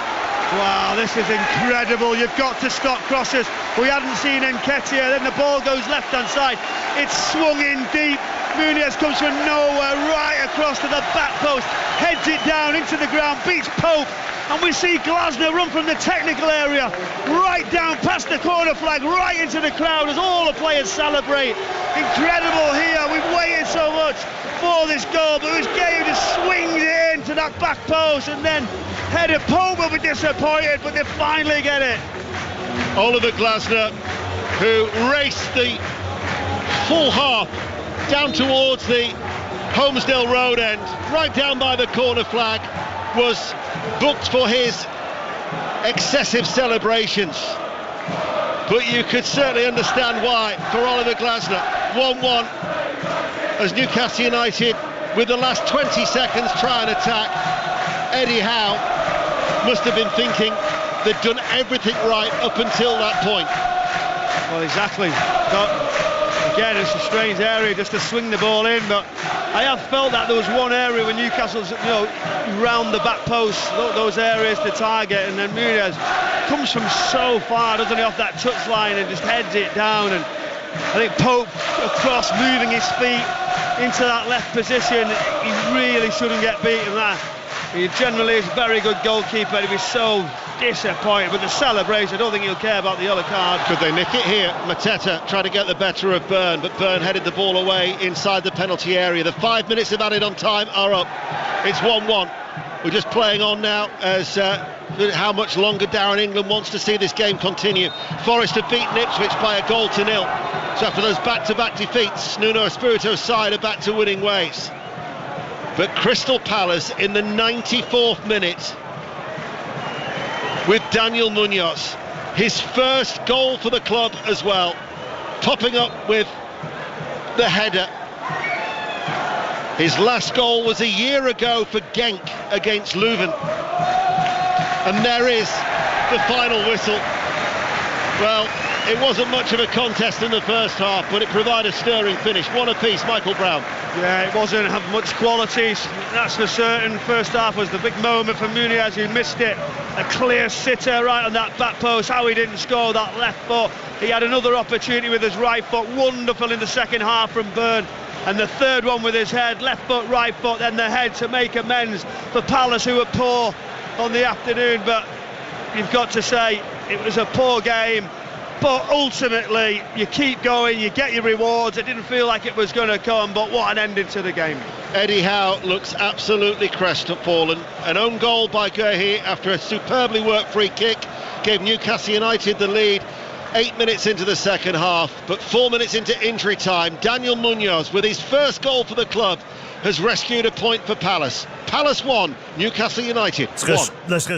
Wow, this is incredible. You've got to stop crosses. We hadn't seen Nketiah. Then the ball goes left-hand side. It's swung in deep. Munoz comes from nowhere, right across to the back post. Heads it down into the ground, beats Pope. And we see Glasner run from the technical area right down past the corner flag, right into the crowd as all the players celebrate. Incredible here. We've waited so much for this goal, but this game just swings it into that back post and then header. Pope will be disappointed, but they finally get it. Oliver Glasner, who raced the full half down towards the Holmesdale Road end, right down by the corner flag, was booked for his excessive celebrations. But you could certainly understand why for Oliver Glasner. 1-1 as Newcastle United, with the last 20 seconds, try and attack. Eddie Howe must have been thinking they'd done everything right up until that point. Well, exactly. Again, it's a strange area just to swing the ball in, but I have felt that there was one area when Newcastle's, round the back post, those areas to target, and then Munoz comes from so far, doesn't he, off that touch line and just heads it down. And I think Pope across, moving his feet into that left position, he really shouldn't get beaten there. He generally is a very good goalkeeper. He'd be so disappointed with the celebration. I don't think he'll care about the yellow card. Could they nick it here? Mateta tried to get the better of Byrne, but Byrne headed the ball away inside the penalty area. The 5 minutes of added on time are up. It's 1-1. We're just playing on now as how much longer Darren England wants to see this game continue. Forest have beaten Ipswich by 1-0. So after those back-to-back defeats, Nuno Espirito's side are back to winning ways. But Crystal Palace in the 94th minute with Daniel Munoz, his first goal for the club as well, topping up with the header. His last goal was a year ago for Genk against Leuven. And there is the final whistle. Well, it wasn't much of a contest in the first half, but it provided a stirring finish. One apiece, Michael Brown. Yeah, it wasn't have much qualities, that's for certain. First half was the big moment for Munoz, who missed it. A clear sitter right on that back post. How he didn't score that left foot. He had another opportunity with his right foot. Wonderful in the second half from Byrne. And the third one with his head, left foot, right foot, then the head to make amends for Palace, who were poor on the afternoon. But you've got to say, it was a poor game. But ultimately, you keep going, you get your rewards. It didn't feel like it was going to come, but what an ending to the game. Eddie Howe looks absolutely crestfallen. An own goal by Gahey after a superbly worked free kick gave Newcastle United the lead 8 minutes into the second half. But 4 minutes into injury time, Daniel Munoz, with his first goal for the club, has rescued a point for Palace. Palace 1, Newcastle United 1. Let's go.